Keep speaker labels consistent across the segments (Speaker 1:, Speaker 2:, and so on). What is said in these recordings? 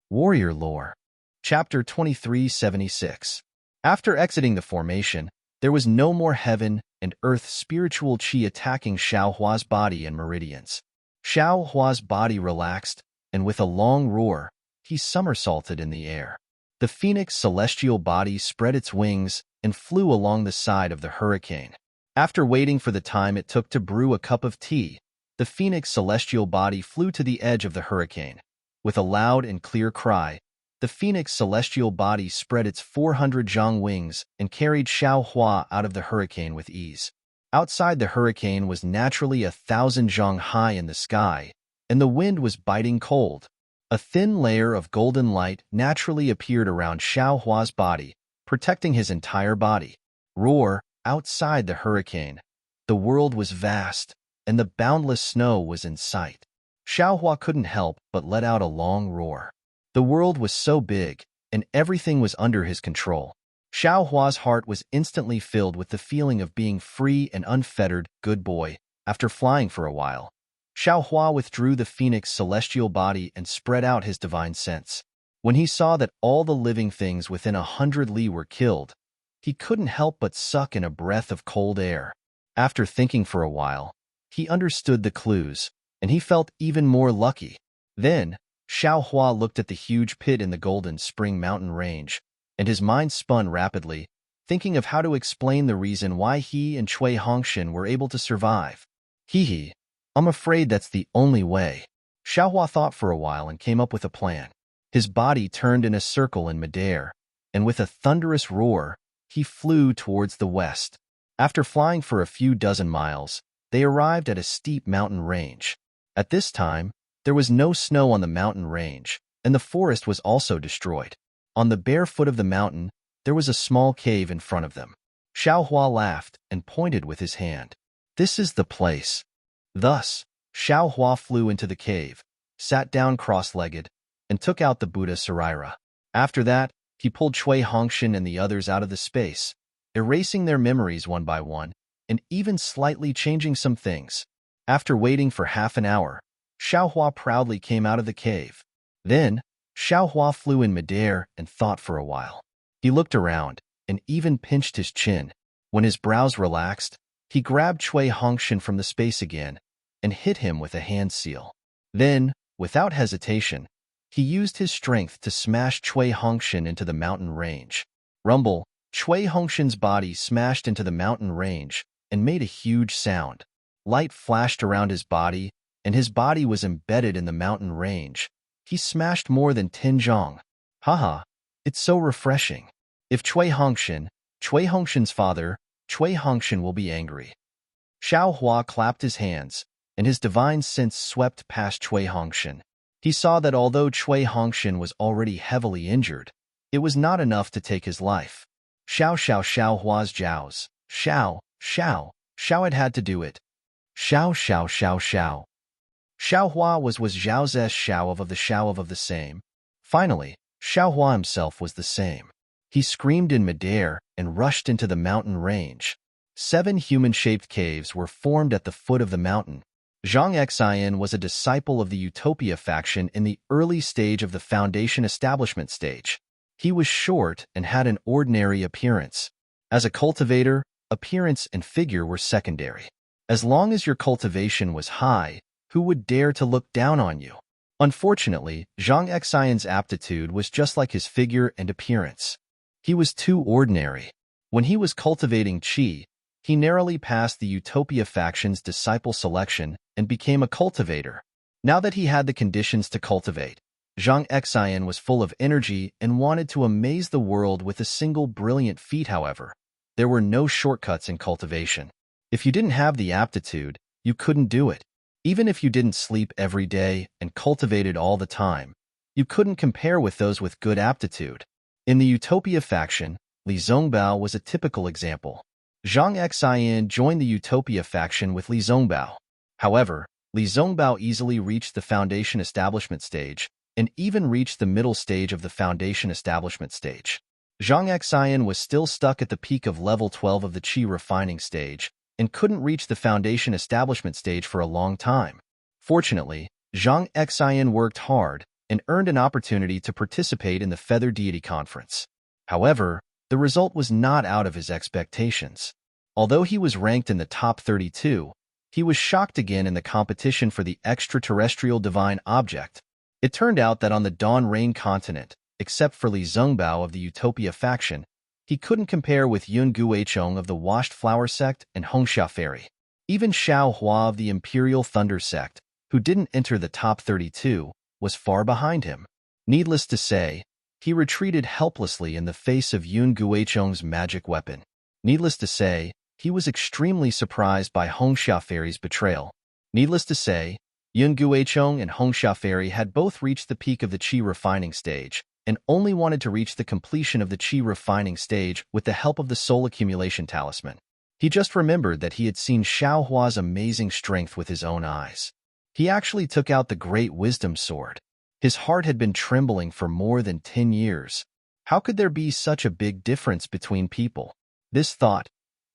Speaker 1: Warrior Lore. Chapter 2376. After exiting the formation, there was no more heaven and earth spiritual chi attacking Xiao Hua's body and meridians. Xiao Hua's body relaxed, and with a long roar, he somersaulted in the air. The phoenix celestial body spread its wings and flew along the side of the hurricane. After waiting for the time it took to brew a cup of tea, the phoenix celestial body flew to the edge of the hurricane. With a loud and clear cry, the phoenix celestial body spread its 400 zhang wings and carried Xiao Hua out of the hurricane with ease. Outside the hurricane was naturally 1,000 zhang high in the sky, and the wind was biting cold. A thin layer of golden light naturally appeared around Xiao Hua's body, protecting his entire body. Roar, outside the hurricane. The world was vast, and the boundless snow was in sight. Xiao Hua couldn't help but let out a long roar. The world was so big, and everything was under his control. Xiao Hua's heart was instantly filled with the feeling of being free and unfettered, good boy. After flying for a while, Xiao Hua withdrew the phoenix celestial body and spread out his divine sense. When he saw that all the living things within 100 li were killed, he couldn't help but suck in a breath of cold air. After thinking for a while, he understood the clues, and he felt even more lucky. Then, Xiao Hua looked at the huge pit in the Golden Spring Mountain Range, and his mind spun rapidly, thinking of how to explain the reason why he and Cui Hongshan were able to survive. Hee, I'm afraid that's the only way. Xiao Hua thought for a while and came up with a plan. His body turned in a circle in midair, and with a thunderous roar, he flew towards the west. After flying for a few dozen miles, they arrived at a steep mountain range. At this time, there was no snow on the mountain range, and the forest was also destroyed. On the bare foot of the mountain, there was a small cave in front of them. Xiao Hua laughed and pointed with his hand. This is the place. Thus, Xiao Hua flew into the cave, sat down cross-legged, and took out the Buddha Saraira. After that, he pulled Cui Hongshan and the others out of the space, erasing their memories one by one, and even slightly changing some things. After waiting for half an hour, Xiao Hua proudly came out of the cave. Then, Xiao Hua flew in midair and thought for a while. He looked around and even pinched his chin. When his brows relaxed, he grabbed Cui Hongshan from the space again and hit him with a hand seal. Then, without hesitation, he used his strength to smash Cui Hongshan into the mountain range. Rumble, Cui Hongshan's body smashed into the mountain range and made a huge sound. Light flashed around his body, and his body was embedded in the mountain range. He smashed more than 10 zhang. Haha, it's so refreshing. If Cui Hongshan's father, Cui Hongshan will be angry. Xiao Hua clapped his hands, and his divine sense swept past Cui Hongshan. He saw that although Cui Hongshan was already heavily injured, it was not enough to take his life. Xiao Hua's jiaos. Xiao had to do it. Xiao. Xiao Hua was Zhao's Xiao of the same. Finally, Xiao Hua himself was the same. He screamed in midair and rushed into the mountain range. 7 human-shaped caves were formed at the foot of the mountain. Zhang Xian was a disciple of the Utopia faction in the early stage of the Foundation establishment stage. He was short and had an ordinary appearance. As a cultivator, appearance and figure were secondary. As long as your cultivation was high, who would dare to look down on you? Unfortunately, Zhang Xian's aptitude was just like his figure and appearance. He was too ordinary. When he was cultivating qi, he narrowly passed the Utopia faction's disciple selection and became a cultivator. Now that he had the conditions to cultivate, Zhang Xian was full of energy and wanted to amaze the world with a single brilliant feat. However, there were no shortcuts in cultivation. If you didn't have the aptitude, you couldn't do it. Even if you didn't sleep every day and cultivated all the time, you couldn't compare with those with good aptitude. In the Utopia faction, Li Zongbao was a typical example. Zhang Xian joined the Utopia faction with Li Zongbao. However, Li Zongbao easily reached the Foundation establishment stage and even reached the middle stage of the Foundation establishment stage. Zhang Xian was still stuck at the peak of level 12 of the Qi refining stage and couldn't reach the Foundation establishment stage for a long time. Fortunately, Zhang Xian worked hard and earned an opportunity to participate in the Feather Deity Conference. However, the result was not out of his expectations. Although he was ranked in the top 32, he was shocked again in the competition for the extraterrestrial divine object. It turned out that on the Dawn Rain continent, except for Li Zhengbao of the Utopia faction, he couldn't compare with Yun Guichong of the Washed Flower sect and Hongxia Fairy. Even Xiao Hua of the Imperial Thunder sect, who didn't enter the top 32, was far behind him. Needless to say, he retreated helplessly in the face of Yun Guichong's magic weapon. Needless to say, he was extremely surprised by Hongxia Fairy's betrayal. Needless to say, Yun Guichong and Hongxia Fairy had both reached the peak of the Qi refining stage, and only wanted to reach the completion of the Qi refining stage with the help of the soul accumulation talisman. He just remembered that he had seen Xiao Hua's amazing strength with his own eyes. He actually took out the Great Wisdom Sword. His heart had been trembling for more than 10 years. How could there be such a big difference between people? This thought,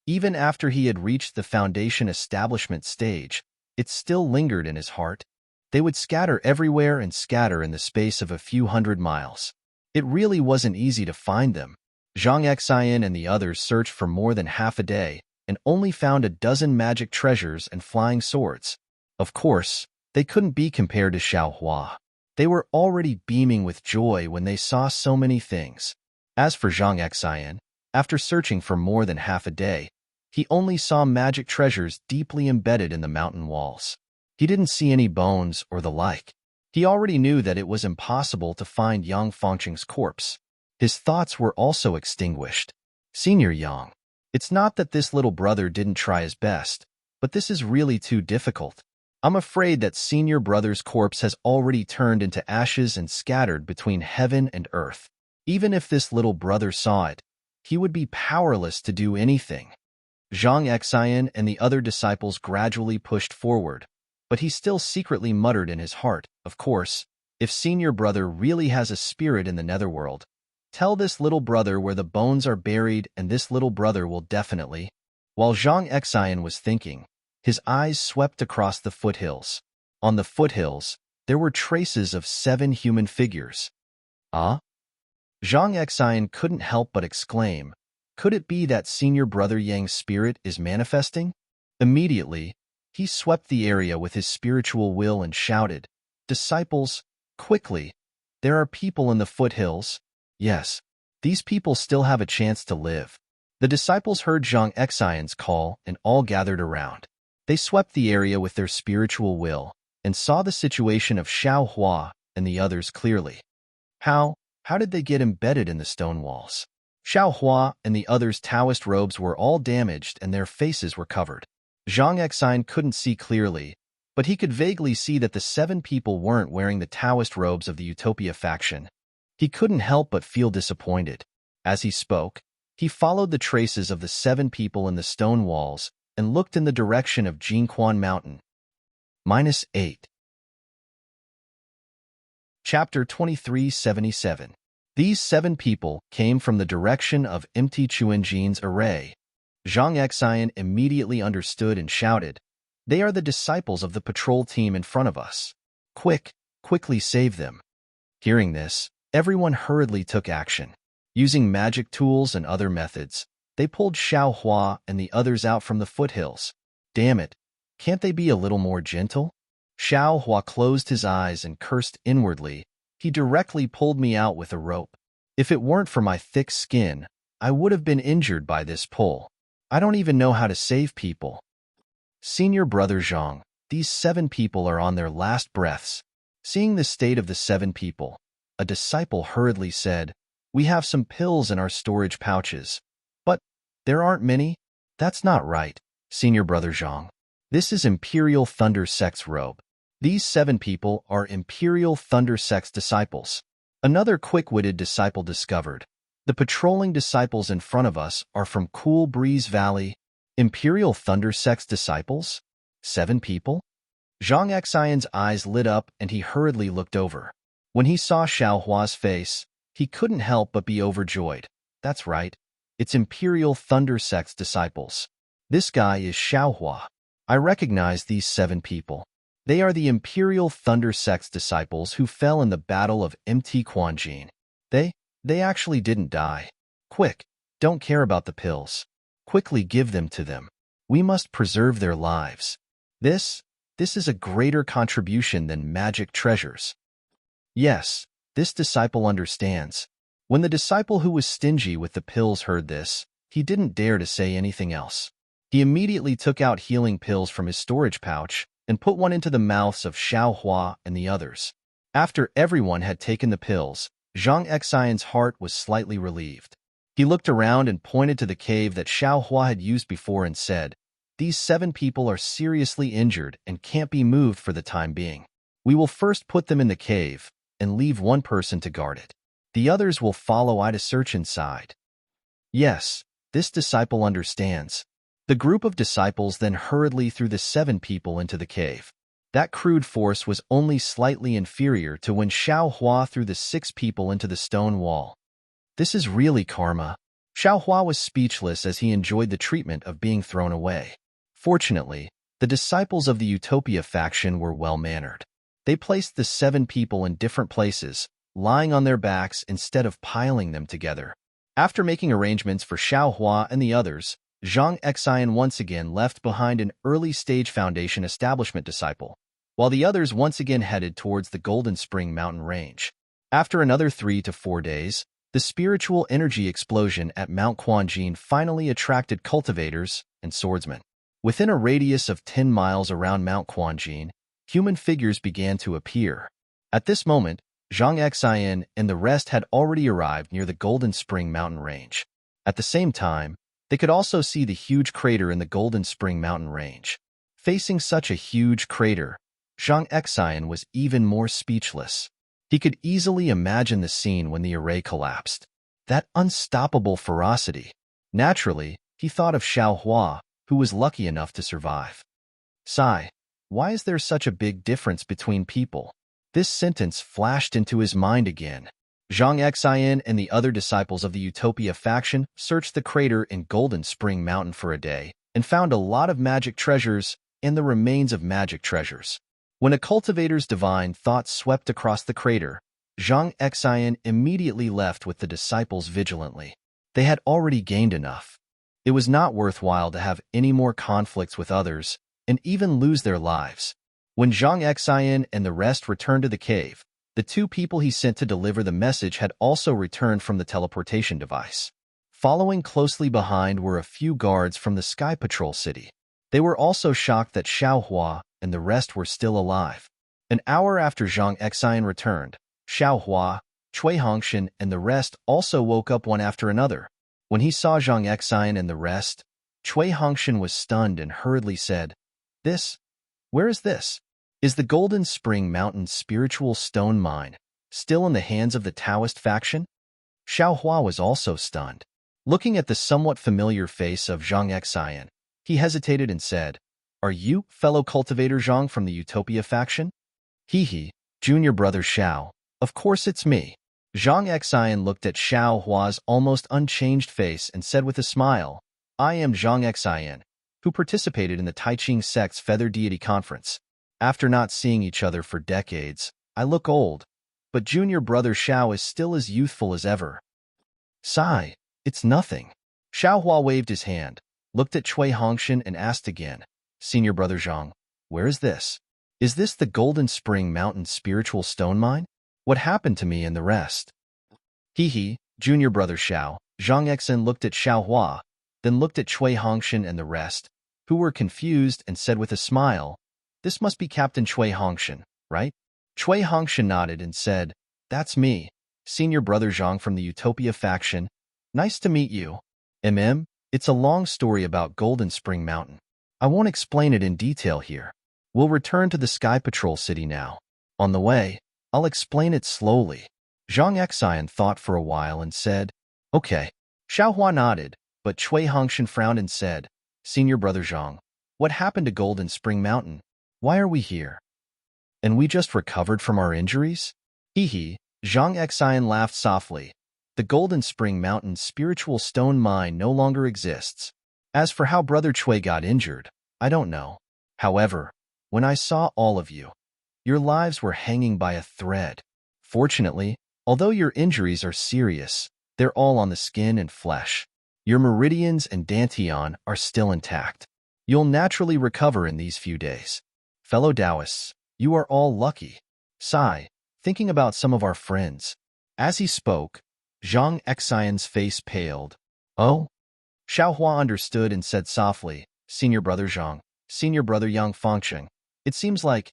Speaker 1: even after he had reached the foundation establishment stage, it still lingered in his heart. They would scatter everywhere and scatter in the space of a few hundred miles. It really wasn't easy to find them. Zhang Xian and the others searched for more than half a day and only found a dozen magic treasures and flying swords. Of course, they couldn't be compared to Xiao Hua. They were already beaming with joy when they saw so many things. As for Zhang Xian, after searching for more than half a day, he only saw magic treasures deeply embedded in the mountain walls. He didn't see any bones or the like. He already knew that it was impossible to find Yang Fengqing's corpse. His thoughts were also extinguished. Senior Yang, it's not that this little brother didn't try his best, but this is really too difficult. I'm afraid that senior brother's corpse has already turned into ashes and scattered between heaven and earth. Even if this little brother saw it, he would be powerless to do anything. Zhang Xian and the other disciples gradually pushed forward, but he still secretly muttered in his heart, of course, if senior brother really has a spirit in the netherworld, tell this little brother where the bones are buried and this little brother will definitely. While Zhang Xian was thinking, his eyes swept across the foothills. On the foothills, there were traces of 7 human figures. Ah? Zhang Xian couldn't help but exclaim, could it be that senior brother Yang's spirit is manifesting? Immediately, he swept the area with his spiritual will and shouted, disciples, quickly! There are people in the foothills. Yes, these people still have a chance to live. The disciples heard Zhang Xian's call and all gathered around. They swept the area with their spiritual will and saw the situation of Xiao Hua and the others clearly. How did they get embedded in the stone walls? Xiao Hua and the others' Taoist robes were all damaged and their faces were covered. Zhang Xian couldn't see clearly, but he could vaguely see that the 7 people weren't wearing the Taoist robes of the Utopia faction. He couldn't help but feel disappointed. As he spoke, he followed the traces of the 7 people in the stone walls and looked in the direction of Jinquan Mountain. -8. Chapter 2377. These 7 people came from the direction of empty Chuanjin's array. Zhang Xian immediately understood and shouted, they are the disciples of the patrol team in front of us. Quickly save them. Hearing this, everyone hurriedly took action. Using magic tools and other methods, they pulled Xiao Hua and the others out from the foothills. Damn it, can't they be a little more gentle? Xiao Hua closed his eyes and cursed inwardly. He directly pulled me out with a rope. If it weren't for my thick skin, I would have been injured by this pull. I don't even know how to save people. Senior brother Zhang, these 7 people are on their last breaths. Seeing the state of the 7 people, a disciple hurriedly said, we have some pills in our storage pouches. But there aren't many? That's not right, senior brother Zhang. This is Imperial Thunder Sect's robe. These 7 people are Imperial Thunder Sect's disciples. Another quick-witted disciple discovered. The patrolling disciples in front of us are from Cool Breeze Valley. Imperial Thunder Sect's disciples? 7 people? Zhang Xian's eyes lit up and he hurriedly looked over. When he saw Xiao Hua's face, he couldn't help but be overjoyed. That's right. It's Imperial Thunder Sect's disciples. This guy is Xiao Hua. I recognize these 7 people. They are the Imperial Thunder Sect's disciples who fell in the Battle of Mt. Quanjin. They actually didn't die. Quick, don't care about the pills. Quickly give them to them. We must preserve their lives. This is a greater contribution than magic treasures. Yes, this disciple understands. When the disciple who was stingy with the pills heard this, he didn't dare to say anything else. He immediately took out healing pills from his storage pouch and put one into the mouths of Xiao Hua and the others. After everyone had taken the pills, Zhang Xian's heart was slightly relieved. He looked around and pointed to the cave that Xiao Hua had used before and said, "These 7 people are seriously injured and can't be moved for the time being. We will first put them in the cave and leave one person to guard it. The others will follow I to search inside." Yes, this disciple understands. The group of disciples then hurriedly threw the 7 people into the cave. That crude force was only slightly inferior to when Xiao Hua threw the 6 people into the stone wall. This is really karma. Xiao Hua was speechless as he enjoyed the treatment of being thrown away. Fortunately, the disciples of the Utopia faction were well-mannered. They placed the 7 people in different places, lying on their backs instead of piling them together. After making arrangements for Xiao Hua and the others, Zhang Xian once again left behind an early-stage Foundation establishment disciple, while the others once again headed towards the Golden Spring Mountain Range. After another 3 to 4 days, the spiritual energy explosion at Mount Quanjin finally attracted cultivators and swordsmen. Within a radius of 10 miles around Mount Quanjin, human figures began to appear. At this moment, Zhang Xian and the rest had already arrived near the Golden Spring Mountain Range. At the same time, they could also see the huge crater in the Golden Spring Mountain Range. Facing such a huge crater, Zhang Xian was even more speechless. He could easily imagine the scene when the array collapsed. That unstoppable ferocity. Naturally, he thought of Xiao Hua, who was lucky enough to survive. Sigh, why is there such a big difference between people? This sentence flashed into his mind again. Zhang Xian and the other disciples of the Utopia faction searched the crater in Golden Spring Mountain for a day and found a lot of magic treasures and the remains of magic treasures. When a cultivator's divine thoughts swept across the crater, Zhang Xian immediately left with the disciples vigilantly. They had already gained enough. It was not worthwhile to have any more conflicts with others and even lose their lives. When Zhang Xian and the rest returned to the cave, the 2 people he sent to deliver the message had also returned from the teleportation device. Following closely behind were a few guards from the Sky Patrol City. They were also shocked that Xiao Hua and the rest were still alive. An hour after Zhang Xian returned, Xiao Hua, Cui Hongshan, and the rest also woke up one after another. When he saw Zhang Xian and the rest, Cui Hongshan was stunned and hurriedly said, Where is this? Is the Golden Spring Mountain spiritual stone mine still in the hands of the Taoist faction? Xiao Hua was also stunned. Looking at the somewhat familiar face of Zhang Xian, he hesitated and said, "Are you fellow cultivator Zhang from the Utopia faction?" "He, junior brother Xiao, of course it's me." Zhang Xian looked at Xiao Hua's almost unchanged face and said with a smile, "I am Zhang Xian, who participated in the Taiching sect's Feather Deity Conference. After not seeing each other for decades, I look old, but junior brother Xiao is still as youthful as ever." "Sigh, it's nothing." Xiao Hua waved his hand, looked at Cui Hongshan and asked again, "Senior brother Zhang, where is this? Is this the Golden Spring Mountain spiritual stone mine? What happened to me and the rest?" Junior brother Xiao. Zhang Xian looked at Xiao Hua, then looked at Cui Hongshan and the rest, who were confused and said with a smile, "This must be Captain Cui Hongshan, right?" Cui Hongshan nodded and said, "That's me, senior brother Zhang from the Utopia faction. Nice to meet you." It's a long story about Golden Spring Mountain. I won't explain it in detail here. We'll return to the Sky Patrol City now. On the way, I'll explain it slowly. Zhang Xian thought for a while and said, "Okay." Xiao Hua nodded, but Cui Hongshan frowned and said, "Senior brother Zhang, what happened to Golden Spring Mountain? Why are we here? And we just recovered from our injuries?" Zhang Xian laughed softly. "The Golden Spring Mountain spiritual stone mine no longer exists. As for how Brother Cui got injured, I don't know. However, when I saw all of you. Your lives were hanging by a thread. Fortunately, although your injuries are serious, they're all on the skin and flesh. Your meridians and dantian are still intact. You'll naturally recover in these few days. Fellow Taoists, you are all lucky. Sigh, thinking about some of our friends. As he spoke, Zhang Xian's face paled. Oh? Xiaohua understood and said softly, Senior Brother Zhang, Senior Brother Yang Fengcheng. It seems like,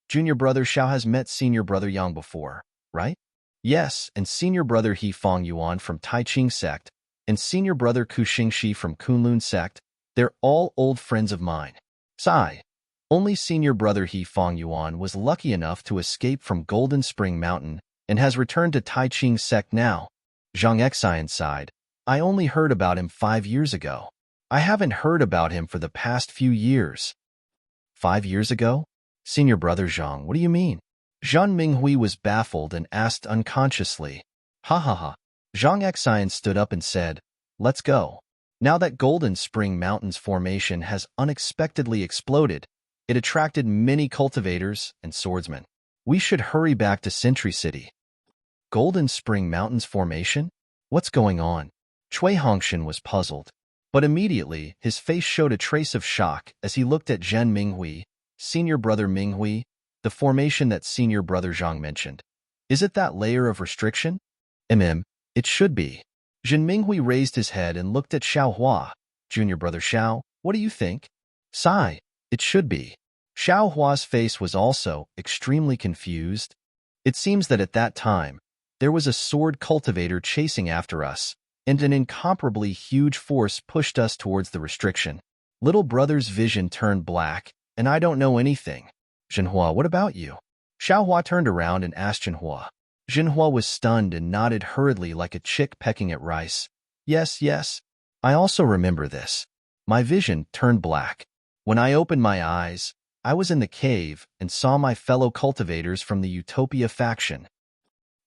Speaker 1: Junior Brother Xiao has met Senior Brother Yang before, right? Yes, and Senior Brother He Feng Yuan from Taiching sect, and Senior Brother Ku Xingxi from Kunlun sect, they're all old friends of mine. Sigh. Only Senior Brother He Feng Yuan was lucky enough to escape from Golden Spring Mountain and has returned to Taiching sect now. Zhang Xian sighed. I only heard about him 5 years ago. I haven't heard about him for the past few years. 5 years ago? Senior Brother Zhang, what do you mean? Zhan Minghui was baffled and asked unconsciously. Ha ha ha. Zhang Xian stood up and said, Let's go. Now that Golden Spring Mountain's formation has unexpectedly exploded, it attracted many cultivators and swordsmen. We should hurry back to Sentry City. Golden Spring Mountain's formation? What's going on? Cui Hongshan was puzzled, but immediately his face showed a trace of shock as he looked at Zhen Minghui, Senior Brother Minghui, the formation that Senior Brother Zhang mentioned. Is it that layer of restriction? It should be. Zhen Minghui raised his head and looked at Xiaohua. Junior Brother Xiao, what do you think? Sigh, it should be. Xiaohua's face was also extremely confused. It seems that at that time, there was a sword cultivator chasing after us, and an incomparably huge force pushed us towards the restriction. Little brother's vision turned black, and I don't know anything. Zhenhua, what about you? Xiaohua turned around and asked Zhenhua. Zhenhua was stunned and nodded hurriedly like a chick pecking at rice. Yes, yes. I also remember this. My vision turned black. When I opened my eyes, I was in the cave and saw my fellow cultivators from the Utopia faction.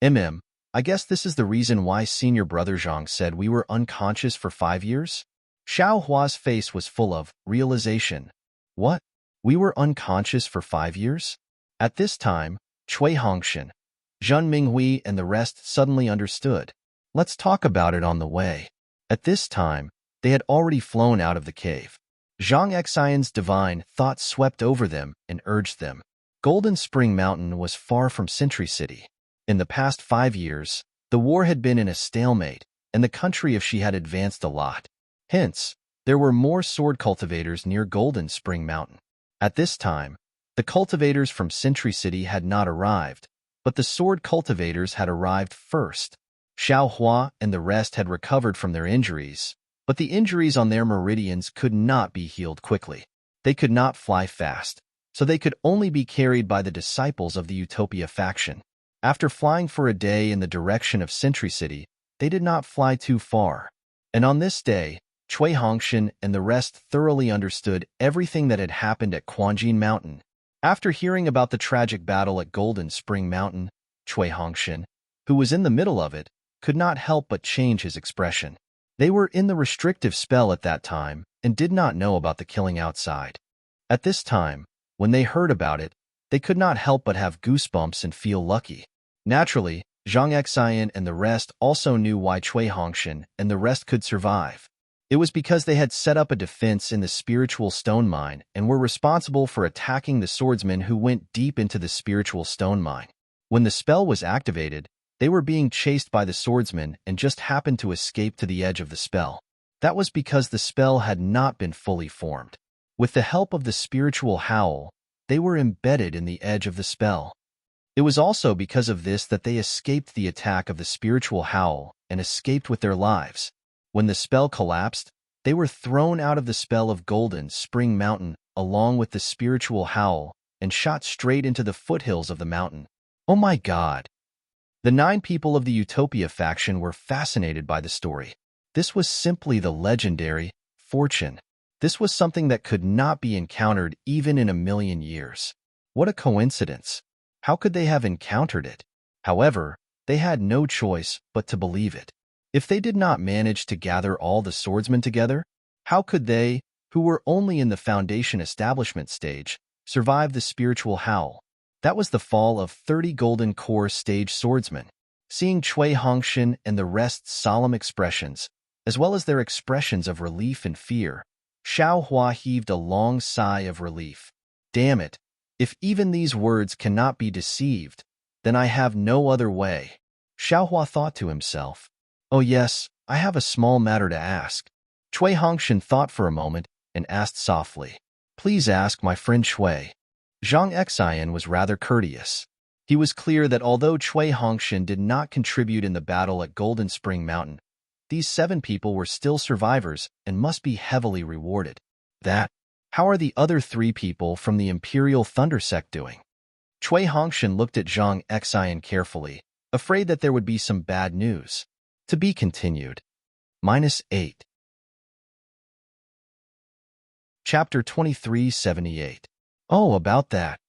Speaker 1: I guess this is the reason why Senior Brother Zhang said we were unconscious for 5 years? Xiaohua's face was full of realization. What? We were unconscious for 5 years? At this time, Cui Hongshan, Zhen Minghui and the rest suddenly understood. Let's talk about it on the way. At this time, they had already flown out of the cave. Zhang Xian's divine thought swept over them and urged them. Golden Spring Mountain was far from Sentry City. In the past 5 years, the war had been in a stalemate, and the country of Shi had advanced a lot. Hence, there were more sword cultivators near Golden Spring Mountain. At this time, the cultivators from Sentry City had not arrived, but the sword cultivators had arrived first. Xiaohua and the rest had recovered from their injuries, but the injuries on their meridians could not be healed quickly. They could not fly fast, so they could only be carried by the disciples of the Utopia faction. After flying for a day in the direction of Sentry City, they did not fly too far. And on this day, Cui Hongshan and the rest thoroughly understood everything that had happened at Quanjin Mountain. After hearing about the tragic battle at Golden Spring Mountain, Cui Hongshan, who was in the middle of it, could not help but change his expression. They were in the restrictive spell at that time and did not know about the killing outside. At this time, when they heard about it, they could not help but have goosebumps and feel lucky. Naturally, Zhang Xian and the rest also knew why Cui Hongshan and the rest could survive. It was because they had set up a defense in the spiritual stone mine and were responsible for attacking the swordsmen who went deep into the spiritual stone mine. When the spell was activated, they were being chased by the swordsmen and just happened to escape to the edge of the spell. That was because the spell had not been fully formed. With the help of the spiritual howl, they were embedded in the edge of the spell. It was also because of this that they escaped the attack of the spiritual howl and escaped with their lives. When the spell collapsed, they were thrown out of the spell of Golden Spring Mountain along with the spiritual howl and shot straight into the foothills of the mountain. Oh my God! The 9 people of the Utopia faction were fascinated by the story. This was simply the legendary fortune. This was something that could not be encountered even in a million years. What a coincidence! How could they have encountered it? However, they had no choice but to believe it. If they did not manage to gather all the swordsmen together, how could they, who were only in the foundation establishment stage, survived the spiritual howl. That was the fall of 30 Golden Core stage swordsmen. Seeing Cui Hongshan and the rest's solemn expressions, as well as their expressions of relief and fear, Xiao Hua heaved a long sigh of relief. Damn it, if even these words cannot be deceived, then I have no other way. Xiao Hua thought to himself. Oh yes, I have a small matter to ask. Cui Hongshan thought for a moment and asked softly. Please ask my friend Cui. Zhang Xian was rather courteous. He was clear that although Cui Hongshan did not contribute in the battle at Golden Spring Mountain, these 7 people were still survivors and must be heavily rewarded. How are the other 3 people from the Imperial Thunder Sect doing? Cui Hongshan looked at Zhang Xian carefully, afraid that there would be some bad news. To be continued. -8. Chapter 2378. Oh, about that.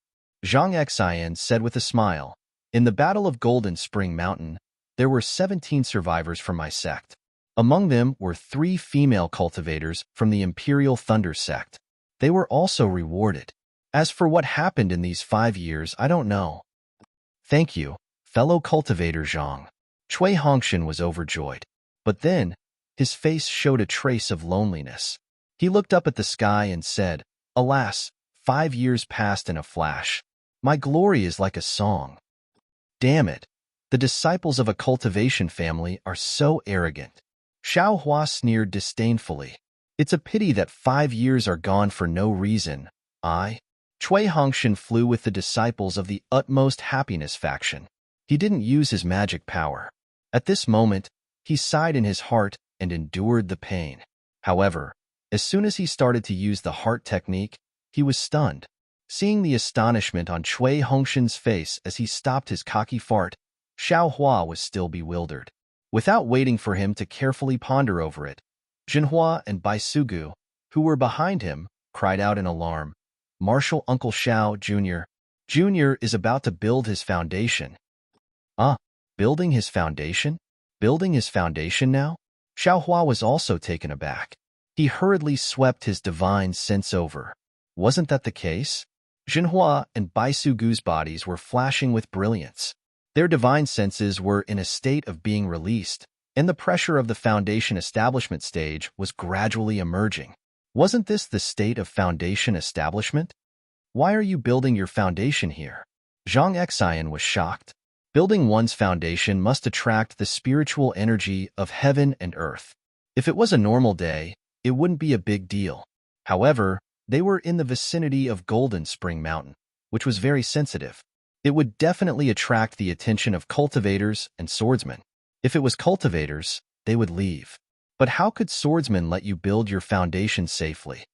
Speaker 1: Zhang Xian said with a smile. In the Battle of Golden Spring Mountain, there were 17 survivors from my sect. Among them were 3 female cultivators from the Imperial Thunder Sect. They were also rewarded. As for what happened in these 5 years, I don't know. Thank you, fellow cultivator Zhang. Cui Hongshan was overjoyed. But then, his face showed a trace of loneliness. He looked up at the sky and said, Alas, 5 years passed in a flash. My glory is like a song. Damn it, the disciples of a cultivation family are so arrogant. Xiao Hua sneered disdainfully. It's a pity that 5 years are gone for no reason. Cui Hongshan flew with the disciples of the utmost happiness faction. He didn't use his magic power. At this moment, he sighed in his heart and endured the pain. However, as soon as he started to use the heart technique, he was stunned. Seeing the astonishment on Cui Hongshan's face as he stopped his cocky fart, Xiao Hua was still bewildered. Without waiting for him to carefully ponder over it, Jinhua and Baisugu, who were behind him, cried out in alarm. Martial Uncle Xiao Jr. Jr. is about to build his foundation. Building his foundation? Building his foundation now? Xiao Hua was also taken aback. He hurriedly swept his divine sense over. Wasn't that the case? Jinhua and Baisugu's bodies were flashing with brilliance. Their divine senses were in a state of being released, and the pressure of the foundation establishment stage was gradually emerging. Wasn't this the state of foundation establishment? Why are you building your foundation here? Zhang Xian was shocked. Building one's foundation must attract the spiritual energy of heaven and earth. If it was a normal day, it wouldn't be a big deal. However, they were in the vicinity of Golden Spring Mountain, which was very sensitive. It would definitely attract the attention of cultivators and swordsmen. If it was cultivators, they would leave. But how could swordsmen let you build your foundation safely?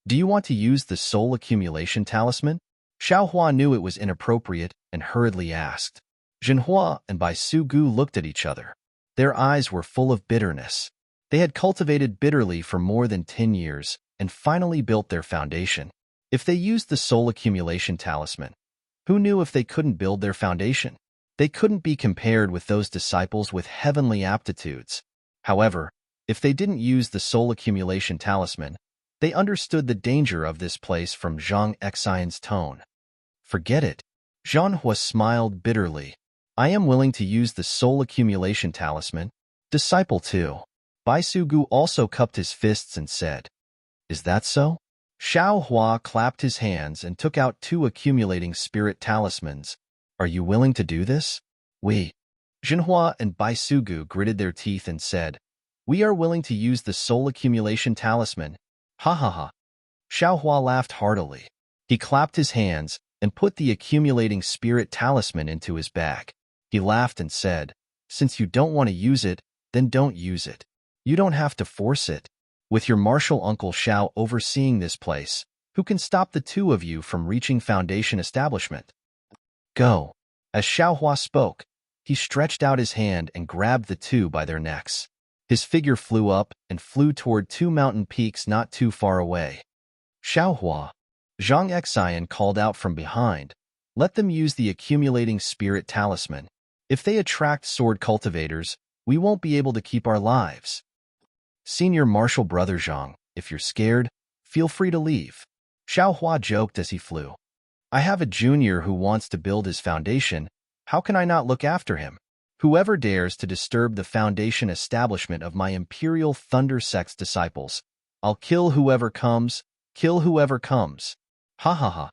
Speaker 1: Do you want to use the soul accumulation talisman? Xiao Hua knew it was inappropriate and hurriedly asked. Jinhua and Baisugu looked at each other. Their eyes were full of bitterness. They had cultivated bitterly for more than 10 years and finally built their foundation. If they used the soul accumulation talisman, who knew if they couldn't build their foundation? They couldn't be compared with those disciples with heavenly aptitudes. However, if they didn't use the soul accumulation talisman, they understood the danger of this place from Zhang Xian's tone. Forget it. Zhanhua smiled bitterly. I am willing to use the soul accumulation talisman. Disciple 2. Baisugu also cupped his fists and said, Is that so? Xiao Hua clapped his hands and took out 2 accumulating spirit talismans. Are you willing to do this? We. Jinhua and Baisugu gritted their teeth and said, We are willing to use the soul accumulation talisman. Ha ha ha. Xiao Hua laughed heartily. He clapped his hands and put the accumulating spirit talisman into his bag. He laughed and said, Since you don't want to use it, then don't use it. You don't have to force it. With your martial uncle Xiao overseeing this place, who can stop the 2 of you from reaching foundation establishment? Go. As Xiao Hua spoke, he stretched out his hand and grabbed the 2 by their necks. His figure flew up and flew toward 2 mountain peaks not too far away. Xiao Hua. Zhang Xian called out from behind. Let them use the accumulating spirit talisman. If they attract sword cultivators, we won't be able to keep our lives. Senior Martial Brother Zhang, if you're scared, feel free to leave. Xiao Hua joked as he flew. I have a junior who wants to build his foundation. How can I not look after him? Whoever dares to disturb the foundation establishment of my Imperial Thunder Sect's disciples, I'll kill whoever comes, kill whoever comes. Ha ha ha.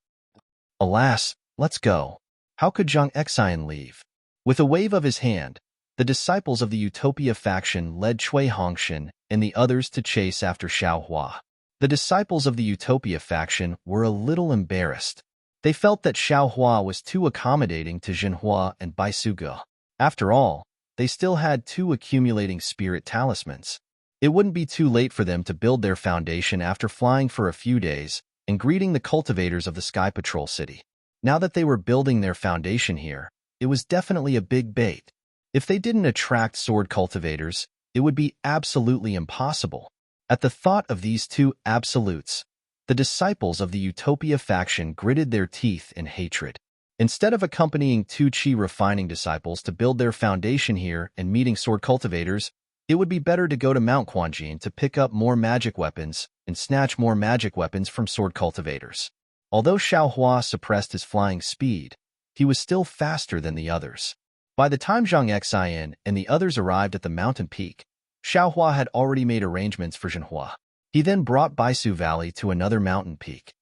Speaker 1: Alas, let's go. How could Zhang Exine leave? With a wave of his hand, the disciples of the Utopia faction led Cui Hongshan and the others to chase after Xiao Hua. The disciples of the Utopia faction were a little embarrassed. They felt that Xiao Hua was too accommodating to Jinhua and Baisuge. After all, they still had 2 accumulating spirit talismans. It wouldn't be too late for them to build their foundation after flying for a few days and greeting the cultivators of the Sky Patrol City. Now that they were building their foundation here, it was definitely a big bait. If they didn't attract sword cultivators, it would be absolutely impossible. At the thought of these 2 absolutes, the disciples of the Utopia faction gritted their teeth in hatred. Instead of accompanying 2 chi refining disciples to build their foundation here and meeting sword cultivators, it would be better to go to Mount Quanjin to pick up more magic weapons and snatch more magic weapons from sword cultivators. Although Xiao Hua suppressed his flying speed, he was still faster than the others. By the time Zhang Exine and the others arrived at the mountain peak, Xiao Hua had already made arrangements for Jinhua. He then brought Baisu Valley to another mountain peak.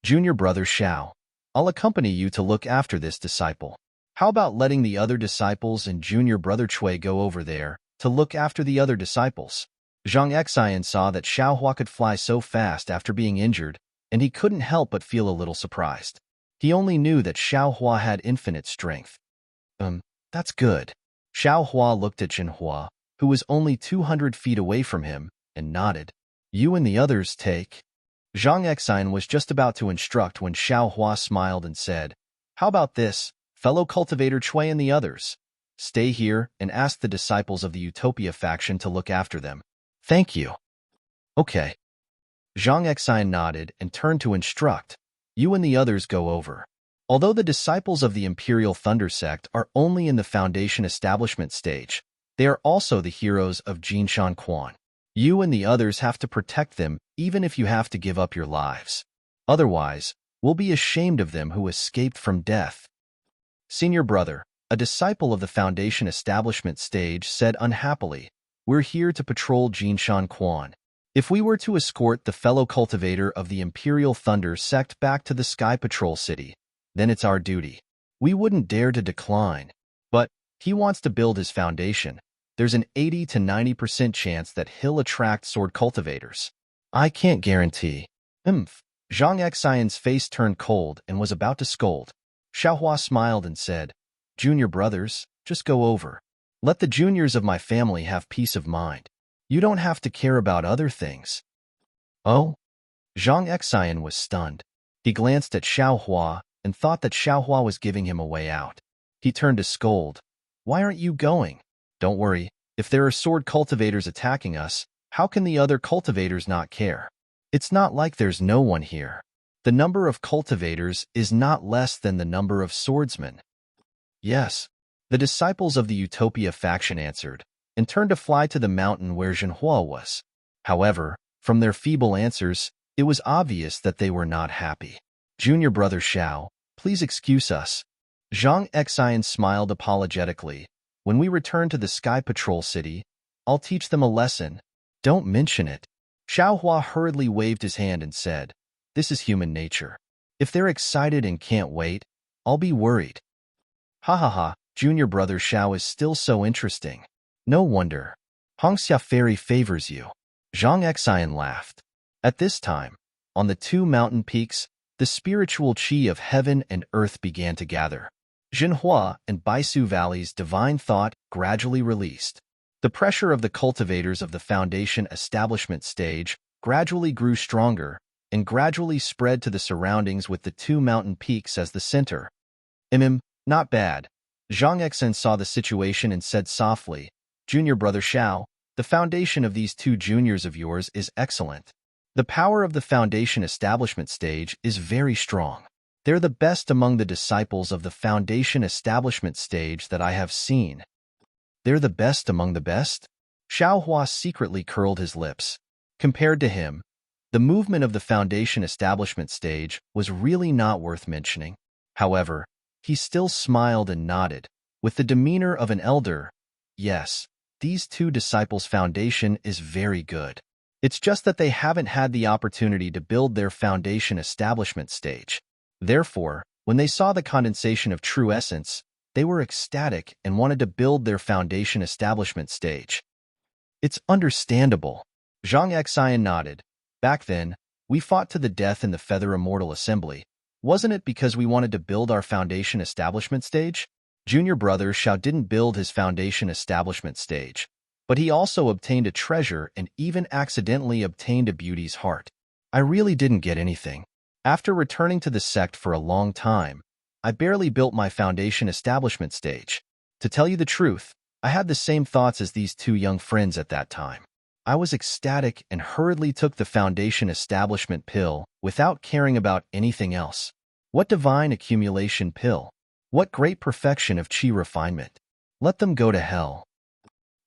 Speaker 1: Junior brother Xiao, I'll accompany you to look after this disciple. How about letting the other disciples and junior brother Cui go over there to look after the other disciples? Zhang Exine saw that Xiao Hua could fly so fast after being injured, and he couldn't help but feel a little surprised. He only knew that Xiao Hua had infinite strength. That's good. Xiao Hua looked at Jinhua, who was only 200 feet away from him, and nodded. You and the others take. Zhang Exine was just about to instruct when Xiao Hua smiled and said, How about this, fellow cultivator Cui and the others? Stay here and ask the disciples of the Utopia faction to look after them. Thank you. Okay. Zhang Exine nodded and turned to instruct. You and the others go over. Although the disciples of the Imperial Thunder Sect are only in the Foundation establishment stage, they are also the heroes of Jinshan Quan. You and the others have to protect them even if you have to give up your lives. Otherwise, we'll be ashamed of them who escaped from death. Senior brother, a disciple of the Foundation establishment stage, said unhappily, We're here to patrol Jinshan Quan. If we were to escort the fellow cultivator of the Imperial Thunder Sect back to the Sky Patrol City, then it's our duty. We wouldn't dare to decline. But he wants to build his foundation. There's an 80 to 90% chance that he'll attract sword cultivators. I can't guarantee. Zhang Exine's face turned cold and was about to scold. Xiao Hua smiled and said, Junior brothers, just go over. Let the juniors of my family have peace of mind. You don't have to care about other things. Oh? Zhang Exine was stunned. He glanced at Xiao Hua and thought that Xiao Hua was giving him a way out. He turned to scold. Why aren't you going? Don't worry. If there are sword cultivators attacking us, how can the other cultivators not care? It's not like there's no one here. The number of cultivators is not less than the number of swordsmen. Yes, the disciples of the Utopia faction answered, and turned to fly to the mountain where Jinhua was. However, from their feeble answers, it was obvious that they were not happy. Junior brother Xiao, please excuse us. Zhang Exine smiled apologetically. When we return to the Sky Patrol City, I'll teach them a lesson. Don't mention it. Xiao Hua hurriedly waved his hand and said, This is human nature. If they're excited and can't wait, I'll be worried. Ha ha ha, junior brother Xiao is still so interesting. No wonder. Hongxia Fairy favors you. Zhang Exine laughed. At this time, on the 2 mountain peaks, the spiritual qi of heaven and earth began to gather. Jinhua and Baisu Valley's divine thought gradually released. The pressure of the cultivators of the Foundation establishment stage gradually grew stronger and gradually spread to the surroundings with the 2 mountain peaks as the center. Not bad. Zhang Exine saw the situation and said softly, Junior brother Xiao, the foundation of these 2 juniors of yours is excellent. The power of the Foundation establishment stage is very strong. They're the best among the disciples of the Foundation establishment stage that I have seen. They're the best among the best? Xiao Hua secretly curled his lips. Compared to him, The movement of the foundation establishment stage was really not worth mentioning. However, he still smiled and nodded, with the demeanor of an elder. Yes, these two disciples' foundation is very good. It's just that they haven't had the opportunity to build their foundation establishment stage. Therefore, when they saw the condensation of true essence, they were ecstatic and wanted to build their foundation establishment stage. It's understandable. Zhang Xian nodded. Back then, we fought to the death in the Feather Immortal Assembly. Wasn't it because we wanted to build our foundation establishment stage? Junior brother Xiao didn't build his foundation establishment stage, but he also obtained a treasure and even accidentally obtained a beauty's heart. I really didn't get anything. After returning to the sect for a long time, I barely built my foundation establishment stage. To tell you the truth, I had the same thoughts as these two young friends at that time. I was ecstatic and hurriedly took the foundation establishment pill without caring about anything else. What divine accumulation pill? What great perfection of chi refinement. Let them go to hell.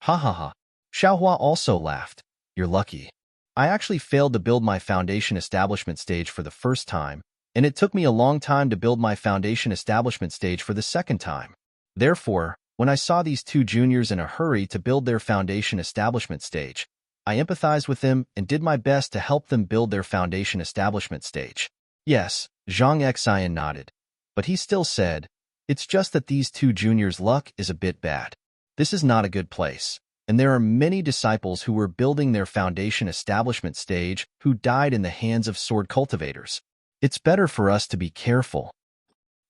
Speaker 1: Ha ha ha. Xiaohua also laughed. You're lucky. I actually failed to build my foundation establishment stage for the first time, and it took me a long time to build my foundation establishment stage for the second time. Therefore, when I saw these two juniors in a hurry to build their foundation establishment stage, I empathized with them and did my best to help them build their foundation establishment stage. Yes, Zhang Xian nodded, but he still said, it's just that these two juniors' luck is a bit bad. This is not a good place, and there are many disciples who were building their foundation establishment stage who died in the hands of sword cultivators. It's better for us to be careful.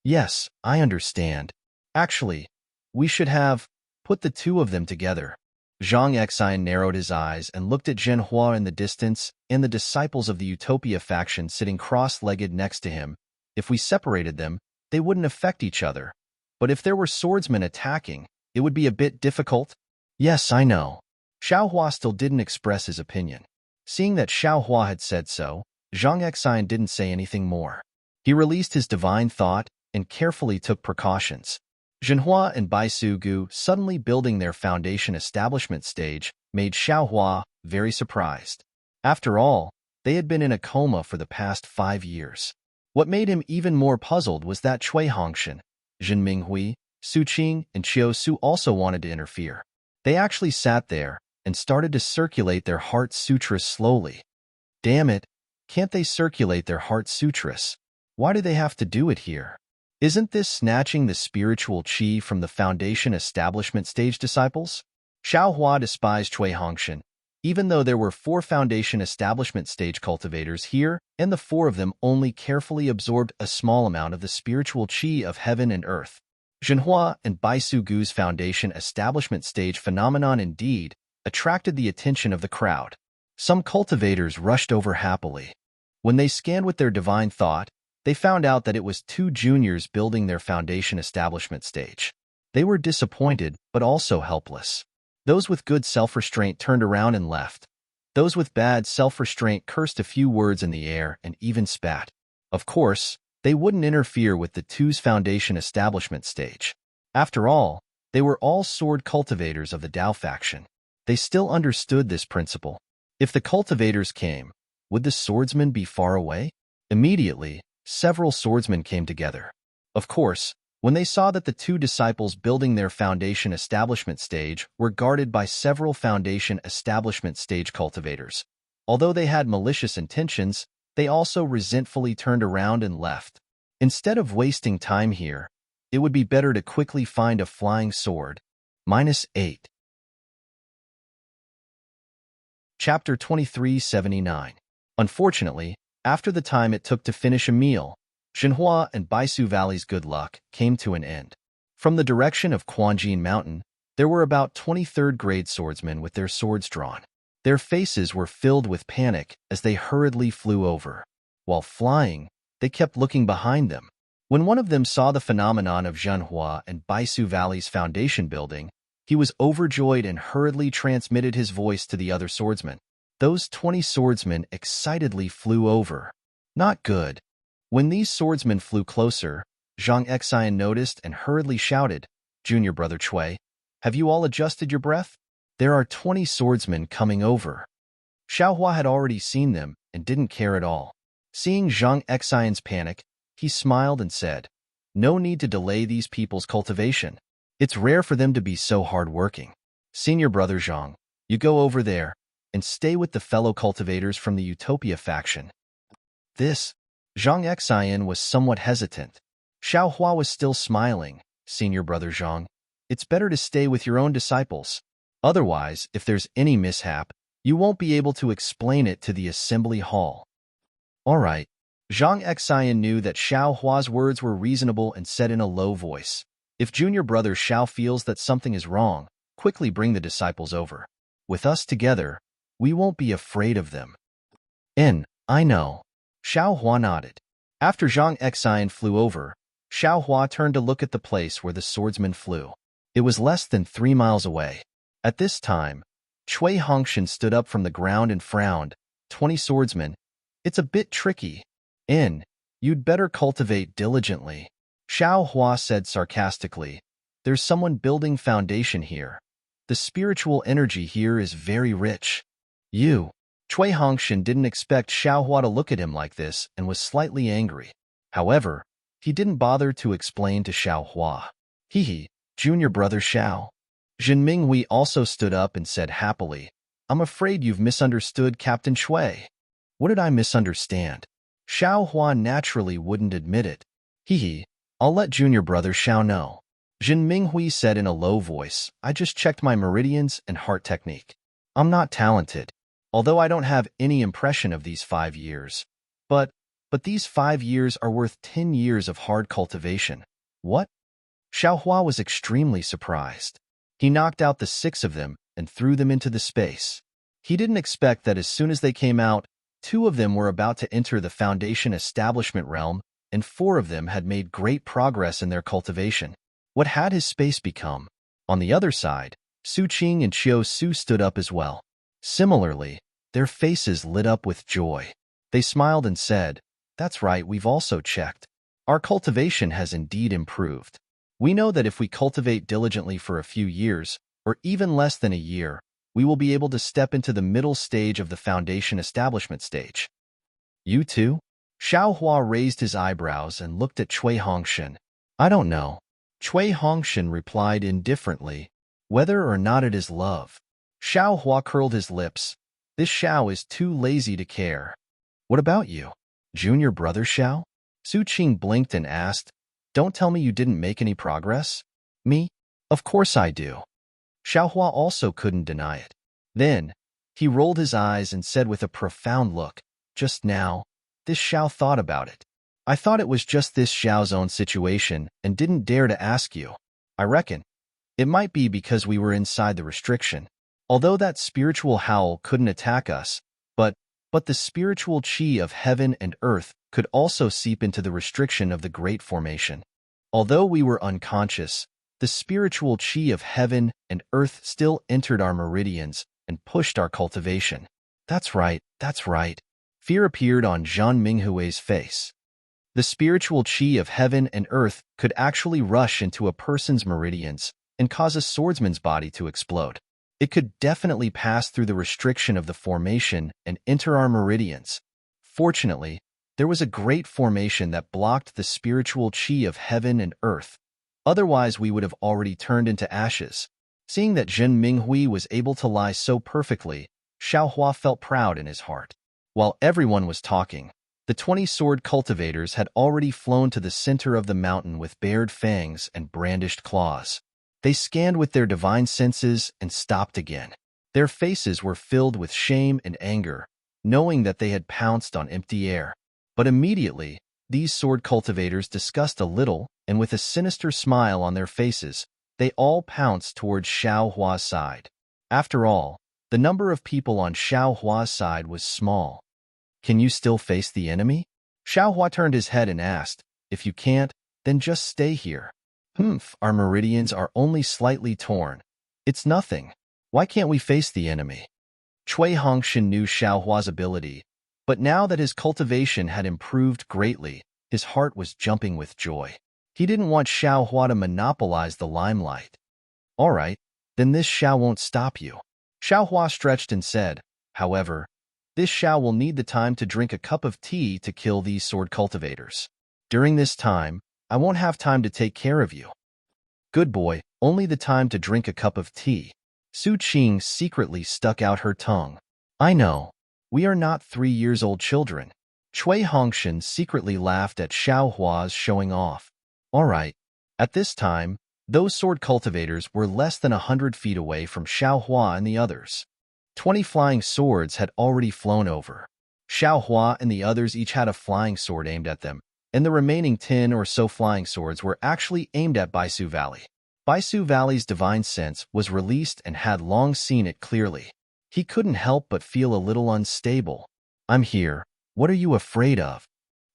Speaker 1: Yes, I understand. Actually, we should have put the two of them together. Zhang Xian narrowed his eyes and looked at Zhenhua in the distance and the disciples of the Utopia faction sitting cross-legged next to him. If we separated them, they wouldn't affect each other. But if there were swordsmen attacking, it would be a bit difficult. Yes, I know. Xiaohua still didn't express his opinion. Seeing that Xiaohua had said so, Zhang Xian didn't say anything more. He released his divine thought and carefully took precautions. Zhenhua and Baisu Gu suddenly building their foundation establishment stage made Xiaohua very surprised. After all, they had been in a coma for the past 5 years. What made him even more puzzled was that Cui Hongshan, Jin Minghui, Su Qing, and Qiu Su also wanted to interfere. They actually sat there and started to circulate their heart sutras slowly. Damn it, can't they circulate their heart sutras? Why do they have to do it here? Isn't this snatching the spiritual chi from the foundation establishment stage disciples? Xiaohua despised Cui Hongshan, even though there were 4 foundation establishment stage cultivators here, and the 4 of them only carefully absorbed a small amount of the spiritual chi of heaven and earth. Zhenhua and Baisu Gu's foundation establishment stage phenomenon indeed attracted the attention of the crowd. Some cultivators rushed over happily. When they scanned with their divine thought, they found out that it was 2 juniors building their foundation establishment stage. They were disappointed, but also helpless. Those with good self-restraint turned around and left. Those with bad self-restraint cursed a few words in the air and even spat. Of course, they wouldn't interfere with the 2's foundation establishment stage. After all, they were all sword cultivators of the Dao faction. They still understood this principle. If the cultivators came, would the swordsmen be far away? Immediately, several swordsmen came together. Of course, when they saw that the 2 disciples building their foundation establishment stage were guarded by several foundation establishment stage cultivators. Although they had malicious intentions, they also resentfully turned around and left. Instead of wasting time here, it would be better to quickly find a flying sword. -8. Chapter 2379. Unfortunately, after the time it took to finish a meal, Zhenhua and Baisu Valley's good luck came to an end. From the direction of Quanjin Mountain, there were about 23rd grade swordsmen with their swords drawn. Their faces were filled with panic as they hurriedly flew over. While flying, they kept looking behind them. When one of them saw the phenomenon of Zhenhua and Baisu Valley's foundation building, he was overjoyed and hurriedly transmitted his voice to the other swordsmen. Those 20 swordsmen excitedly flew over. Not good. When these swordsmen flew closer, Zhang Xian noticed and hurriedly shouted, "Junior brother Cui, have you all adjusted your breath? There are 20 swordsmen coming over." Xiaohua had already seen them, and didn't care at all. Seeing Zhang Xian's panic, he smiled and said, "No need to delay these people's cultivation. It's rare for them to be so hard-working. Senior brother Zhang, you go over there and stay with the fellow cultivators from the Utopia faction." This, Zhang Xian was somewhat hesitant. Xiao Hua was still smiling. "Senior brother Zhang, it's better to stay with your own disciples. Otherwise, if there's any mishap, you won't be able to explain it to the assembly hall." All right. Zhang Xian knew that Xiao Hua's words were reasonable and said in a low voice, "If junior brother Xiao feels that something is wrong, quickly bring the disciples over. With us together, we won't be afraid of them." I know." Xiao Hua nodded. After Zhang Xian flew over, Xiao Hua turned to look at the place where the swordsman flew. It was less than 3 miles away. At this time, Cui Hongshan stood up from the ground and frowned. 20 swordsmen. It's a bit tricky. You'd better cultivate diligently. Xiao Hua said sarcastically. There's someone building foundation here. The spiritual energy here is very rich. Cui Hongshan didn't expect Xiao Hua to look at him like this and was slightly angry. However, he didn't bother to explain to Xiao Hua. Junior brother Xiao. Jin Minghui also stood up and said happily, "I'm afraid you've misunderstood Captain Shui." "What did I misunderstand?" Xiao Hua naturally wouldn't admit it. I'll let junior brother Xiao know." Jin Minghui said in a low voice, "I just checked my meridians and heart technique. I'm not talented, although I don't have any impression of these 5 years. But these 5 years are worth 10 years of hard cultivation." "What?" Xiao Hua was extremely surprised. He knocked out the 6 of them and threw them into the space. He didn't expect that as soon as they came out, 2 of them were about to enter the Foundation establishment realm, and 4 of them had made great progress in their cultivation. What had his space become? On the other side, Su Qing and Qiu Su stood up as well. Similarly, their faces lit up with joy. They smiled and said, "That's right, we've also checked. Our cultivation has indeed improved. We know that if we cultivate diligently for a few years, or even less than a year, we will be able to step into the middle stage of the Foundation establishment stage." "You too?" Xiao Hua raised his eyebrows and looked at Cui Hongshan. "I don't know." Cui Hongshan replied indifferently, "Whether or not it is love." Xiao Hua curled his lips. "This Xiao is too lazy to care." "What about you? Junior brother Xiao?" Su Qing blinked and asked, "Don't tell me you didn't make any progress." "Me? Of course I do." Xiao Hua also couldn't deny it. Then, he rolled his eyes and said with a profound look, "Just now, this Xiao thought about it. I thought it was just this Xiao's own situation and didn't dare to ask you. I reckon it might be because we were inside the restriction. Although that spiritual howl couldn't attack us, but the spiritual chi of heaven and earth could also seep into the restriction of the Great Formation. Although we were unconscious, the spiritual chi of heaven and earth still entered our meridians and pushed our cultivation." That's right. Fear appeared on Zhang Minghui's face. The spiritual chi of heaven and earth could actually rush into a person's meridians and cause a swordsman's body to explode. It could definitely pass through the restriction of the formation and enter our meridians. Fortunately, there was a great formation that blocked the spiritual chi of heaven and earth. Otherwise, we would have already turned into ashes. Seeing that Zhen Minghui was able to lie so perfectly, Xiao Hua felt proud in his heart. While everyone was talking, the 20 sword cultivators had already flown to the center of the mountain with bared fangs and brandished claws. They scanned with their divine senses and stopped again. Their faces were filled with shame and anger, knowing that they had pounced on empty air. But immediately, these sword cultivators discussed a little, and with a sinister smile on their faces, they all pounced towards Xiao Hua's side. After all, the number of people on Xiao Hua's side was small. "Can you still face the enemy?" Xiao Hua turned his head and asked. "If you can't, then just stay here." Our meridians are only slightly torn. It's nothing. Why can't we face the enemy?" Cui Hongshan knew Xiao Hua's ability, but now that his cultivation had improved greatly, his heart was jumping with joy. He didn't want Xiao Hua to monopolize the limelight. "All right, then this Xiao won't stop you." Xiao Hua stretched and said, "However, This Xiao will need the time to drink a cup of tea to kill these sword cultivators. During this time, I won't have time to take care of you. Good boy, only the time to drink a cup of tea. Su Qing secretly stuck out her tongue. I know. We are not 3-year-old children. Cui Hongshan secretly laughed at Xiao Hua's showing off. All right. At this time, those sword cultivators were less than 100 feet away from Xiao Hua and the others. 20 flying swords had already flown over. Xiao Hua and the others each had a flying sword aimed at them, and the remaining 10 or so flying swords were actually aimed at Baisu Valley. Baisu Valley's divine sense was released and had long seen it clearly. He couldn't help but feel a little unstable. I'm here. What are you afraid of?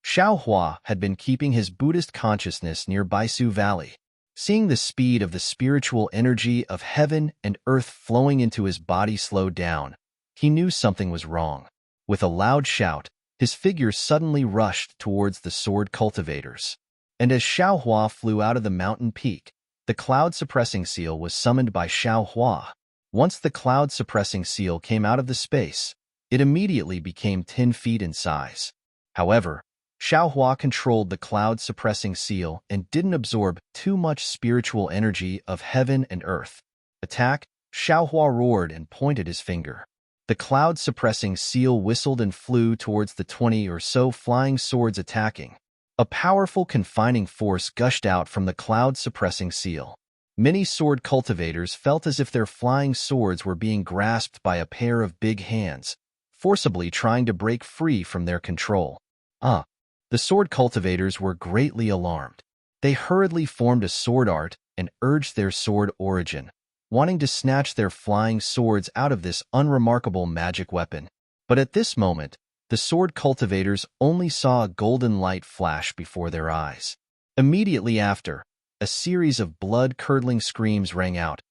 Speaker 1: Xiao Hua had been keeping his Buddhist consciousness near Baisu Valley. Seeing the speed of the spiritual energy of heaven and earth flowing into his body slow down, he knew something was wrong. With a loud shout, his figure suddenly rushed towards the sword cultivators. And as Xiao Hua flew out of the mountain peak, the cloud-suppressing seal was summoned by Xiao Hua. Once the cloud-suppressing seal came out of the space, it immediately became 10 feet in size. However, Xiao Hua controlled the cloud-suppressing seal and didn't absorb too much spiritual energy of heaven and earth. Attack! Xiao Hua roared and pointed his finger. The cloud-suppressing seal whistled and flew towards the 20 or so flying swords attacking. A powerful confining force gushed out from the cloud-suppressing seal. Many sword cultivators felt as if their flying swords were being grasped by a pair of big hands, forcibly trying to break free from their control. The sword cultivators were greatly alarmed. They hurriedly formed a sword art and urged their sword origin, wanting to snatch their flying swords out of this unremarkable magic weapon. But at this moment, the sword cultivators only saw a golden light flash before their eyes. Immediately after, a series of blood-curdling screams rang out.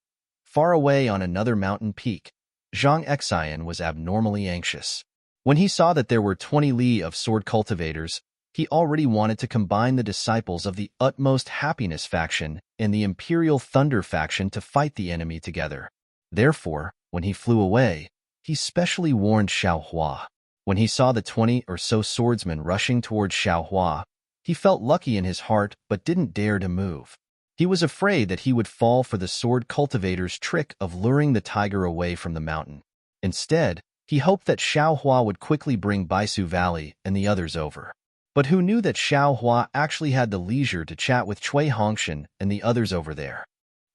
Speaker 1: Far away on another mountain peak, Zhang Xian was abnormally anxious. When he saw that there were 20 li of sword cultivators, he already wanted to combine the disciples of the Utmost Happiness faction and the Imperial Thunder faction to fight the enemy together. Therefore, when he flew away, he specially warned Xiao Hua. When he saw the 20 or so swordsmen rushing towards Xiao Hua, he felt lucky in his heart but didn't dare to move. He was afraid that he would fall for the sword cultivator's trick of luring the tiger away from the mountain. Instead, he hoped that Xiao Hua would quickly bring Baisu Valley and the others over. But who knew that Xiao Hua actually had the leisure to chat with Cui Hongshan and the others over there?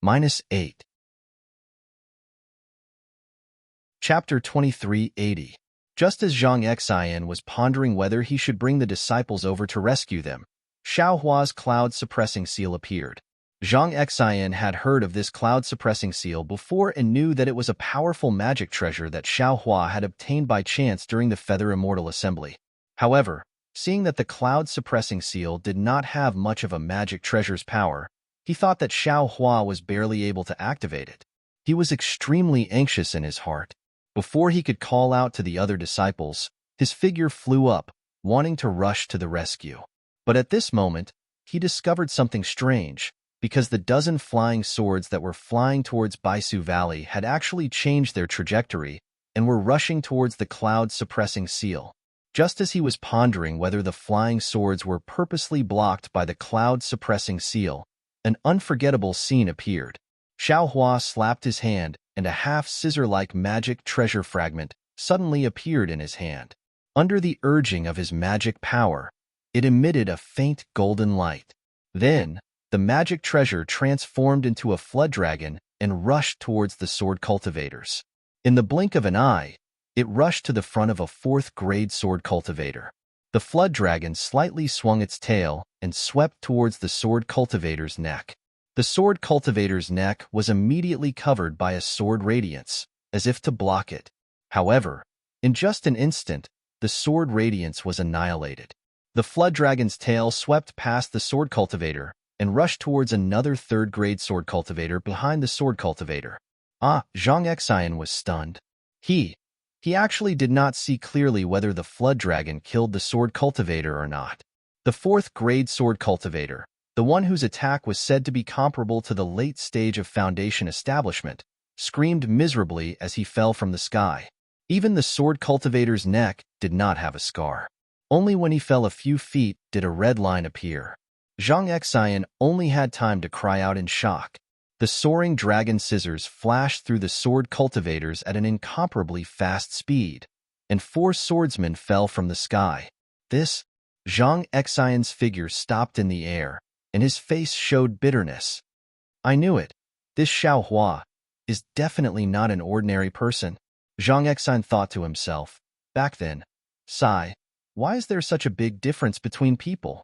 Speaker 1: -8. Chapter 2380. Just as Zhang Xian was pondering whether he should bring the disciples over to rescue them, Xiao Hua's cloud-suppressing seal appeared. Zhang Xian had heard of this cloud-suppressing seal before and knew that it was a powerful magic treasure that Xiao Hua had obtained by chance during the Feather Immortal Assembly. However, seeing that the cloud-suppressing seal did not have much of a magic treasure's power, he thought that Xiao Hua was barely able to activate it. He was extremely anxious in his heart. Before he could call out to the other disciples, his figure flew up, wanting to rush to the rescue. But at this moment, he discovered something strange, because the dozen flying swords that were flying towards Baisu Valley had actually changed their trajectory and were rushing towards the cloud-suppressing seal. Just as he was pondering whether the flying swords were purposely blocked by the cloud-suppressing seal, an unforgettable scene appeared. Xiao Hua slapped his hand, and a half-scissor-like magic treasure fragment suddenly appeared in his hand. Under the urging of his magic power, it emitted a faint golden light. Then, the magic treasure transformed into a flood dragon and rushed towards the sword cultivators. In the blink of an eye, it rushed to the front of a 4th-grade sword cultivator. The flood dragon slightly swung its tail and swept towards the sword cultivator's neck. The sword cultivator's neck was immediately covered by a sword radiance, as if to block it. However, in just an instant, the sword radiance was annihilated. The flood dragon's tail swept past the sword cultivator and rushed towards another 3rd-grade sword cultivator behind the sword cultivator. Zhang Xian was stunned. He actually did not see clearly whether the flood dragon killed the sword cultivator or not. The 4th-grade sword cultivator, the one whose attack was said to be comparable to the late stage of Foundation establishment, screamed miserably as he fell from the sky. Even the sword cultivator's neck did not have a scar. Only when he fell a few feet did a red line appear. Zhang Xian only had time to cry out in shock. The soaring dragon scissors flashed through the sword cultivators at an incomparably fast speed, and 4 swordsmen fell from the sky. This, Zhang Xian's figure stopped in the air, and his face showed bitterness. I knew it. This Xiao Hua is definitely not an ordinary person. Zhang Xian thought to himself. Back then, sigh, why is there such a big difference between people?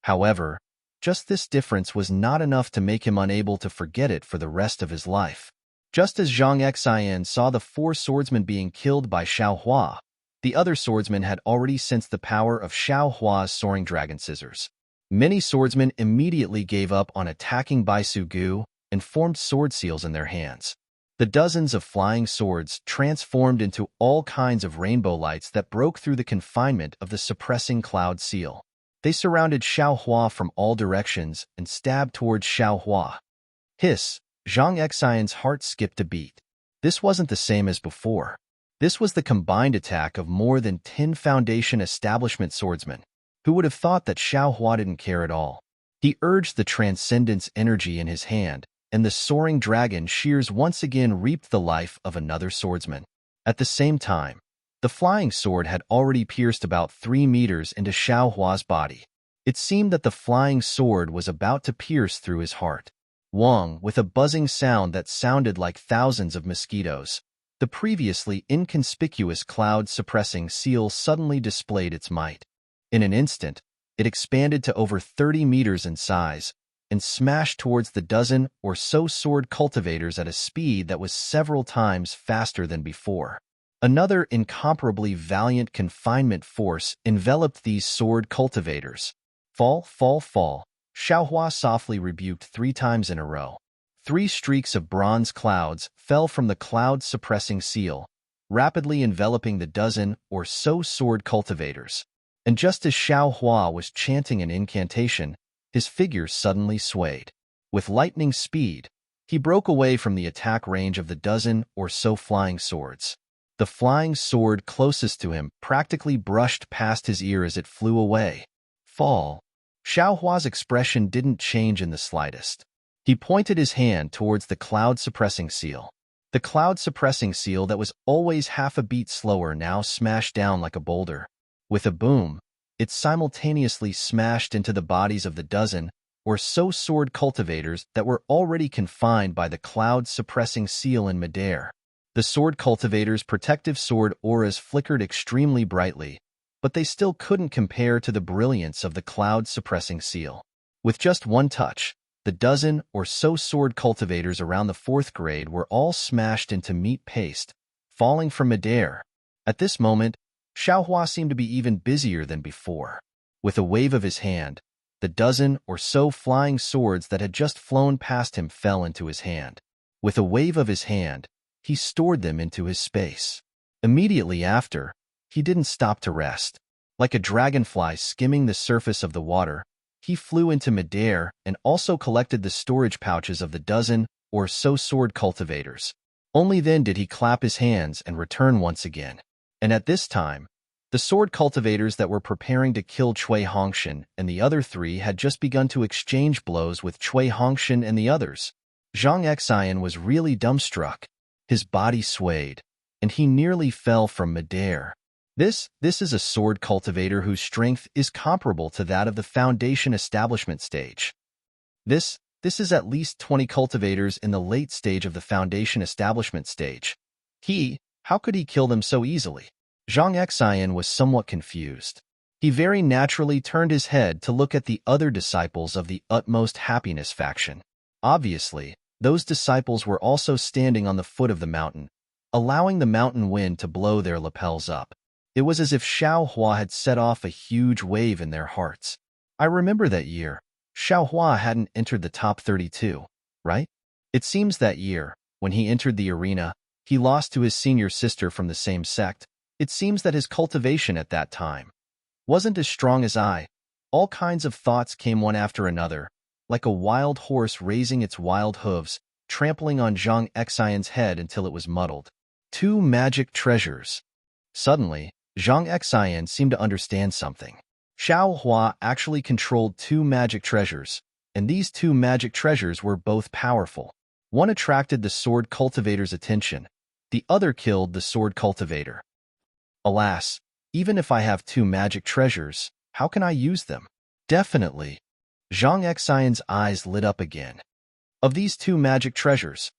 Speaker 1: However, just this difference was not enough to make him unable to forget it for the rest of his life. Just as Zhang Xian saw the 4 swordsmen being killed by Xiao Hua, the other swordsmen had already sensed the power of Xiao Hua's soaring dragon scissors. Many swordsmen immediately gave up on attacking Bai Su Gu and formed sword seals in their hands. The dozens of flying swords transformed into all kinds of rainbow lights that broke through the confinement of the suppressing cloud seal. They surrounded Xiao Hua from all directions and stabbed towards Xiao Hua. Hiss! Zhang Xian's heart skipped a beat. This wasn't the same as before. This was the combined attack of more than 10 Foundation establishment swordsmen. Who would have thought that Xiao Hua didn't care at all? He urged the transcendence energy in his hand, and the soaring dragon shears once again reaped the life of another swordsman. At the same time, the flying sword had already pierced about 3 meters into Xiao Hua's body. It seemed that the flying sword was about to pierce through his heart. Wong, with a buzzing sound that sounded like thousands of mosquitoes, the previously inconspicuous cloud-suppressing seal suddenly displayed its might. In an instant, it expanded to over 30 meters in size and smashed towards the dozen or so sword cultivators at a speed that was several times faster than before. Another incomparably valiant confinement force enveloped these sword cultivators. Fall, fall, fall, Xiao Hua softly rebuked 3 times in a row. 3 streaks of bronze clouds fell from the cloud-suppressing seal, rapidly enveloping the dozen or so sword cultivators. And just as Xiao Hua was chanting an incantation, his figure suddenly swayed. With lightning speed, he broke away from the attack range of the dozen or so flying swords. The flying sword closest to him practically brushed past his ear as it flew away. Fall. Xiao Hua's expression didn't change in the slightest. He pointed his hand towards the cloud-suppressing seal. The cloud-suppressing seal that was always half a beat slower now smashed down like a boulder. With a boom, it simultaneously smashed into the bodies of the dozen or so sword cultivators that were already confined by the cloud-suppressing seal in midair. The sword cultivators' protective sword auras flickered extremely brightly, but they still couldn't compare to the brilliance of the cloud-suppressing seal. With just one touch, the dozen or so sword cultivators around the 4th grade were all smashed into meat paste, falling from midair. At this moment, Xiao Hua seemed to be even busier than before. With a wave of his hand, the dozen or so flying swords that had just flown past him fell into his hand. With a wave of his hand, he stored them into his space. Immediately after, he didn't stop to rest. Like a dragonfly skimming the surface of the water, he flew into midair and also collected the storage pouches of the dozen or so sword cultivators. Only then did he clap his hands and return once again. And at this time, the sword cultivators that were preparing to kill Cui Hongshan and the other 3 had just begun to exchange blows with Cui Hongshan and the others. Zhang Xian was really dumbstruck. His body swayed, and he nearly fell from midair. This is a sword cultivator whose strength is comparable to that of the Foundation establishment stage. This is at least 20 cultivators in the late stage of the Foundation establishment stage. How could he kill them so easily? Zhang Xian was somewhat confused. He very naturally turned his head to look at the other disciples of the Utmost Happiness faction. Obviously, those disciples were also standing on the foot of the mountain, allowing the mountain wind to blow their lapels up. It was as if Xiao Hua had set off a huge wave in their hearts. I remember that year. Xiao Hua hadn't entered the top 32, right? It seems that year, when he entered the arena, he lost to his senior sister from the same sect. It seems that his cultivation at that time wasn't as strong as I. All kinds of thoughts came one after another, like a wild horse raising its wild hooves, trampling on Zhang Xian's head until it was muddled. 2 magic treasures. Suddenly, Zhang Xian seemed to understand something. Xiao Hua actually controlled two magic treasures, and these two magic treasures were both powerful. One attracted the sword cultivator's attention, the other killed the sword cultivator. Alas, even if I have two magic treasures, how can I use them? Definitely. Zhang Xian's eyes lit up again. Of these two magic treasures,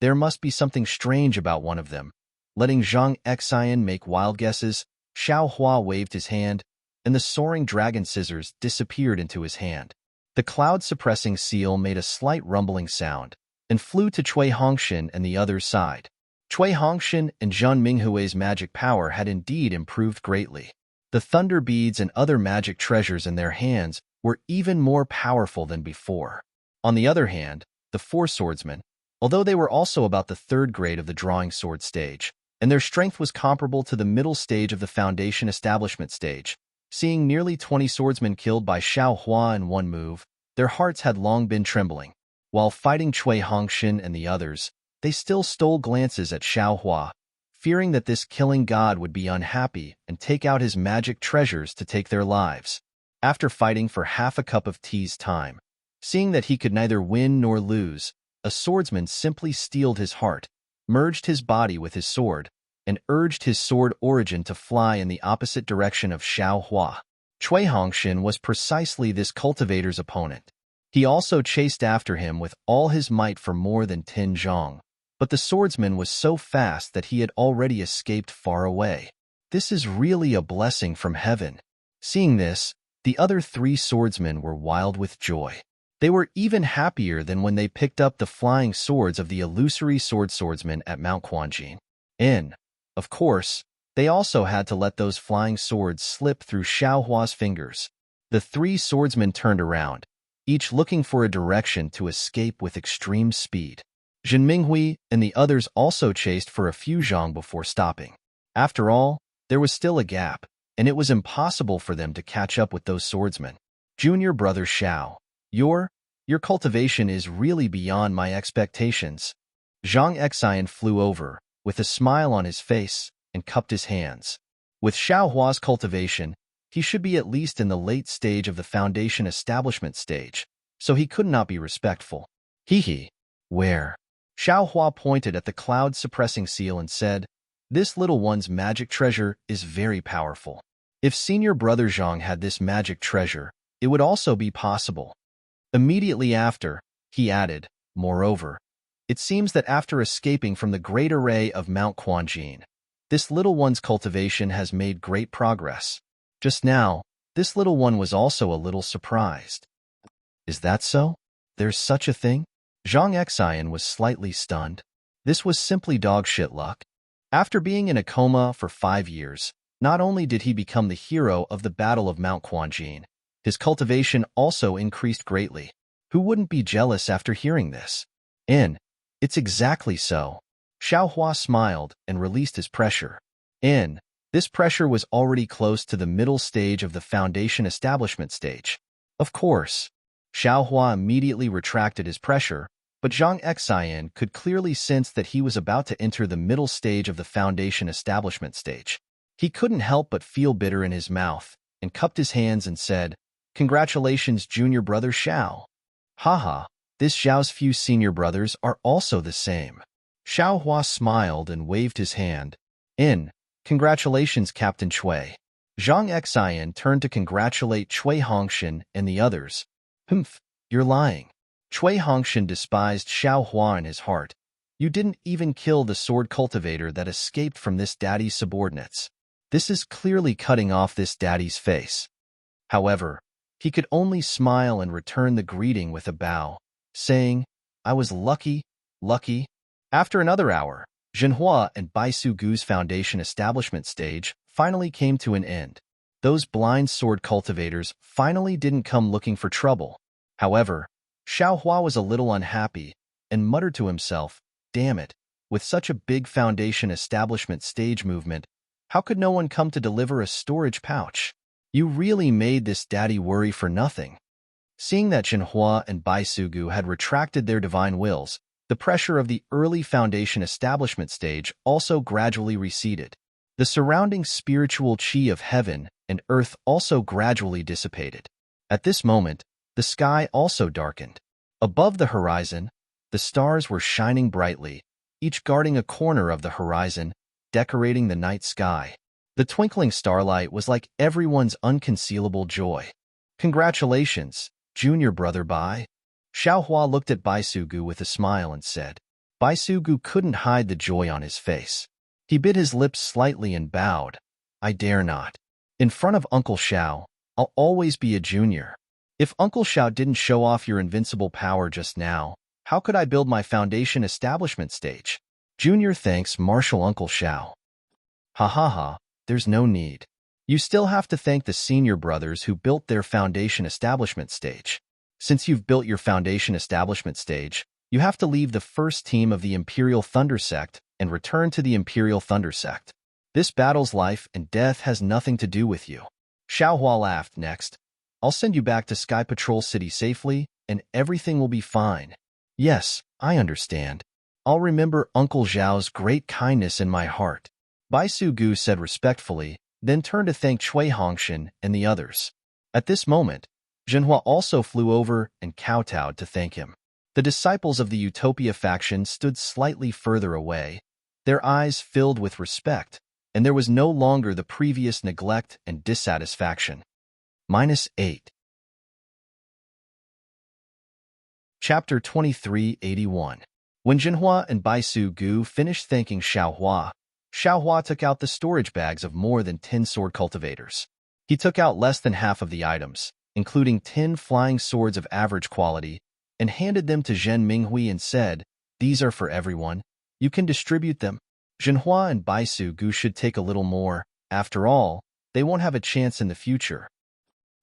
Speaker 1: there must be something strange about one of them. Letting Zhang Xian make wild guesses, Xiao Hua waved his hand, and the soaring dragon scissors disappeared into his hand. The cloud-suppressing seal made a slight rumbling sound and flew to Cui Hongshan and the other side. Cui Hongshan and Zhun Minghui's magic power had indeed improved greatly. The thunder beads and other magic treasures in their hands were even more powerful than before. On the other hand, the four swordsmen, although they were also about the third grade of the drawing sword stage, and their strength was comparable to the middle stage of the foundation establishment stage, seeing nearly 20 swordsmen killed by Xiao Hua in one move, their hearts had long been trembling. While fighting Cui Hongshan and the others, they still stole glances at Xiao Hua, fearing that this killing god would be unhappy and take out his magic treasures to take their lives. After fighting for half a cup of tea's time, seeing that he could neither win nor lose, a swordsman simply steeled his heart, merged his body with his sword, and urged his sword origin to fly in the opposite direction of Xiao Hua. Cui Hongshan was precisely this cultivator's opponent. He also chased after him with all his might for more than 10 zhong, but the swordsman was so fast that he had already escaped far away. This is really a blessing from heaven. Seeing this, the other 3 swordsmen were wild with joy. They were even happier than when they picked up the flying swords of the illusory swordsmen at Mount Quanjin. Of course, they also had to let those flying swords slip through Xiao Hua's fingers. The 3 swordsmen turned around, each looking for a direction to escape with extreme speed. Zhen Minghui and the others also chased for a few zhong before stopping. After all, there was still a gap, and it was impossible for them to catch up with those swordsmen. Junior brother Xiao, your cultivation is really beyond my expectations. Zhang Xian flew over, with a smile on his face, and cupped his hands. With Xiao Hua's cultivation, he should be at least in the late stage of the foundation establishment stage, so he could not be respectful. Hee. Where? Xiao Hua pointed at the cloud-suppressing seal and said, "This little one's magic treasure is very powerful. If senior brother Zhang had this magic treasure, it would also be possible." Immediately after, he added, "Moreover, it seems that after escaping from the great array of Mount Quanjin, this little one's cultivation has made great progress. Just now, this little one was also a little surprised." "Is that so? There's such a thing?" Zhang Xian was slightly stunned. This was simply dog-shit luck. After being in a coma for 5 years, not only did he become the hero of the Battle of Mount Quanjin, his cultivation also increased greatly. Who wouldn't be jealous after hearing this? It's exactly so. Xiao Hua smiled and released his pressure. This pressure was already close to the middle stage of the foundation establishment stage. Of course, Xiao Hua immediately retracted his pressure, but Zhang Xian could clearly sense that he was about to enter the middle stage of the foundation establishment stage. He couldn't help but feel bitter in his mouth, and cupped his hands and said, "Congratulations, junior brother Xiao." Haha, this Xiao's few senior brothers are also the same. Xiao Hua smiled and waved his hand. Congratulations, Captain Cui. Zhang Xian turned to congratulate Cui Hongshan and the others. You're lying. Cui Hongshan despised Xiao Hua in his heart. You didn't even kill the sword cultivator that escaped from this daddy's subordinates. This is clearly cutting off this daddy's face. However, he could only smile and return the greeting with a bow, saying, "I was lucky. After another hour, Zhenhua and Baisu Gu's foundation establishment stage finally came to an end. Those blind sword cultivators finally didn't come looking for trouble. However, Xiao Hua was a little unhappy and muttered to himself, "Damn it, with such a big foundation establishment stage movement, how could no one come to deliver a storage pouch? You really made this daddy worry for nothing." Seeing that Zhenhua and Baisu Gu had retracted their divine wills, the pressure of the early foundation establishment stage also gradually receded. The surrounding spiritual chi of heaven and earth also gradually dissipated. At this moment, the sky also darkened. Above the horizon, the stars were shining brightly, each guarding a corner of the horizon, decorating the night sky. The twinkling starlight was like everyone's unconcealable joy. "Congratulations, junior brother Bai." Xiaohua looked at Bai Sugu with a smile and said. Bai Sugu couldn't hide the joy on his face. He bit his lips slightly and bowed. "I dare not. In front of Uncle Xiao, I'll always be a junior. If Uncle Xiao didn't show off your invincible power just now, how could I build my foundation establishment stage? Junior thanks Marshal Uncle Xiao." "Ha ha ha, there's no need. You still have to thank the senior brothers who built their foundation establishment stage. Since you've built your foundation establishment stage, you have to leave the first team of the Imperial Thunder Sect and return to the Imperial Thunder Sect. This battle's life and death has nothing to do with you." Xiaohua laughed next. "I'll send you back to Sky Patrol City safely, and everything will be fine." "Yes, I understand. I'll remember Uncle Zhao's great kindness in my heart," Bai Sugu said respectfully, then turned to thank Cui Hongshan and the others. At this moment, Zhenhua also flew over and kowtowed to thank him. The disciples of the Utopia faction stood slightly further away, their eyes filled with respect, and there was no longer the previous neglect and dissatisfaction. -8. Chapter 2381. When Zhenhua and Bai Sugu finished thanking Xiaohua, Xiaohua took out the storage bags of more than 10 sword cultivators. He took out less than half of the items, including 10 flying swords of average quality, and handed them to Zhen Minghui and said, "These are for everyone. You can distribute them. Zhenhua and Bai Sugu should take a little more. After all, they won't have a chance in the future."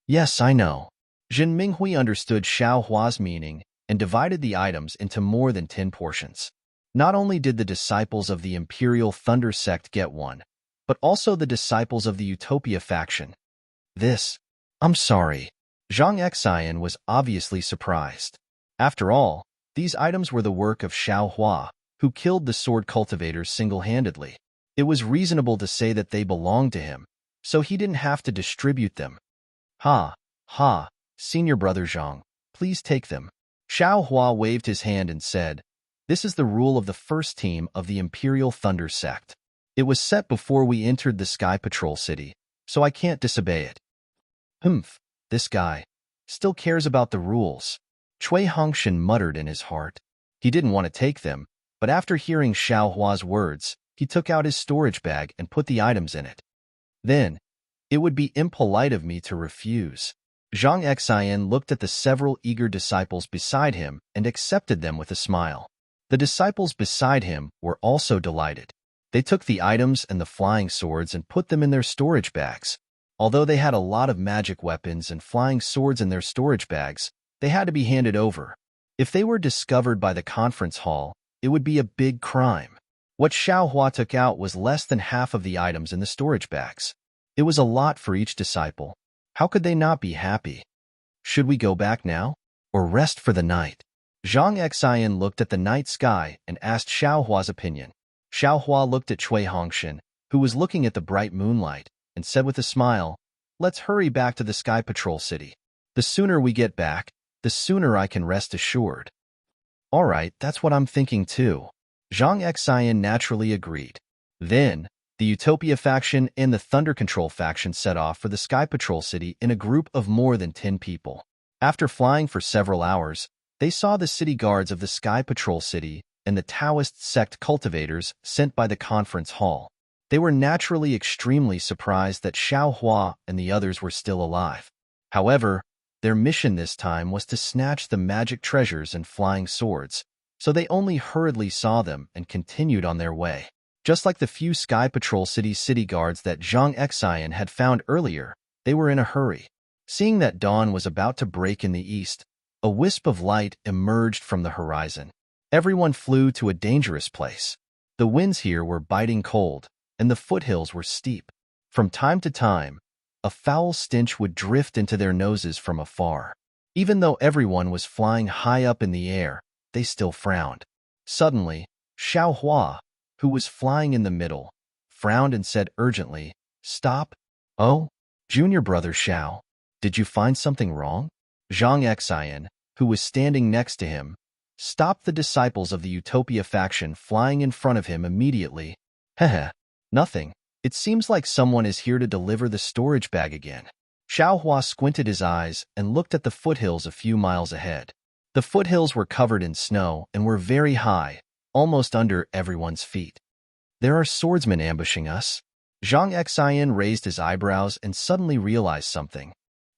Speaker 1: "Yes, I know." Zhen Minghui understood Xiaohua's meaning and divided the items into more than 10 portions. Not only did the disciples of the Imperial Thunder Sect get one, but also the disciples of the Utopia faction. I'm sorry. Zhang Xian was obviously surprised. After all, these items were the work of Xiaohua, who killed the sword cultivators single-handedly. It was reasonable to say that they belonged to him, so he didn't have to distribute them. "Ha, senior brother Zhang, please take them." Xiaohua waved his hand and said, "This is the rule of the first team of the Imperial Thunder Sect. It was set before we entered the Sky Patrol City, so I can't disobey it." This guy still cares about the rules," Cui Hongshan muttered in his heart. He didn't want to take them, but after hearing Xiaohua's words, he took out his storage bag and put the items in it. "Then, it would be impolite of me to refuse." Zhang Xian looked at the several eager disciples beside him and accepted them with a smile. The disciples beside him were also delighted. They took the items and the flying swords and put them in their storage bags. Although they had a lot of magic weapons and flying swords in their storage bags, they had to be handed over. If they were discovered by the conference hall, it would be a big crime. What Xiaohua took out was less than half of the items in the storage bags. It was a lot for each disciple. How could they not be happy? "Should we go back now, or rest for the night?" Zhang Xian looked at the night sky and asked Xiaohua's opinion. Xiaohua looked at Cui Hongshan, who was looking at the bright moonlight, and said with a smile, "Let's hurry back to the Sky Patrol City. The sooner we get back, the sooner I can rest assured." "All right, that's what I'm thinking too." Zhang Xian naturally agreed. Then, the Utopia faction and the Thunder Control faction set off for the Sky Patrol City in a group of more than 10 people. After flying for several hours, they saw the city guards of the Sky Patrol City and the Taoist sect cultivators sent by the conference hall. They were naturally extremely surprised that Xiaohua and the others were still alive. However, their mission this time was to snatch the magic treasures and flying swords, so they only hurriedly saw them and continued on their way. Just like the few Sky Patrol city guards that Zhang Xian had found earlier, they were in a hurry. Seeing that dawn was about to break in the east, a wisp of light emerged from the horizon. Everyone flew to a dangerous place. The winds here were biting cold, and the foothills were steep. From time to time, a foul stench would drift into their noses from afar. Even though everyone was flying high up in the air, they still frowned. Suddenly, Xiaohua, who was flying in the middle, frowned and said urgently, "Stop." "Oh, junior brother Xiao, did you find something wrong?" Zhang Xian, who was standing next to him, stopped the disciples of the Utopia faction flying in front of him immediately. "Heh, nothing. It seems like someone is here to deliver the storage bag again." Xiaohua squinted his eyes and looked at the foothills a few miles ahead. The foothills were covered in snow and were very high, almost under everyone's feet. "There are swordsmen ambushing us." Zhang Xian raised his eyebrows and suddenly realized something.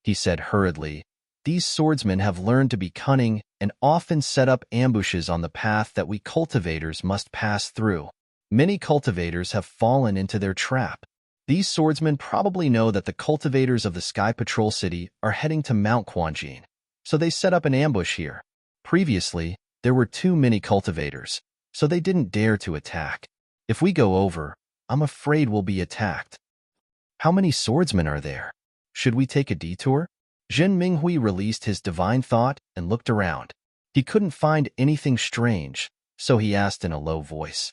Speaker 1: He said hurriedly, "These swordsmen have learned to be cunning and often set up ambushes on the path that we cultivators must pass through. Many cultivators have fallen into their trap. These swordsmen probably know that the cultivators of the Sky Patrol City are heading to Mount Quanjin, so they set up an ambush here. Previously, there were too many cultivators, so they didn't dare to attack. If we go over, I'm afraid we'll be attacked." "How many swordsmen are there? Should we take a detour?" Zhen Minghui released his divine thought and looked around. He couldn't find anything strange, so he asked in a low voice,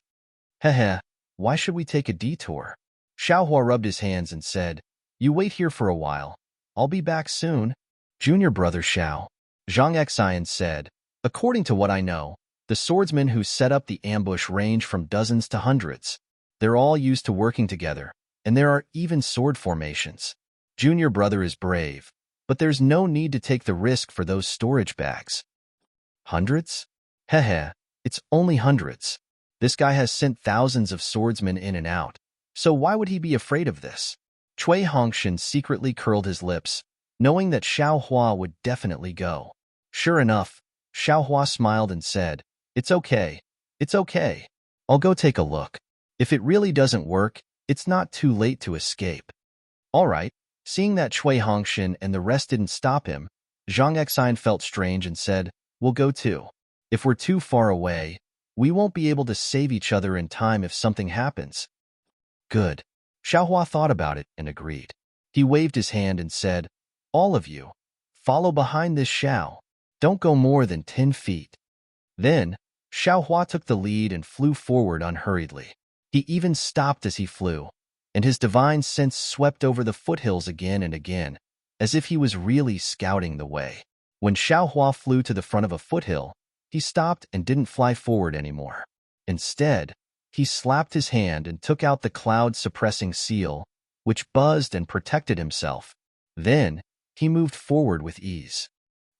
Speaker 1: "Heh, why should we take a detour?" Xiaohua rubbed his hands and said, "You wait here for a while. I'll be back soon." "Junior brother Xiao," Zhang Xian said, "according to what I know, the swordsmen who set up the ambush range from dozens to hundreds. They're all used to working together, and there are even sword formations. Junior brother is brave, but there's no need to take the risk for those storage bags." "Hundreds? Heh, it's only hundreds. This guy has sent thousands of swordsmen in and out, so why would he be afraid of this?" Cui Hongshan secretly curled his lips, knowing that Xiaohua would definitely go. Sure enough, Xiaohua smiled and said, It's okay. I'll go take a look. If it really doesn't work, it's not too late to escape." All right. Seeing that Cui Hongshan and the rest didn't stop him, Zhang Xian felt strange and said, "We'll go too. If we're too far away, we won't be able to save each other in time if something happens." "Good." Xiaohua thought about it and agreed. He waved his hand and said, "All of you, follow behind this Xiao. Don't go more than 10 feet. Then, Xiaohua took the lead and flew forward unhurriedly. He even stopped as he flew, and his divine sense swept over the foothills again and again, as if he was really scouting the way. When Xiaohua flew to the front of a foothill, he stopped and didn't fly forward anymore. Instead, he slapped his hand and took out the cloud-suppressing seal, which buzzed and protected himself. Then, he moved forward with ease.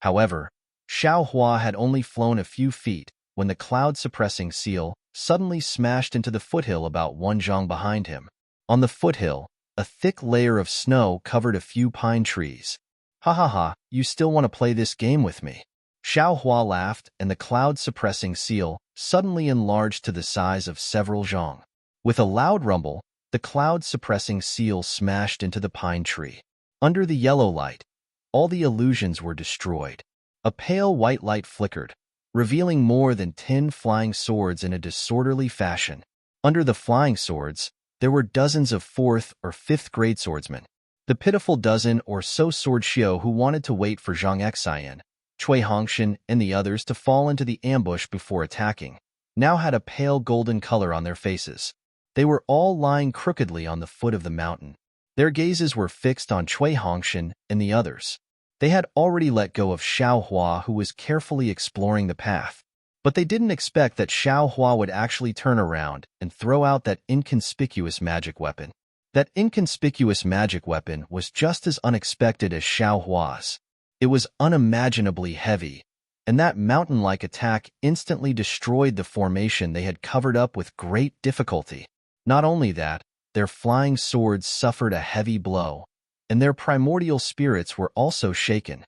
Speaker 1: However, Xiaohua had only flown a few feet when the cloud-suppressing seal suddenly smashed into the foothill about 1 zhang behind him. On the foothill, a thick layer of snow covered a few pine trees. "Ha ha ha, you still want to play this game with me?" Xiaohua laughed, and the cloud-suppressing seal suddenly enlarged to the size of several zhang. With a loud rumble, the cloud-suppressing seal smashed into the pine tree. Under the yellow light, all the illusions were destroyed. A pale white light flickered, revealing more than 10 flying swords in a disorderly fashion. Under the flying swords, there were dozens of 4th or 5th grade swordsmen. The pitiful dozen or so sword shio who wanted to wait for Zhang Xian, Cui Hongshan, and the others to fall into the ambush before attacking, now had a pale golden color on their faces. They were all lying crookedly on the foot of the mountain. Their gazes were fixed on Cui Hongshan and the others. They had already let go of Xiaohua, who was carefully exploring the path. But they didn't expect that Xiaohua would actually turn around and throw out that inconspicuous magic weapon. That inconspicuous magic weapon was just as unexpected as Xiaohua's. It was unimaginably heavy, and that mountain-like attack instantly destroyed the formation they had covered up with great difficulty. Not only that, their flying swords suffered a heavy blow, and their primordial spirits were also shaken.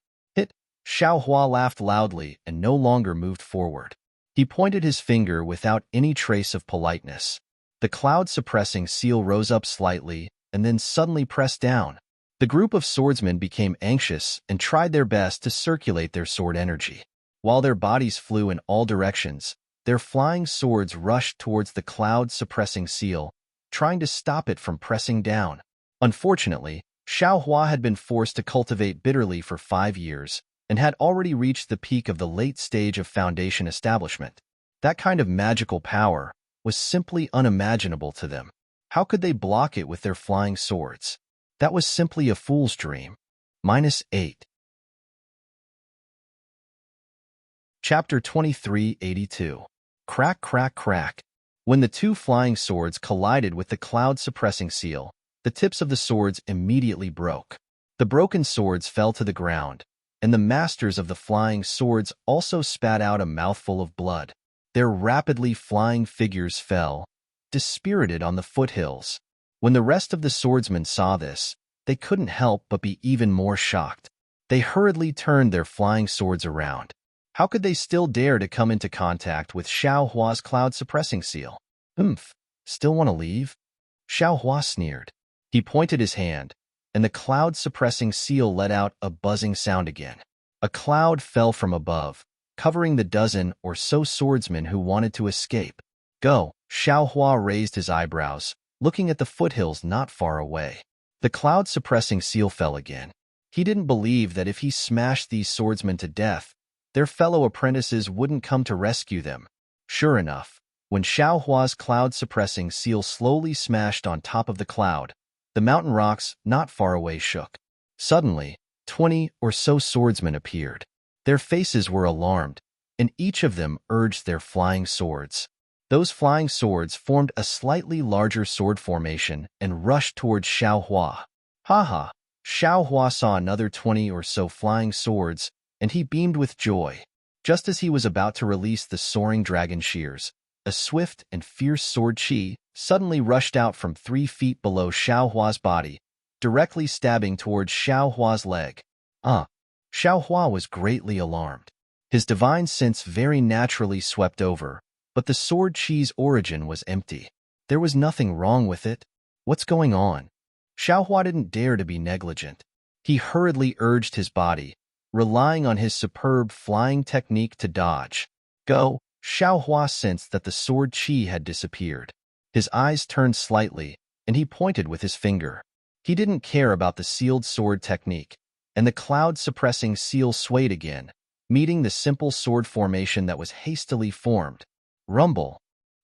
Speaker 1: Xiaohua laughed loudly and no longer moved forward. He pointed his finger without any trace of politeness. The cloud-suppressing seal rose up slightly and then suddenly pressed down. The group of swordsmen became anxious and tried their best to circulate their sword energy. While their bodies flew in all directions, their flying swords rushed towards the cloud-suppressing seal, trying to stop it from pressing down. Unfortunately, Xiaohua had been forced to cultivate bitterly for 5 years and had already reached the peak of the late stage of foundation establishment. That kind of magical power was simply unimaginable to them. How could they block it with their flying swords? That was simply a fool's dream. -8. Chapter 2382. Crack, crack, crack. When the two flying swords collided with the cloud-suppressing seal, the tips of the swords immediately broke. The broken swords fell to the ground, and the masters of the flying swords also spat out a mouthful of blood. Their rapidly flying figures fell, dispirited on the foothills. When the rest of the swordsmen saw this, they couldn't help but be even more shocked. They hurriedly turned their flying swords around. How could they still dare to come into contact with Xiao Hua's cloud-suppressing seal? Still want to leave? Xiao Hua sneered. He pointed his hand, and the cloud-suppressing seal let out a buzzing sound again. A cloud fell from above, covering the dozen or so swordsmen who wanted to escape. Go! Xiao Hua raised his eyebrows, looking at the foothills not far away. The cloud-suppressing seal fell again. He didn't believe that if he smashed these swordsmen to death, their fellow apprentices wouldn't come to rescue them. Sure enough, when Xiao Hua's cloud-suppressing seal slowly smashed on top of the cloud, the mountain rocks not far away shook. Suddenly, 20 or so swordsmen appeared. Their faces were alarmed, and each of them urged their flying swords. Those flying swords formed a slightly larger sword formation and rushed towards Xiao Hua. Ha! Xiao Hua saw another 20 or so flying swords, and he beamed with joy. Just as he was about to release the soaring dragon shears, a swift and fierce sword chi suddenly rushed out from 3 feet below Xiao Hua's body, directly stabbing towards Xiao Hua's leg. Xiao Hua was greatly alarmed. His divine sense very naturally swept over, but the sword chi's origin was empty. There was nothing wrong with it. What's going on? Xiao Hua didn't dare to be negligent. He hurriedly urged his body, relying on his superb flying technique to dodge. Go! Xiao Hua sensed that the sword chi had disappeared. His eyes turned slightly, and he pointed with his finger. He didn't care about the sealed sword technique, and the cloud-suppressing seal swayed again, meeting the simple sword formation that was hastily formed. Rumble!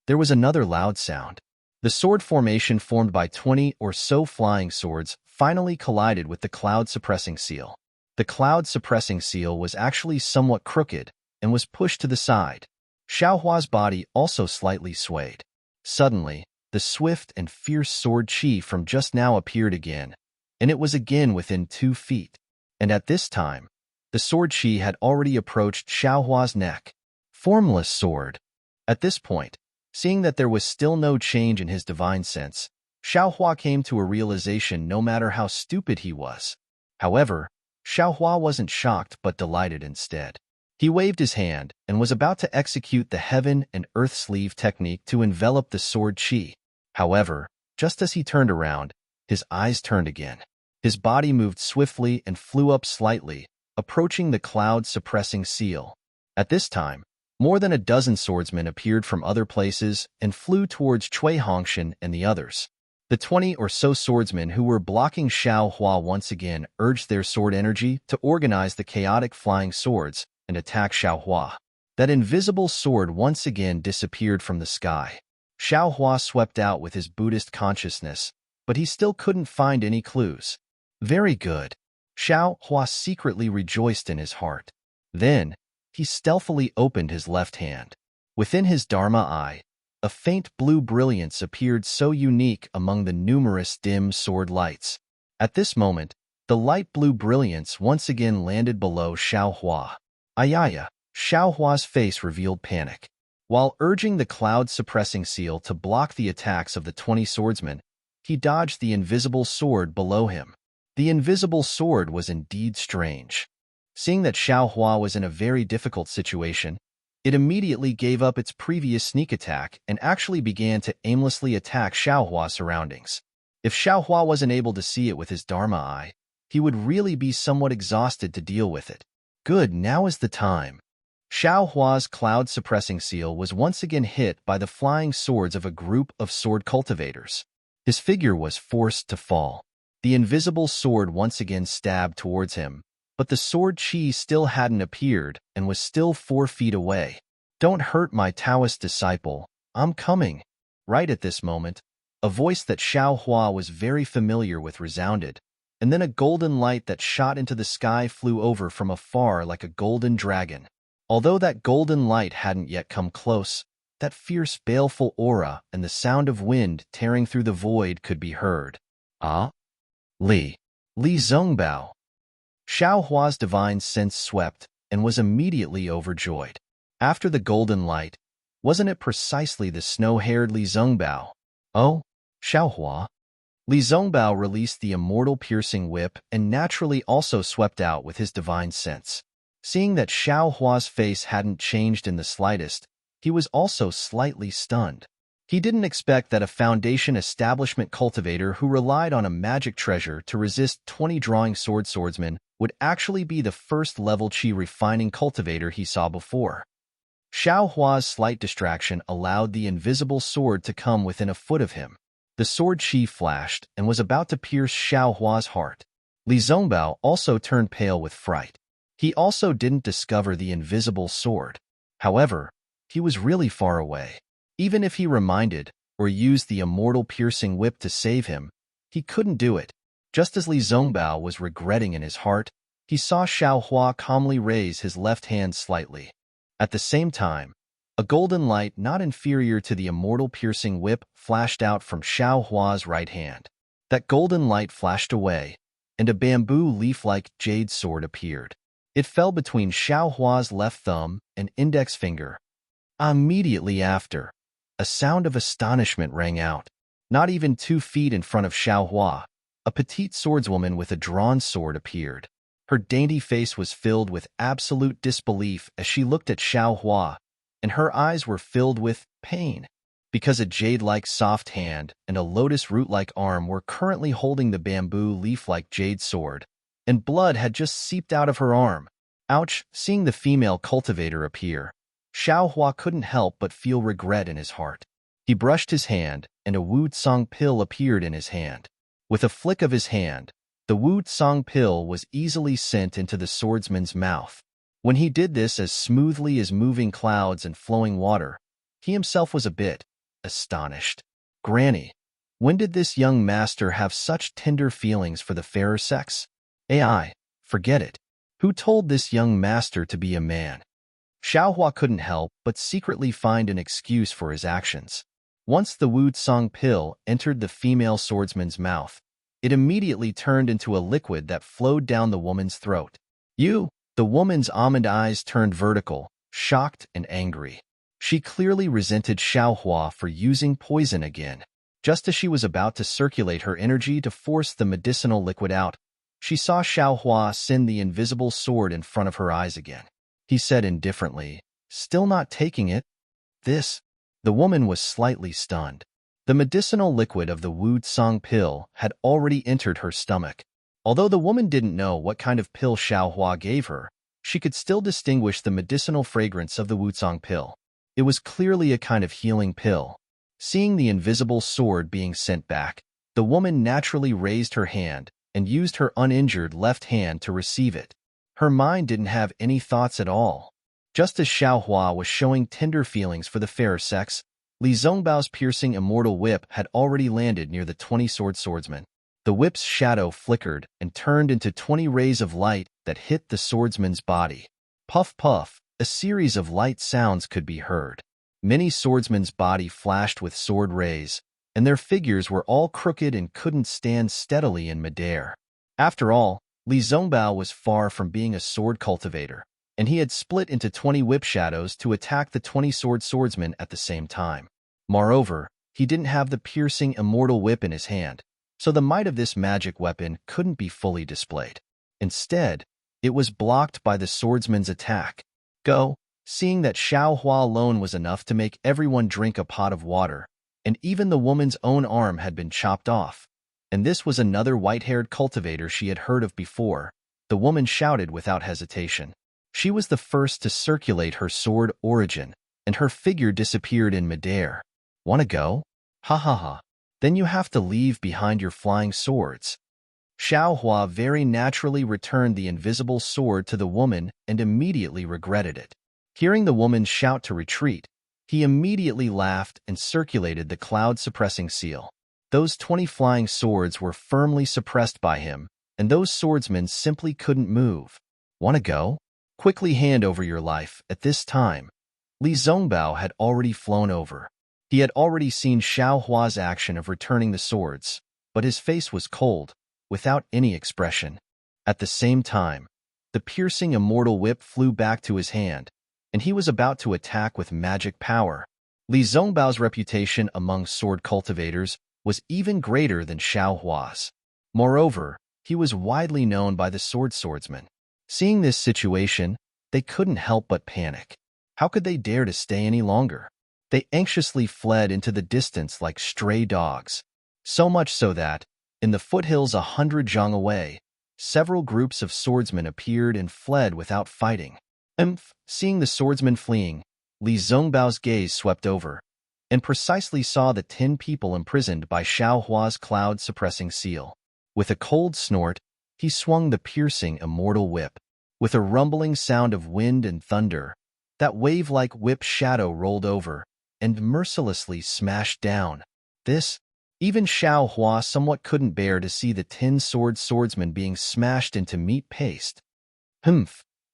Speaker 1: There was another loud sound. The sword formation formed by 20 or so flying swords finally collided with the cloud-suppressing seal. The cloud-suppressing seal was actually somewhat crooked and was pushed to the side. Xiao Hua's body also slightly swayed. Suddenly, the swift and fierce sword chi from just now appeared again, and it was again within 2 feet. And at this time, the sword chi had already approached Xiao Hua's neck. Formless sword. At this point, seeing that there was still no change in his divine sense, Xiao Hua came to a realization no matter how stupid he was. However, Xiao Hua wasn't shocked but delighted instead. He waved his hand and was about to execute the heaven and earth sleeve technique to envelop the sword chi. However, just as he turned around, his eyes turned again. His body moved swiftly and flew up slightly, approaching the cloud-suppressing seal. At this time, more than a dozen swordsmen appeared from other places and flew towards Cui Hongshan and the others. The 20 or so swordsmen who were blocking Xiao Hua once again urged their sword energy to organize the chaotic flying swords and attack Xiao Hua. That invisible sword once again disappeared from the sky. Xiao Hua swept out with his Buddhist consciousness, but he still couldn't find any clues. Very good. Xiao Hua secretly rejoiced in his heart. Then, he stealthily opened his left hand. Within his Dharma eye, a faint blue brilliance appeared so unique among the numerous dim sword lights. At this moment, the light blue brilliance once again landed below Xiao Hua. Ayaya! Xiao Hua's face revealed panic. While urging the cloud-suppressing seal to block the attacks of the 20 swordsmen, he dodged the invisible sword below him. The invisible sword was indeed strange. Seeing that Xiao Hua was in a very difficult situation, it immediately gave up its previous sneak attack and actually began to aimlessly attack Xiao Hua's surroundings. If Xiao Hua wasn't able to see it with his Dharma eye, he would really be somewhat exhausted to deal with it. Good, now is the time. Xiao Hua's cloud-suppressing seal was once again hit by the flying swords of a group of sword cultivators. His figure was forced to fall. The invisible sword once again stabbed towards him, but the sword chi still hadn't appeared and was still 4 feet away. Don't hurt my Taoist disciple, I'm coming. Right at this moment, A voice that Xiao Hua was very familiar with resounded, and then a golden light that shot into the sky flew over from afar like a golden dragon. Although that golden light hadn't yet come close, that fierce, baleful aura and the sound of wind tearing through the void could be heard. Ah? Li Zongbao. Xiao Hua's divine sense swept and was immediately overjoyed. After the golden light, wasn't it precisely the snow-haired Li Zongbao? Oh, Xiao Hua. Li Zongbao released the immortal piercing whip and naturally also swept out with his divine sense. Seeing that Xiao Hua's face hadn't changed in the slightest, he was also slightly stunned. He didn't expect that a Foundation establishment cultivator who relied on a magic treasure to resist 20 drawing swordsmen would actually be the first-level chi refining cultivator he saw before. Xiao Hua's slight distraction allowed the invisible sword to come within a foot of him. The sword chi flashed and was about to pierce Xiao Hua's heart. Li Zongbao also turned pale with fright. He also didn't discover the invisible sword. However, he was really far away. Even if he reminded or used the immortal piercing whip to save him, he couldn't do it. Just as Li Zongbao was regretting in his heart, he saw Xiao Hua calmly raise his left hand slightly. At the same time, a golden light not inferior to the immortal piercing whip flashed out from Xiao Hua's right hand. That golden light flashed away, and a bamboo leaf-like jade sword appeared. It fell between Xiao Hua's left thumb and index finger. Immediately after, a sound of astonishment rang out. Not even 2 feet in front of Xiao Hua, a petite swordswoman with a drawn sword appeared. Her dainty face was filled with absolute disbelief as she looked at Xiao Hua, and her eyes were filled with pain, because a jade-like soft hand and a lotus root-like arm were currently holding the bamboo leaf-like jade sword, and blood had just seeped out of her arm. Ouch! Seeing the female cultivator appear, Xiao Hua couldn't help but feel regret in his heart. He brushed his hand, and a Wu Tsang pill appeared in his hand. With a flick of his hand, the Wu Tsang pill was easily sent into the swordsman's mouth. When he did this as smoothly as moving clouds and flowing water, he himself was a bit astonished. Granny, when did this young master have such tender feelings for the fairer sex? AI, forget it. Who told this young master to be a man? Xiao Hua couldn't help but secretly find an excuse for his actions. Once the Wu Tsang pill entered the female swordsman's mouth, it immediately turned into a liquid that flowed down the woman's throat. The woman's almond eyes turned vertical, shocked and angry. She clearly resented Xiao Hua for using poison again. Just as she was about to circulate her energy to force the medicinal liquid out, she saw Xiao Hua send the invisible sword in front of her eyes again. He said indifferently, "Still not taking it?" The woman was slightly stunned. The medicinal liquid of the Wu Tsang pill had already entered her stomach. Although the woman didn't know what kind of pill Xiao Hua gave her, she could still distinguish the medicinal fragrance of the Wu Tsang pill. It was clearly a kind of healing pill. Seeing the invisible sword being sent back, the woman naturally raised her hand and used her uninjured left hand to receive it. Her mind didn't have any thoughts at all. Just as Xiao Hua was showing tender feelings for the fairer sex, Li Zongbao's piercing immortal whip had already landed near the 20-sword swordsman. The whip's shadow flickered and turned into 20 rays of light that hit the swordsman's body. Puff puff, a series of light sounds could be heard. Many swordsmen's body flashed with sword rays, and their figures were all crooked and couldn't stand steadily in midair. After all, Li Zongbao was far from being a sword cultivator, and he had split into 20 whip shadows to attack the 20-sword swordsman at the same time. Moreover, he didn't have the piercing immortal whip in his hand, so the might of this magic weapon couldn't be fully displayed. Instead, it was blocked by the swordsman's attack. Seeing that Xiao Hua alone was enough to make everyone drink a pot of water, and even the woman's own arm had been chopped off, and this was another white-haired cultivator she had heard of before, the woman shouted without hesitation. She was the first to circulate her sword origin, and her figure disappeared in midair. "Wanna go? Ha ha ha. Then you have to leave behind your flying swords." Xiao Hua very naturally returned the invisible sword to the woman and immediately regretted it. Hearing the woman shout to retreat, he immediately laughed and circulated the cloud-suppressing seal. Those 20 flying swords were firmly suppressed by him, and those swordsmen simply couldn't move. "Want to go? Quickly hand over your life." At this time, Li Zongbao had already flown over. He had already seen Xiao Hua's action of returning the swords, but his face was cold, without any expression. At the same time, the piercing immortal whip flew back to his hand, and he was about to attack with magic power. Li Zongbao's reputation among sword cultivators was even greater than Xiao Hua's. Moreover, he was widely known by the swordsmen. Seeing this situation, they couldn't help but panic. How could they dare to stay any longer? They anxiously fled into the distance like stray dogs. So much so that, in the foothills 100 zhang away, several groups of swordsmen appeared and fled without fighting. Seeing the swordsmen fleeing, Li Zongbao's gaze swept over, and precisely saw the 10 people imprisoned by Xiao Hua's cloud-suppressing seal. With a cold snort, he swung the piercing immortal whip. With a rumbling sound of wind and thunder, that wave-like whip shadow rolled over and mercilessly smashed down. Even Xiao Hua somewhat couldn't bear to see the 10 swordsmen being smashed into meat paste.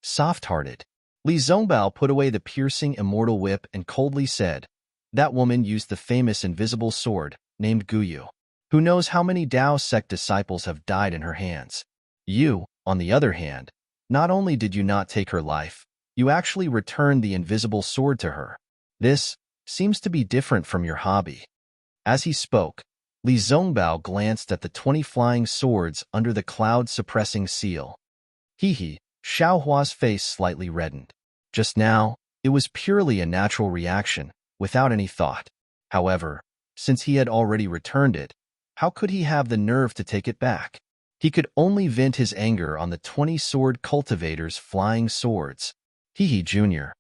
Speaker 1: Soft-hearted. Li Zongbao put away the piercing immortal whip and coldly said, "That woman used the famous invisible sword, named Guyu. Who knows how many Dao sect disciples have died in her hands? You, on the other hand, not only did you not take her life, you actually returned the invisible sword to her. This seems to be different from your hobby." As he spoke, Li Zongbao glanced at the 20 flying swords under the cloud-suppressing seal. Xiao Hua's face slightly reddened. Just now, it was purely a natural reaction, without any thought. However, since he had already returned it, how could he have the nerve to take it back? He could only vent his anger on the 20 sword cultivators' flying swords. Jr.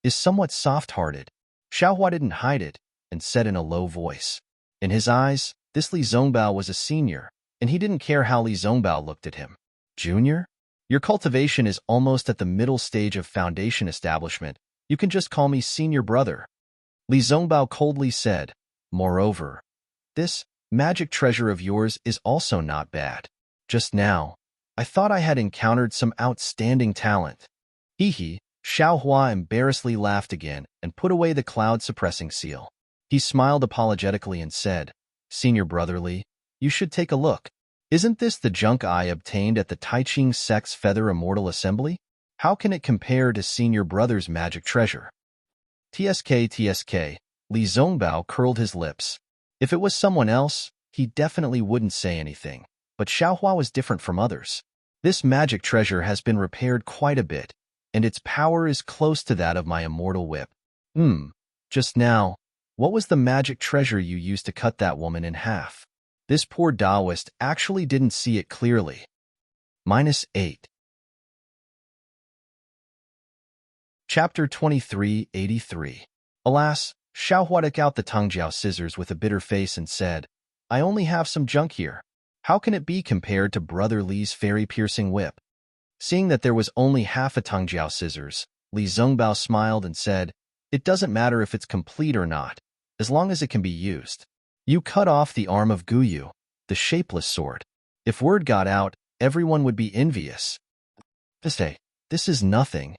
Speaker 1: is somewhat soft-hearted. Xiao Hua didn't hide it, and said in a low voice. In his eyes, this Li Zongbao was a senior, and he didn't care how Li Zongbao looked at him. "Junior? Your cultivation is almost at the middle stage of foundation establishment. You can just call me senior brother." Li Zongbao coldly said, "Moreover, this magic treasure of yours is also not bad. Just now, I thought I had encountered some outstanding talent." Xiao Hua embarrassedly laughed again and put away the cloud-suppressing seal. He smiled apologetically and said, "Senior brotherly, you should take a look. Isn't this the junk I obtained at the Taiching Sect's Feather Immortal Assembly? How can it compare to senior brother's magic treasure?" TSK, Li Zongbao curled his lips. If it was someone else, he definitely wouldn't say anything, but Xiao Hua was different from others. This magic treasure has been repaired quite a bit, and its power is close to that of my immortal whip. Just now, what was the magic treasure you used to cut that woman in half? This poor Taoist actually didn't see it clearly. -8. Chapter 2383. Alas, Xiao Hua took out the Tongjiao scissors with a bitter face and said, "I only have some junk here. How can it be compared to Brother Li's fairy-piercing whip?" Seeing that there was only half a Tongjiao scissors, Li Zongbao smiled and said, "It doesn't matter if it's complete or not, as long as it can be used. You cut off the arm of Guyu, the shapeless sword. If word got out, everyone would be envious." This is nothing."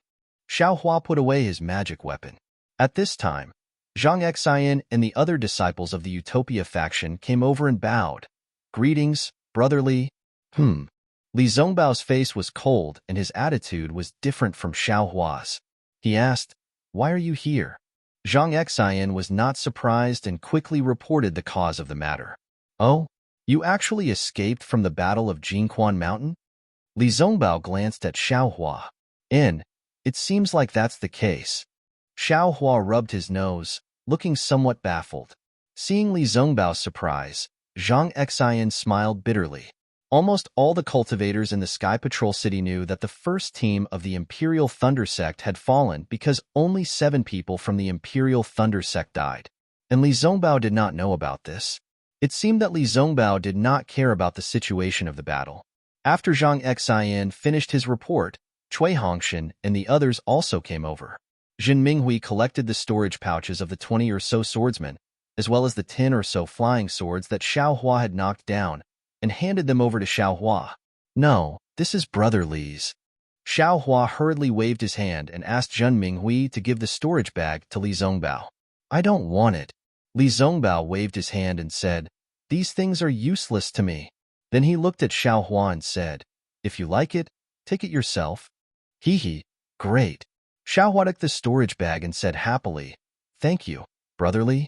Speaker 1: Xiao Hua put away his magic weapon. At this time, Zhang Xian and the other disciples of the Utopia faction came over and bowed. "Greetings, brotherly." Li Zongbao's face was cold and his attitude was different from Xiao Hua's. He asked, "Why are you here?" Zhang Xian was not surprised and quickly reported the cause of the matter. "Oh, you actually escaped from the Battle of Jingquan Mountain?" Li Zongbao glanced at Xiao Hua. It seems like that's the case." Xiao Hua rubbed his nose, looking somewhat baffled. Seeing Li Zongbao's surprise, Zhang Xian smiled bitterly. Almost all the cultivators in the Sky Patrol City knew that the first team of the Imperial Thunder Sect had fallen because only 7 people from the Imperial Thunder Sect died. And Li Zongbao did not know about this. It seemed that Li Zongbao did not care about the situation of the battle. After Zhang Xian finished his report, Cui Hongshan and the others also came over. Jin Minghui collected the storage pouches of the 20 or so swordsmen, as well as the 10 or so flying swords that Xiao Hua had knocked down, and handed them over to Xiao Hua. No, this is Brother Li's. Xiao Hua hurriedly waved his hand and asked Zhen Minghui to give the storage bag to Li Zongbao. I don't want it. Li Zongbao waved his hand and said, these things are useless to me. Then he looked at Xiao Hua and said, if you like it, take it yourself. Hee, great. Xiao Hua took the storage bag and said happily, thank you, Brother Li.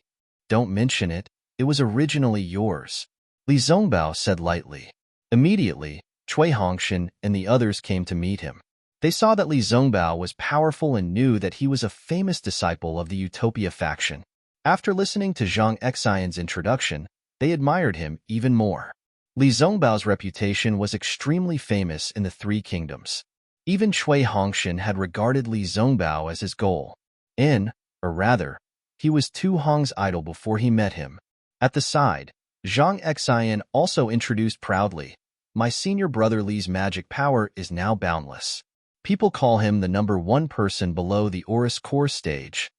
Speaker 1: Don't mention it, it was originally yours. Li Zongbao said lightly. Immediately, Cui Hongshan and the others came to meet him. They saw that Li Zongbao was powerful and knew that he was a famous disciple of the Utopia faction. After listening to Zhang Xian's introduction, they admired him even more. Li Zongbao's reputation was extremely famous in the Three Kingdoms. Even Cui Hongshan had regarded Li Zongbao as his goal. Or rather, he was Tu Hong's idol before he met him. At the side, Zhang Xian also introduced proudly, my senior brother Li's magic power is now boundless. People call him the #1 person below the Aurus core stage.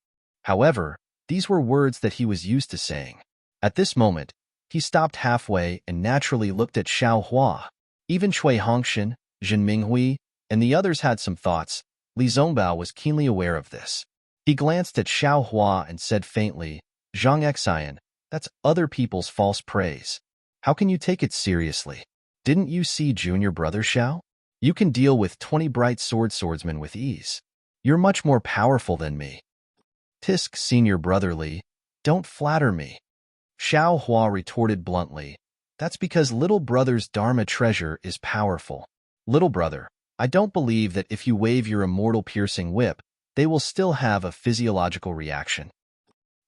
Speaker 1: However, these were words that he was used to saying. At this moment, he stopped halfway and naturally looked at Xiao Hua. Even Cui Hongshan, Zhen Minghui, and the others had some thoughts. Li Zongbao was keenly aware of this. He glanced at Xiao Hua and said faintly, Zhang Xian, that's other people's false praise. How can you take it seriously? Didn't you see junior brother Xiao? You can deal with 20 bright swordsmen with ease. You're much more powerful than me. Tisk, senior brother Li, don't flatter me. Xiao Hua retorted bluntly, that's because little brother's Dharma treasure is powerful. Little brother, I don't believe that if you wave your immortal piercing whip, they will still have a physiological reaction.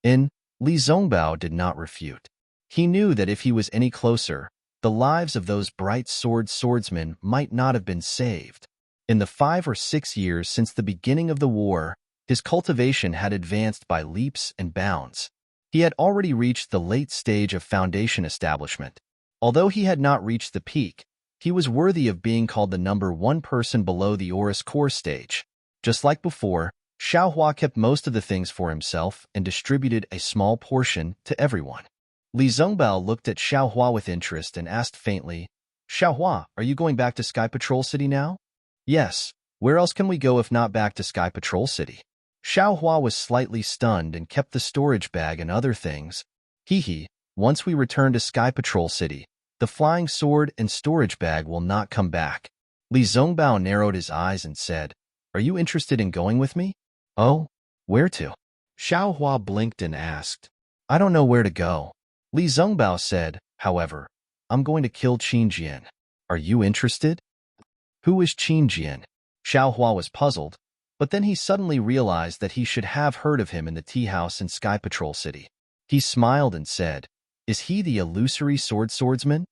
Speaker 1: Li Zongbao did not refute. He knew that if he was any closer, the lives of those bright swordsmen might not have been saved. In the 5 or 6 years since the beginning of the war, his cultivation had advanced by leaps and bounds. He had already reached the late stage of foundation establishment. Although he had not reached the peak, he was worthy of being called the #1 person below the Aurus core stage. Just like before, Xiao Hua kept most of the things for himself and distributed a small portion to everyone. Li Zongbao looked at Xiao Hua with interest and asked faintly, Xiao Hua, are you going back to Sky Patrol City now? Yes, where else can we go if not back to Sky Patrol City? Xiao Hua was slightly stunned and kept the storage bag and other things. Once we return to Sky Patrol City, the flying sword and storage bag will not come back. Li Zongbao narrowed his eyes and said, are you interested in going with me? Oh, where to? Xiao Hua blinked and asked. I don't know where to go. Li Zongbao said, however, I'm going to kill Qin Jian. Are you interested? Who is Qin Jian? Xiao Hua was puzzled, but then he suddenly realized that he should have heard of him in the tea house in Sky Patrol City. He smiled and said, is he the illusory swordsman?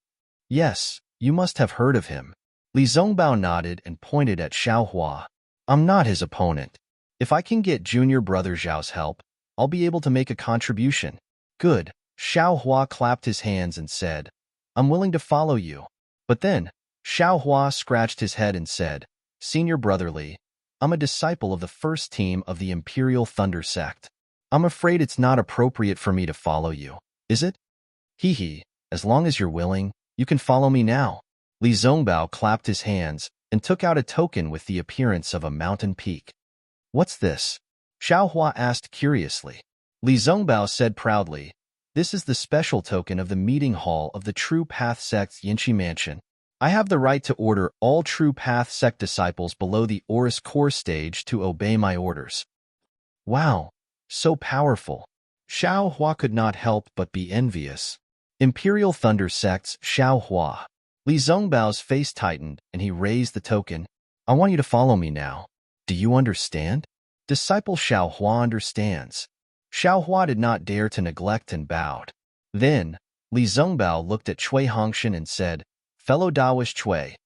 Speaker 1: Yes, you must have heard of him. Li Zongbao nodded and pointed at Xiao Hua. I'm not his opponent. If I can get junior brother Zhao's help, I'll be able to make a contribution. Good. Xiao Hua clapped his hands and said, I'm willing to follow you. But then, Xiao Hua scratched his head and said, Senior brother Li, I'm a disciple of the first team of the Imperial Thunder sect. I'm afraid it's not appropriate for me to follow you, is it? As long as you're willing, you can follow me now. Li Zongbao clapped his hands and took out a token with the appearance of a mountain peak. What's this? Xiao Hua asked curiously. Li Zongbao said proudly, this is the special token of the meeting hall of the True Path Sect's Yinchi Mansion. I have the right to order all True Path Sect disciples below the Aurus core stage to obey my orders. Wow, so powerful. Xiao Hua could not help but be envious. Imperial Thunder Sect's Xiao Hua. Li Zongbao's face tightened and he raised the token. I want you to follow me now. Do you understand? Disciple Xiao Hua understands. Xiao Hua did not dare to neglect and bowed. Then, Li Zongbao looked at Cui Hongshan and said, Fellow Daoist Cui,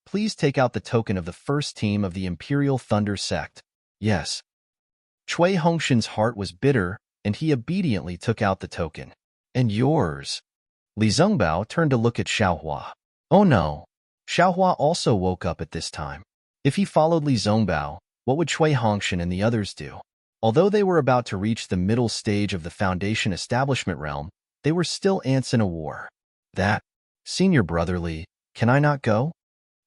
Speaker 1: please take out the token of the first team of the Imperial Thunder sect. Yes. Cui Hongshan's heart was bitter, and he obediently took out the token. And yours? Li Zongbao turned to look at Xiao Hua. Oh no. Xiao Hua also woke up at this time. If he followed Li Zongbao, what would Cui Hongshan and the others do? Although they were about to reach the middle stage of the Foundation establishment realm, they were still ants in a war. That, Senior Brotherly, can I not go?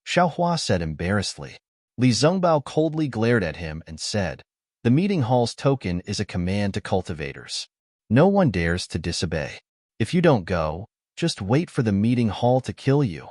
Speaker 1: Xiaohua said embarrassedly. Li Zhongbao coldly glared at him and said, the meeting hall's token is a command to cultivators. No one dares to disobey. If you don't go, just wait for the meeting hall to kill you.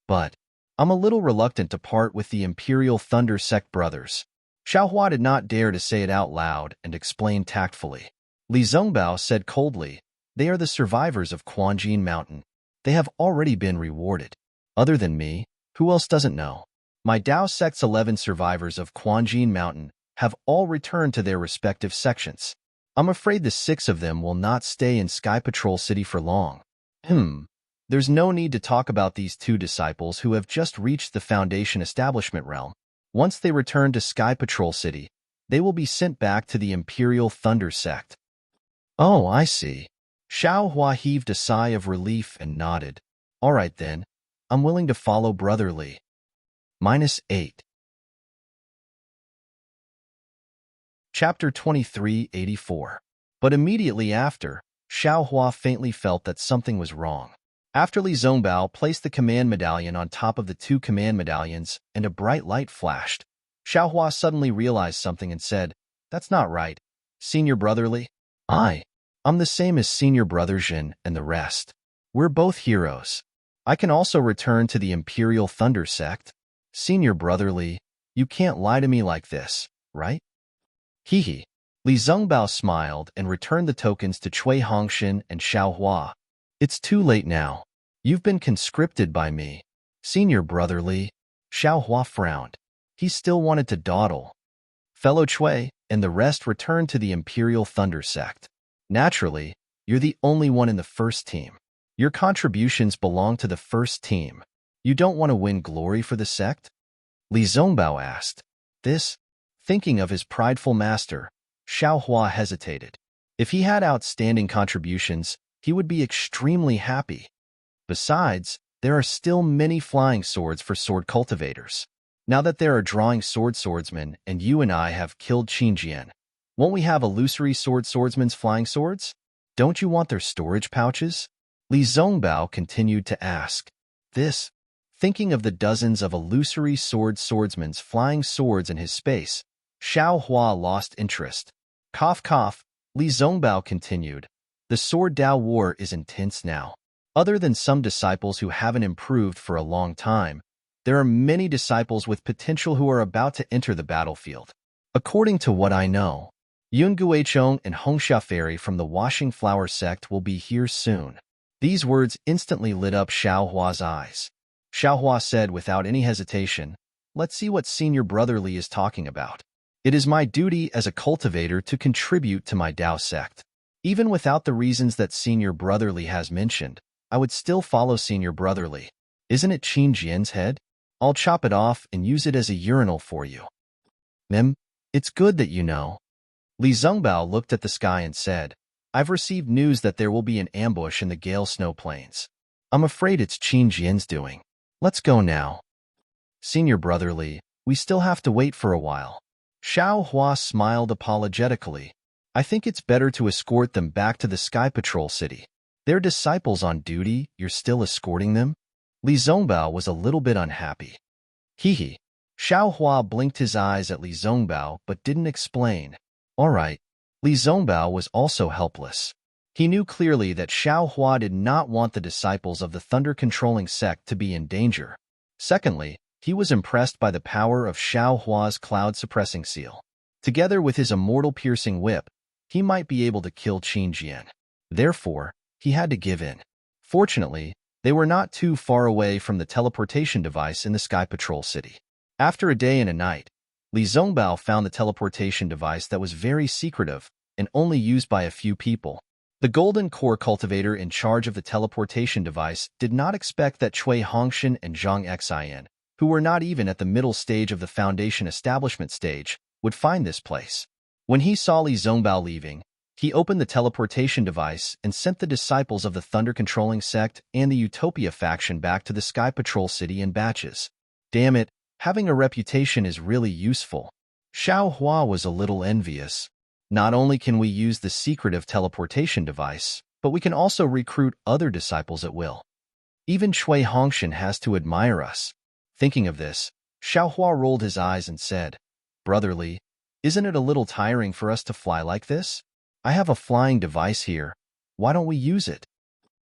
Speaker 1: But I'm a little reluctant to part with the Imperial Thunder Sect brothers. Xiaohua did not dare to say it out loud and explained tactfully. Li Zhongbao said coldly, they are the survivors of Quanjin Mountain. They have already been rewarded. Other than me, who else doesn't know? My Dao Sect's 11 survivors of Quanjin Mountain have all returned to their respective sections. I'm afraid the 6 of them will not stay in Sky Patrol City for long. There's no need to talk about these 2 disciples who have just reached the Foundation establishment realm. Once they return to Sky Patrol City, they will be sent back to the Imperial Thunder Sect. Oh, I see. Xiaohua heaved a sigh of relief and nodded. All right then, I'm willing to follow Brother Li. -8. Chapter 2384. But immediately after, Xiaohua faintly felt that something was wrong. After Li Zhongbao placed the command medallion on top of the 2 command medallions and a bright light flashed, Xiaohua suddenly realized something and said, that's not right. Senior Brother Li? I'm the same as Senior Brother Jin and the rest. We're both heroes. I can also return to the Imperial Thunder Sect. Senior Brother Li, you can't lie to me like this, right? Hehe. Li Zhongbao smiled and returned the tokens to Cui Hongshan and Xiaohua. It's too late now. You've been conscripted by me. Senior Brother Li. Xiaohua frowned. He still wanted to dawdle. Fellow Cui and the rest returned to the Imperial Thunder Sect. Naturally, you're the only one in the first team. Your contributions belong to the first team. You don't want to win glory for the sect? Li Zhongbao asked. This, thinking of his prideful master, Xiaohua hesitated. If he had outstanding contributions, he would be extremely happy. Besides, there are still many flying swords for sword cultivators. Now that there are drawing swordsmen and you and I have killed Qingjian, won't we have illusory swordsman's flying swords? Don't you want their storage pouches? Li Zhongbao continued to ask. This, thinking of the dozens of illusory swordsman's flying swords in his space, Xiaohua lost interest. Cough cough, Li Zhongbao continued. The Sword Dao War is intense now. Other than some disciples who haven't improved for a long time, there are many disciples with potential who are about to enter the battlefield. According to what I know, Yun Guichong and Hongsha Fairy from the Washing Flower sect will be here soon. These words instantly lit up Xiaohua's eyes. Xiaohua said without any hesitation, let's see what Senior Brother Li is talking about. It is my duty as a cultivator to contribute to my Dao sect. Even without the reasons that Senior Brother Li has mentioned, I would still follow Senior Brother Li. Isn't it Qin Jian's head? I'll chop it off and use it as a urinal for you. It's good that you know. Li Zhongbao looked at the sky and said, I've received news that there will be an ambush in the Gale Snow Plains. I'm afraid it's Qin Jian's doing. Let's go now. Senior Brother Li, we still have to wait for a while. Xiaohua smiled apologetically. I think it's better to escort them back to the Sky Patrol City. They're disciples on duty, you're still escorting them? Li Zhongbao was a little bit unhappy. Hehe. Xiaohua blinked his eyes at Li Zhongbao but didn't explain. All right. Li Zhongbao was also helpless. He knew clearly that Xiaohua did not want the disciples of the thunder-controlling sect to be in danger. Secondly, he was impressed by the power of Xiaohua's cloud-suppressing seal. Together with his immortal-piercing whip, he might be able to kill Qingjian. Therefore, he had to give in. Fortunately, they were not too far away from the teleportation device in the Sky Patrol City. After a day and a night, Li Zhongbao found the teleportation device that was very secretive and only used by a few people. The Golden Core cultivator in charge of the teleportation device did not expect that Cui Hongshan and Zhang Xian, who were not even at the middle stage of the Foundation establishment stage, would find this place. When he saw Li Zhongbao leaving, he opened the teleportation device and sent the disciples of the Thunder-controlling sect and the Utopia faction back to the Sky Patrol City in batches. Damn it, having a reputation is really useful. Xiaohua was a little envious. Not only can we use the secretive teleportation device, but we can also recruit other disciples at will. Even Cui Hongshan has to admire us. Thinking of this, Xiaohua rolled his eyes and said, "Brotherly, isn't it a little tiring for us to fly like this? I have a flying device here. Why don't we use it?"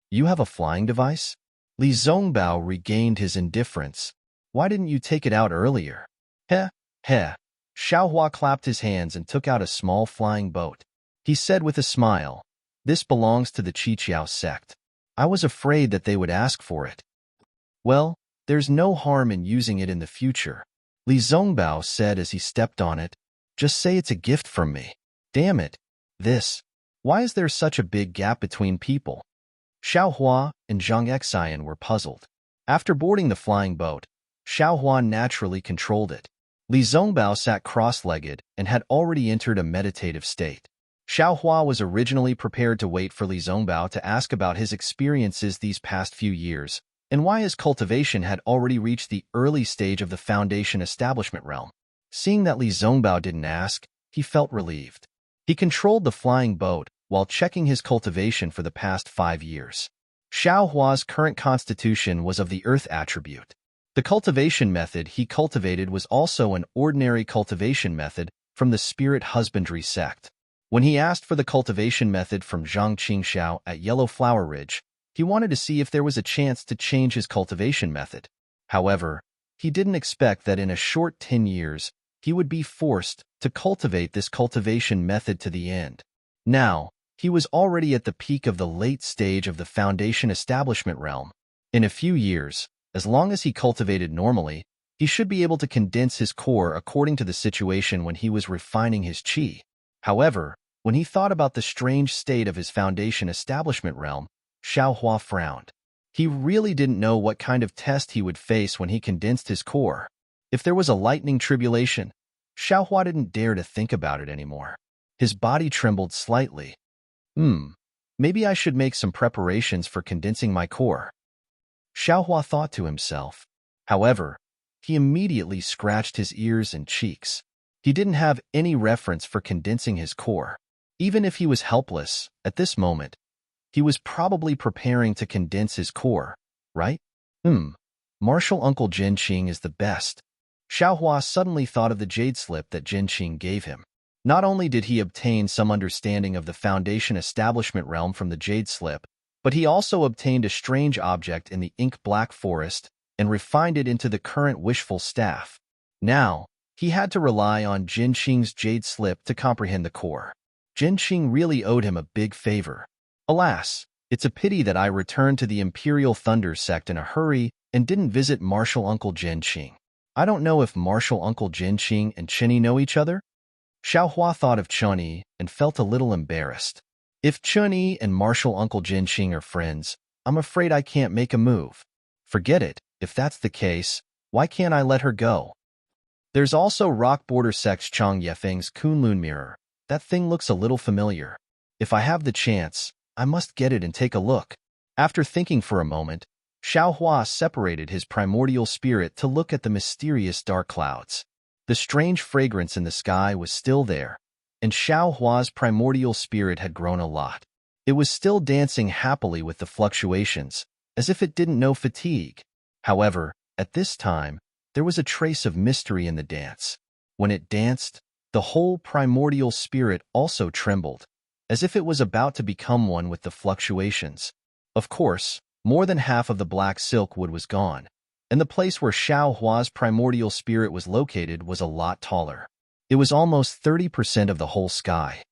Speaker 1: "You have a flying device?" Li Zongbao regained his indifference. "Why didn't you take it out earlier?" Heh, heh. Xiaohua clapped his hands and took out a small flying boat. He said with a smile, "This belongs to the Qiqiao sect. I was afraid that they would ask for it." "Well, there's no harm in using it in the future," Li Zongbao said as he stepped on it. "Just say it's a gift from me." "Damn it. Why is there such a big gap between people?" Xiaohua and Zhang Xian were puzzled. After boarding the flying boat, Xiaohua naturally controlled it. Li Zongbao sat cross-legged and had already entered a meditative state. Xiaohua was originally prepared to wait for Li Zongbao to ask about his experiences these past few years and why his cultivation had already reached the early stage of the Foundation establishment realm. Seeing that Li Zongbao didn't ask, he felt relieved. He controlled the flying boat while checking his cultivation for the past 5 years. Xiaohua's current constitution was of the earth attribute. The cultivation method he cultivated was also an ordinary cultivation method from the spirit husbandry sect. When he asked for the cultivation method from Zhang Qingxiao at Yellow Flower Ridge, he wanted to see if there was a chance to change his cultivation method. However, he didn't expect that in a short 10 years, he would be forced to cultivate this cultivation method to the end. Now, he was already at the peak of the late stage of the Foundation establishment realm. In a few years, as long as he cultivated normally, he should be able to condense his core according to the situation when he was refining his qi. However, when he thought about the strange state of his Foundation establishment realm, Xiaohua frowned. He really didn't know what kind of test he would face when he condensed his core. If there was a lightning tribulation, Xiaohua didn't dare to think about it anymore. His body trembled slightly. Maybe I should make some preparations for condensing my core, Xiaohua thought to himself. However, he immediately scratched his ears and cheeks. He didn't have any reference for condensing his core. Even if he was helpless, at this moment, he was probably preparing to condense his core, right? Martial Uncle Jinqing is the best. Xiaohua suddenly thought of the jade slip that Jinqing gave him. Not only did he obtain some understanding of the Foundation establishment realm from the jade slip, but he also obtained a strange object in the ink-black forest and refined it into the current wishful staff. Now, he had to rely on Jinqing's jade slip to comprehend the core. Jinqing really owed him a big favor. Alas, it's a pity that I returned to the Imperial Thunder sect in a hurry and didn't visit Martial Uncle Jinqing. I don't know if Martial Uncle Jinqing and Chenyi know each other? Xiaohua thought of Chenyi and felt a little embarrassed. If Chenyi and Martial Uncle Jinqing are friends, I'm afraid I can't make a move. Forget it. If that's the case, why can't I let her go? There's also Rock Border Sect's Chang Yefeng's Kunlun mirror. That thing looks a little familiar. If I have the chance, I must get it and take a look. After thinking for a moment, Xiaohua separated his primordial spirit to look at the mysterious dark clouds. The strange fragrance in the sky was still there, and Xiaohua's primordial spirit had grown a lot. It was still dancing happily with the fluctuations, as if it didn't know fatigue. However, at this time, there was a trace of mystery in the dance. When it danced, the whole primordial spirit also trembled, as if it was about to become one with the fluctuations. Of course, more than half of the black silk wood was gone, and the place where Xiaohua's primordial spirit was located was a lot taller. It was almost 30% of the whole sky.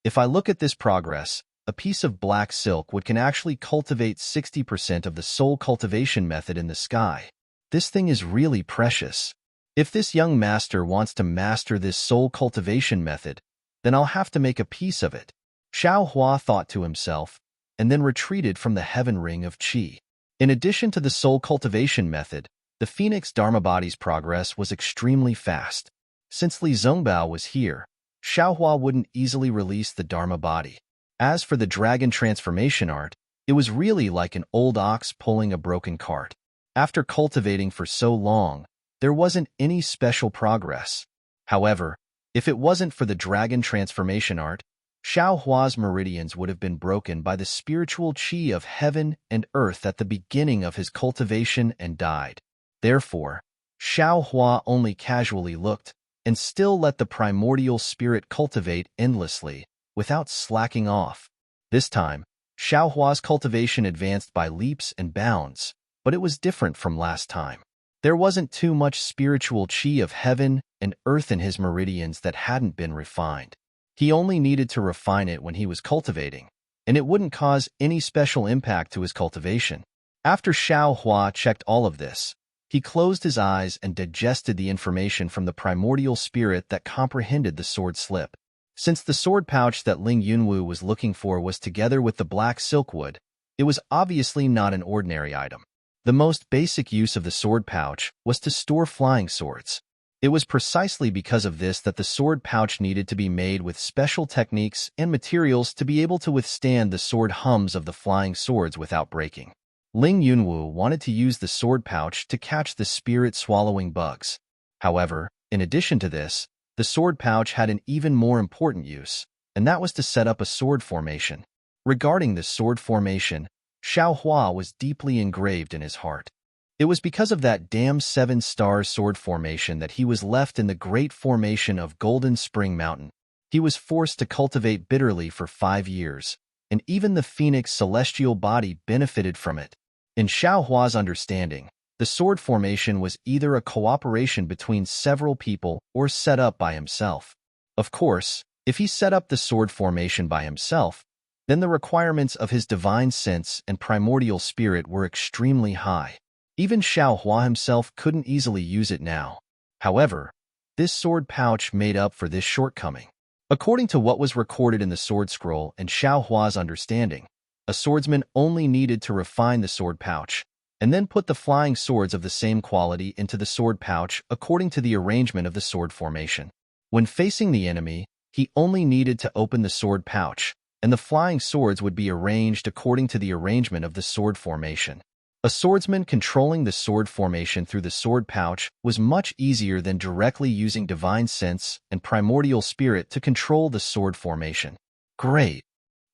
Speaker 1: If I look at this progress, a piece of black silk wood can actually cultivate 60% of the soul cultivation method in the sky. This thing is really precious. If this young master wants to master this soul cultivation method, then I'll have to make a piece of it. Xiaohua thought to himself, and then retreated from the heaven ring of qi. In addition to the soul cultivation method, the Phoenix Dharma body's progress was extremely fast. Since Li Zongbao was here, Xiaohua wouldn't easily release the Dharma body. As for the dragon transformation art, it was really like an old ox pulling a broken cart. After cultivating for so long, there wasn't any special progress. However, If it wasn't for the dragon transformation art, Xiao Hua's meridians would have been broken by the spiritual qi of heaven and earth at the beginning of his cultivation and died. Therefore, Xiao Hua only casually looked and still let the primordial spirit cultivate endlessly, without slacking off. This time, Xiao Hua's cultivation advanced by leaps and bounds, but it was different from last time. There wasn't too much spiritual qi of heaven and earth in his meridians that hadn't been refined. He only needed to refine it when he was cultivating, and it wouldn't cause any special impact to his cultivation. After Xiao Hua checked all of this, he closed his eyes and digested the information from the primordial spirit that comprehended the sword slip. Since the sword pouch that Ling Yunwu was looking for was together with the black silkwood, it was obviously not an ordinary item. The most basic use of the sword pouch was to store flying swords. It was precisely because of this that the sword pouch needed to be made with special techniques and materials to be able to withstand the sword hums of the flying swords without breaking. Ling Yunwu wanted to use the sword pouch to catch the spirit-swallowing bugs. However, in addition to this, the sword pouch had an even more important use, and that was to set up a sword formation. Regarding the sword formation, Xiao Hua was deeply engraved in his heart. It was because of that damn 7-star sword formation that he was left in the great formation of Golden Spring Mountain. He was forced to cultivate bitterly for 5 years, and even the phoenix celestial body benefited from it. In Xiao Hua's understanding, the sword formation was either a cooperation between several people or set up by himself. Of course, if he set up the sword formation by himself, then the requirements of his divine sense and primordial spirit were extremely high. Even Xiao Hua himself couldn't easily use it now. However, this sword pouch made up for this shortcoming. According to what was recorded in the sword scroll and Xiao Hua's understanding, a swordsman only needed to refine the sword pouch, and then put the flying swords of the same quality into the sword pouch according to the arrangement of the sword formation. When facing the enemy, he only needed to open the sword pouch, and the flying swords would be arranged according to the arrangement of the sword formation. A swordsman controlling the sword formation through the sword pouch was much easier than directly using divine sense and primordial spirit to control the sword formation. Great!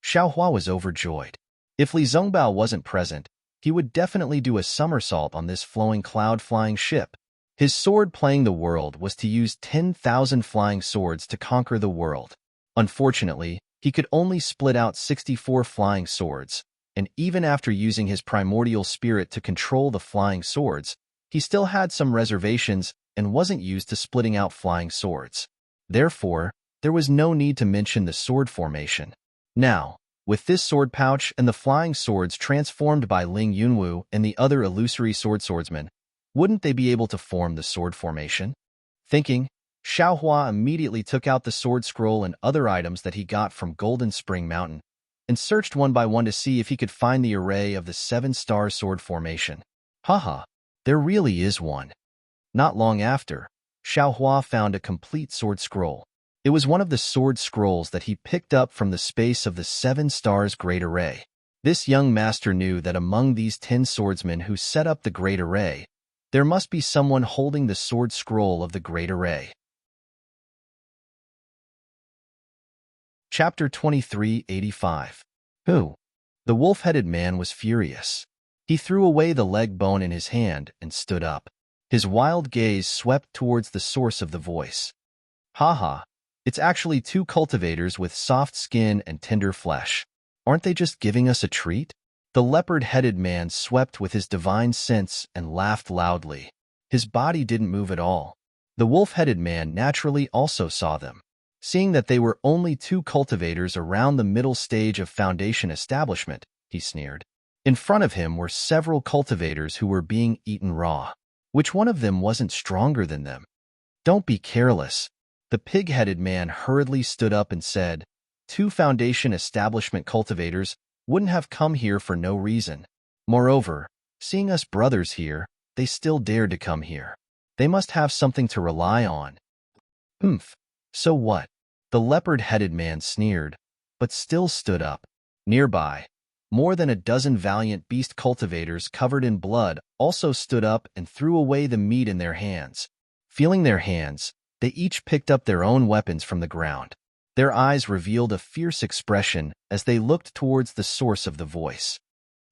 Speaker 1: Xiao Hua was overjoyed. If Li Zongbao wasn't present, he would definitely do a somersault on this flowing cloud-flying ship. His sword playing the world was to use 10,000 flying swords to conquer the world. Unfortunately, he could only split out 64 flying swords, and even after using his primordial spirit to control the flying swords, he still had some reservations and wasn't used to splitting out flying swords. Therefore, there was no need to mention the sword formation. Now, with this sword pouch and the flying swords transformed by Ling Yunwu and the other illusory swordsmen, wouldn't they be able to form the sword formation? Thinking, Xiao Hua immediately took out the sword scroll and other items that he got from Golden Spring Mountain, and searched one by one to see if he could find the array of the 7-star sword formation. Haha, there really is one. Not long after, Xiao Hua found a complete sword scroll. It was one of the sword scrolls that he picked up from the space of the 7 stars great array. This young master knew that among these 10 swordsmen who set up the great array, there must be someone holding the sword scroll of the great array. Chapter 2385. Who? The wolf-headed man was furious. He threw away the leg bone in his hand and stood up. His wild gaze swept towards the source of the voice. Haha, it's actually 2 cultivators with soft skin and tender flesh. Aren't they just giving us a treat? The leopard-headed man swept with his divine sense and laughed loudly. His body didn't move at all. The wolf-headed man naturally also saw them. Seeing that they were only 2 cultivators around the middle stage of foundation establishment, he sneered. In front of him were several cultivators who were being eaten raw. Which one of them wasn't stronger than them? Don't be careless. The pig-headed man hurriedly stood up and said, 2 foundation establishment cultivators wouldn't have come here for no reason. Moreover, seeing us brothers here, they still dared to come here. They must have something to rely on. So what? The leopard-headed man sneered, but still stood up. Nearby, more than a dozen valiant beast cultivators covered in blood also stood up and threw away the meat in their hands. Feeling their hands, They each picked up their own weapons from the ground. Their eyes revealed a fierce expression as they looked towards the source of the voice.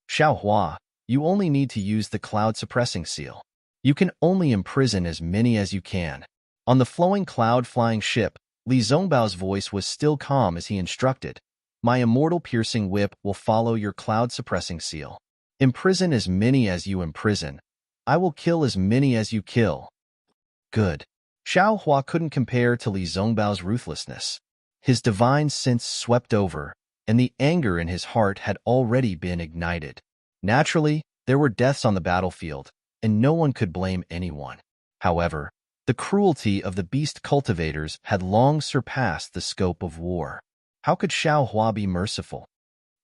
Speaker 1: Xiaohua, you only need to use the cloud-suppressing seal. You can only imprison as many as you can. On the flowing cloud-flying ship, Li Zongbao's voice was still calm as he instructed. My immortal piercing whip will follow your cloud-suppressing seal. Imprison as many as you imprison. I will kill as many as you kill. Good. Xiaohua couldn't compare to Li Zongbao's ruthlessness. His divine sense swept over, and the anger in his heart had already been ignited. Naturally, there were deaths on the battlefield, and no one could blame anyone. However, the cruelty of the beast cultivators had long surpassed the scope of war. How could Xiaohua be merciful?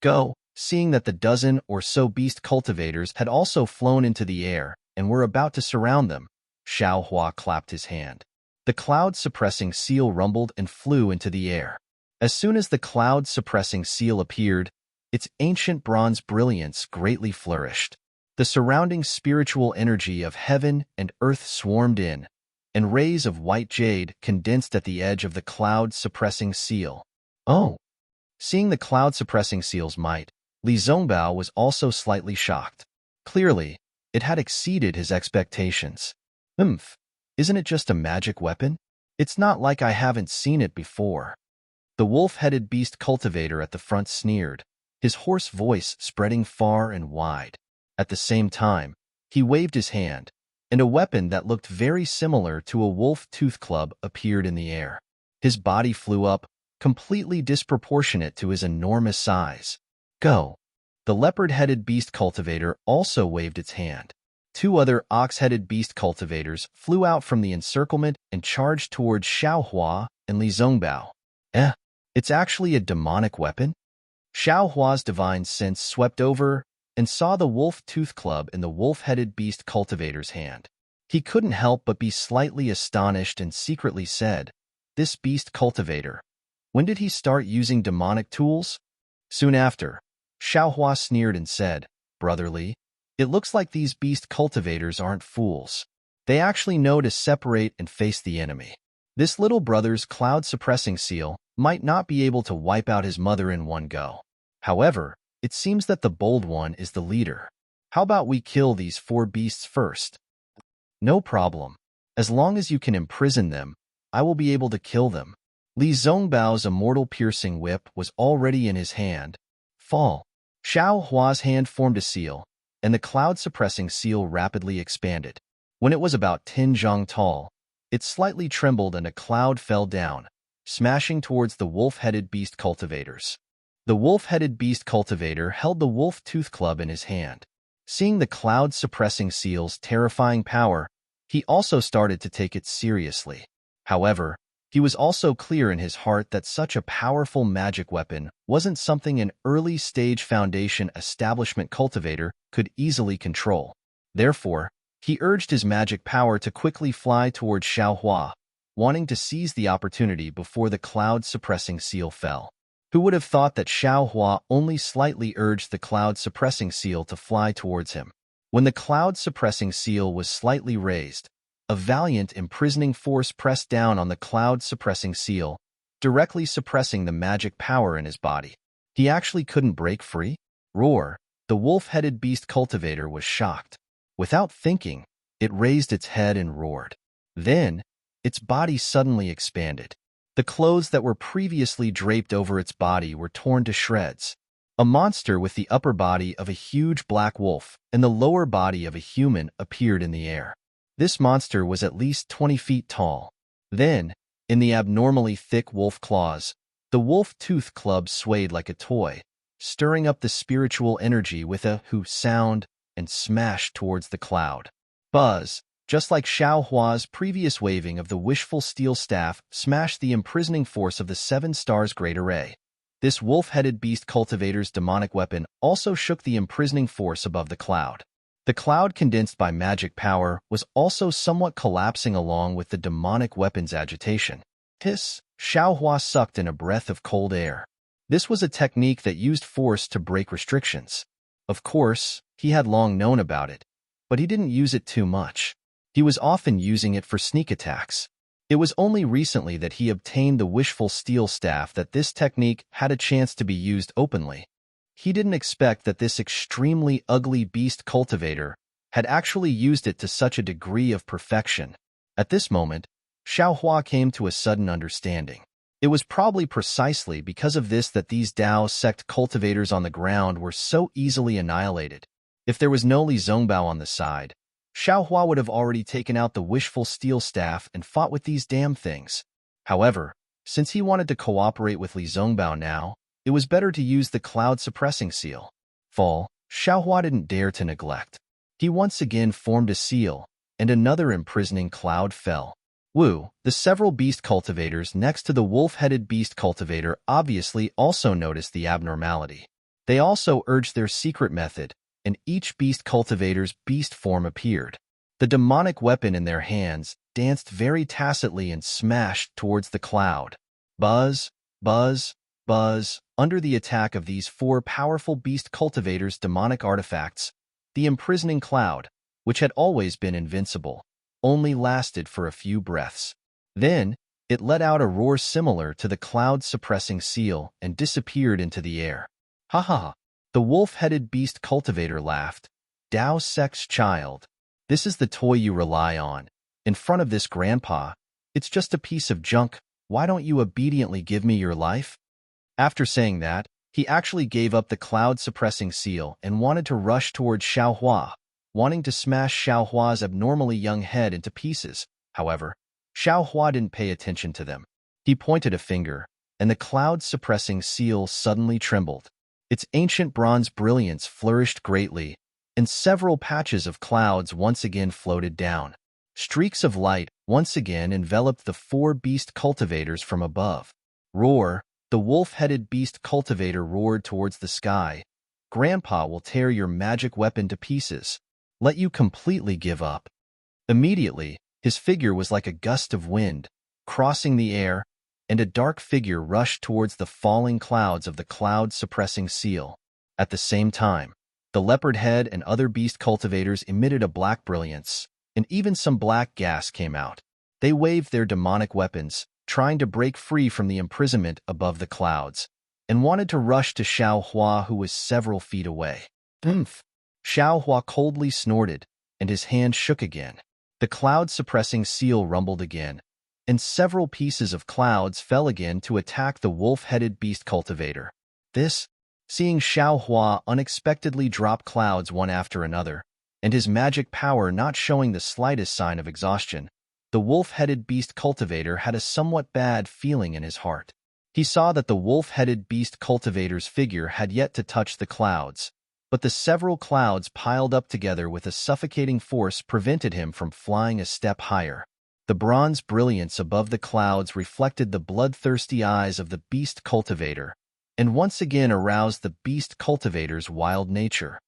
Speaker 1: Go, seeing that the dozen or so beast cultivators had also flown into the air and were about to surround them, Xiaohua clapped his hand. The cloud-suppressing seal rumbled and flew into the air. As soon as the cloud-suppressing seal appeared, its ancient bronze brilliance greatly flourished. The surrounding spiritual energy of heaven and earth swarmed in, and rays of white jade condensed at the edge of the cloud-suppressing seal. Oh! Seeing the cloud-suppressing seal's might, Li Zongbao was also slightly shocked. Clearly, it had exceeded his expectations. Isn't it just a magic weapon? It's not like I haven't seen it before. The wolf-headed beast cultivator at the front sneered, his hoarse voice spreading far and wide. At the same time, he waved his hand, and a weapon that looked very similar to a wolf tooth club appeared in the air. His body flew up, completely disproportionate to his enormous size. Go! The leopard-headed beast cultivator also waved its hand. Two other ox-headed beast cultivators flew out from the encirclement and charged towards Xiaohua and Li Zongbao. It's actually a demonic weapon? Xiaohua's divine sense swept over and saw the wolf tooth club in the wolf-headed beast cultivator's hand. He couldn't help but be slightly astonished and secretly said, "This beast cultivator, when did he start using demonic tools?" Soon after, Xiaohua sneered and said, "Brother Li, it looks like these beast cultivators aren't fools. They actually know to separate and face the enemy. This little brother's cloud-suppressing seal might not be able to wipe out his mother in one go. However, it seems that the bold one is the leader. How about we kill these 4 beasts first?" "No problem. As long as you can imprison them, I will be able to kill them." Li Zongbao's immortal piercing whip was already in his hand. Fall. Xiaohua's hand formed a seal, and the cloud-suppressing seal rapidly expanded. When it was about 10 zhang tall, it slightly trembled and a cloud fell down, smashing towards the wolf-headed beast cultivators. The wolf-headed beast cultivator held the wolf tooth club in his hand. Seeing the cloud-suppressing seal's terrifying power, he also started to take it seriously. However, he was also clear in his heart that such a powerful magic weapon wasn't something an early-stage Foundation establishment cultivator could easily control. Therefore, he urged his magic power to quickly fly towards Xiaohua, wanting to seize the opportunity before the cloud-suppressing seal fell. Who would have thought that Xiaohua only slightly urged the cloud-suppressing seal to fly towards him? When the cloud-suppressing seal was slightly raised, a valiant imprisoning force pressed down on the cloud-suppressing seal, directly suppressing the magic power in his body. He actually couldn't break free? Roar! The wolf-headed beast cultivator was shocked. Without thinking, it raised its head and roared. Then, its body suddenly expanded. The clothes that were previously draped over its body were torn to shreds. A monster with the upper body of a huge black wolf and the lower body of a human appeared in the air. This monster was at least 20 feet tall. Then, in the abnormally thick wolf claws, the wolf tooth club swayed like a toy, stirring up the spiritual energy with a "hoo" sound and smashed towards the cloud. Buzz! Just like Xiaohua's previous waving of the wishful steel staff smashed the imprisoning force of the 7 stars great array. This wolf-headed beast cultivator's demonic weapon also shook the imprisoning force above the cloud. The cloud, condensed by magic power, was also somewhat collapsing along with the demonic weapon's agitation. Hiss! Xiaohua sucked in a breath of cold air. This was a technique that used force to break restrictions. Of course, he had long known about it, but he didn't use it too much. He was often using it for sneak attacks. It was only recently that he obtained the wishful steel staff that this technique had a chance to be used openly. He didn't expect that this extremely ugly beast cultivator had actually used it to such a degree of perfection. At this moment, Xiaohua came to a sudden understanding. It was probably precisely because of this that these Dao sect cultivators on the ground were so easily annihilated. If there was no Li Zongbao on the side, Xiaohua would have already taken out the wishful steel staff and fought with these damn things. However, since he wanted to cooperate with Li Zongbao now, it was better to use the cloud-suppressing seal. Xiaohua didn't dare to neglect. He once again formed a seal, and another imprisoning cloud fell. The several beast cultivators next to the wolf-headed beast cultivator obviously also noticed the abnormality. They also urged their secret method, and each beast cultivator's beast form appeared. The demonic weapon in their hands danced very tacitly and smashed towards the cloud. Buzz, buzz, buzz. Under the attack of these four powerful beast cultivators' demonic artifacts, the imprisoning cloud, which had always been invincible, only lasted for a few breaths. Then, it let out a roar similar to the cloud-suppressing seal and disappeared into the air. Ha ha ha! The wolf-headed beast cultivator laughed. Dao sect's child. This is the toy you rely on. In front of this grandpa, it's just a piece of junk. Why don't you obediently give me your life? After saying that, he actually gave up the cloud-suppressing seal and wanted to rush towards Xiaohua, wanting to smash Xiaohua's abnormally young head into pieces. However, Xiaohua didn't pay attention to them. He pointed a finger, and the cloud-suppressing seal suddenly trembled. Its ancient bronze brilliance flourished greatly, and several patches of clouds once again floated down. Streaks of light once again enveloped the four beast cultivators from above. Roar! The wolf-headed beast cultivator roared towards the sky. Grandpa will tear your magic weapon to pieces. Let you completely give up. Immediately, his figure was like a gust of wind, crossing the air, and a dark figure rushed towards the falling clouds of the cloud-suppressing seal. At the same time, the leopard head and other beast cultivators emitted a black brilliance, and even some black gas came out. They waved their demonic weapons, trying to break free from the imprisonment above the clouds, and wanted to rush to Xiaohua, who was several feet away. Oomph! Xiaohua coldly snorted, and his hand shook again. The cloud-suppressing seal rumbled again, and several pieces of clouds fell again to attack the wolf-headed beast cultivator. Seeing Xiaohua unexpectedly drop clouds one after another, and his magic power not showing the slightest sign of exhaustion, the wolf-headed beast cultivator had a somewhat bad feeling in his heart. He saw that the wolf-headed beast cultivator's figure had yet to touch the clouds, but the several clouds piled up together with a suffocating force prevented him from flying a step higher. The bronze brilliance above the clouds reflected the bloodthirsty eyes of the beast cultivator, and once again aroused the beast cultivator's wild nature.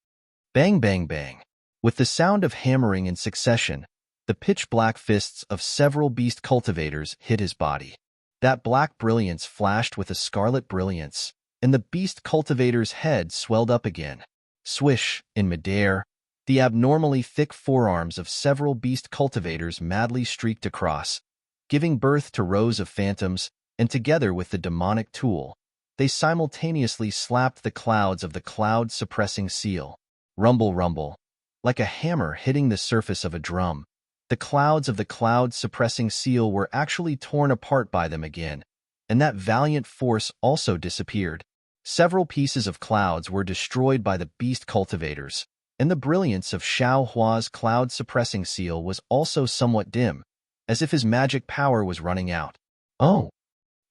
Speaker 1: Bang, bang, bang. With the sound of hammering in succession, the pitch-black fists of several beast cultivators hit his body. That black brilliance flashed with a scarlet brilliance, and the beast cultivator's head swelled up again. Swish, in midair, the abnormally thick forearms of several beast cultivators madly streaked across, giving birth to rows of phantoms, and together with the demonic tool, they simultaneously slapped the clouds of the cloud-suppressing seal. Rumble, rumble. Like a hammer hitting the surface of a drum, the clouds of the cloud-suppressing seal were actually torn apart by them again, and that valiant force also disappeared. Several pieces of clouds were destroyed by the beast cultivators, and the brilliance of Xiaohua's cloud-suppressing seal was also somewhat dim, as if his magic power was running out. Oh!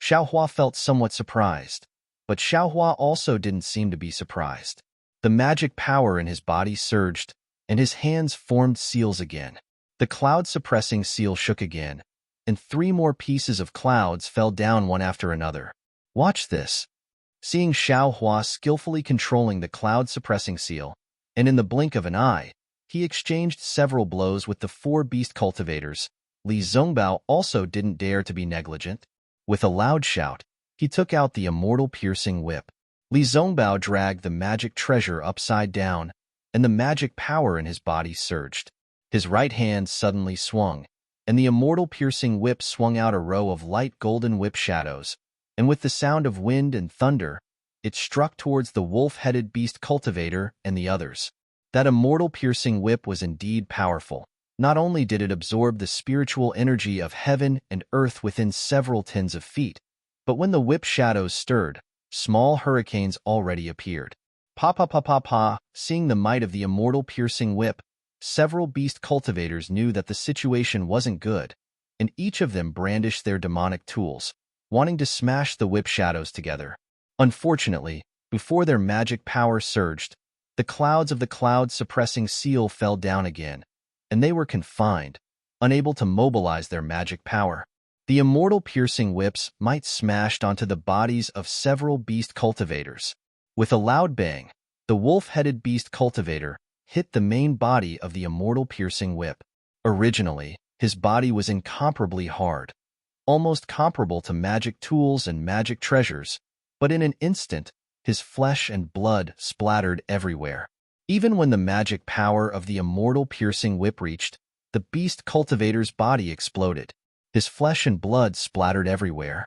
Speaker 1: Xiaohua felt somewhat surprised, but Xiaohua also didn't seem to be surprised. The magic power in his body surged, and his hands formed seals again. The cloud-suppressing seal shook again, and 3 more pieces of clouds fell down one after another. Watch this. Seeing Xiaohua skillfully controlling the cloud-suppressing seal, and in the blink of an eye, he exchanged several blows with the 4 beast cultivators. Li Zongbao also didn't dare to be negligent. With a loud shout, he took out the immortal piercing whip. Li Zongbao dragged the magic treasure upside down, and the magic power in his body surged. His right hand suddenly swung, and the immortal piercing whip swung out a row of light golden whip shadows, and with the sound of wind and thunder, it struck towards the wolf-headed beast cultivator and the others. That immortal piercing whip was indeed powerful. Not only did it absorb the spiritual energy of heaven and earth within several tens of feet, but when the whip shadows stirred, small hurricanes already appeared. Pa pa pa pa pa, seeing the might of the immortal piercing whip, several beast cultivators knew that the situation wasn't good, and each of them brandished their demonic tools, wanting to smash the whip shadows together. Unfortunately, before their magic power surged, the clouds of the cloud-suppressing seal fell down again, and they were confined, unable to mobilize their magic power. The immortal piercing whips might smashed onto the bodies of several beast cultivators. With a loud bang, the wolf-headed beast cultivator hit the main body of the immortal piercing whip. Originally, his body was incomparably hard, almost comparable to magic tools and magic treasures, but in an instant, his flesh and blood splattered everywhere. Even when the magic power of the immortal piercing whip reached, the beast cultivator's body exploded. His flesh and blood splattered everywhere.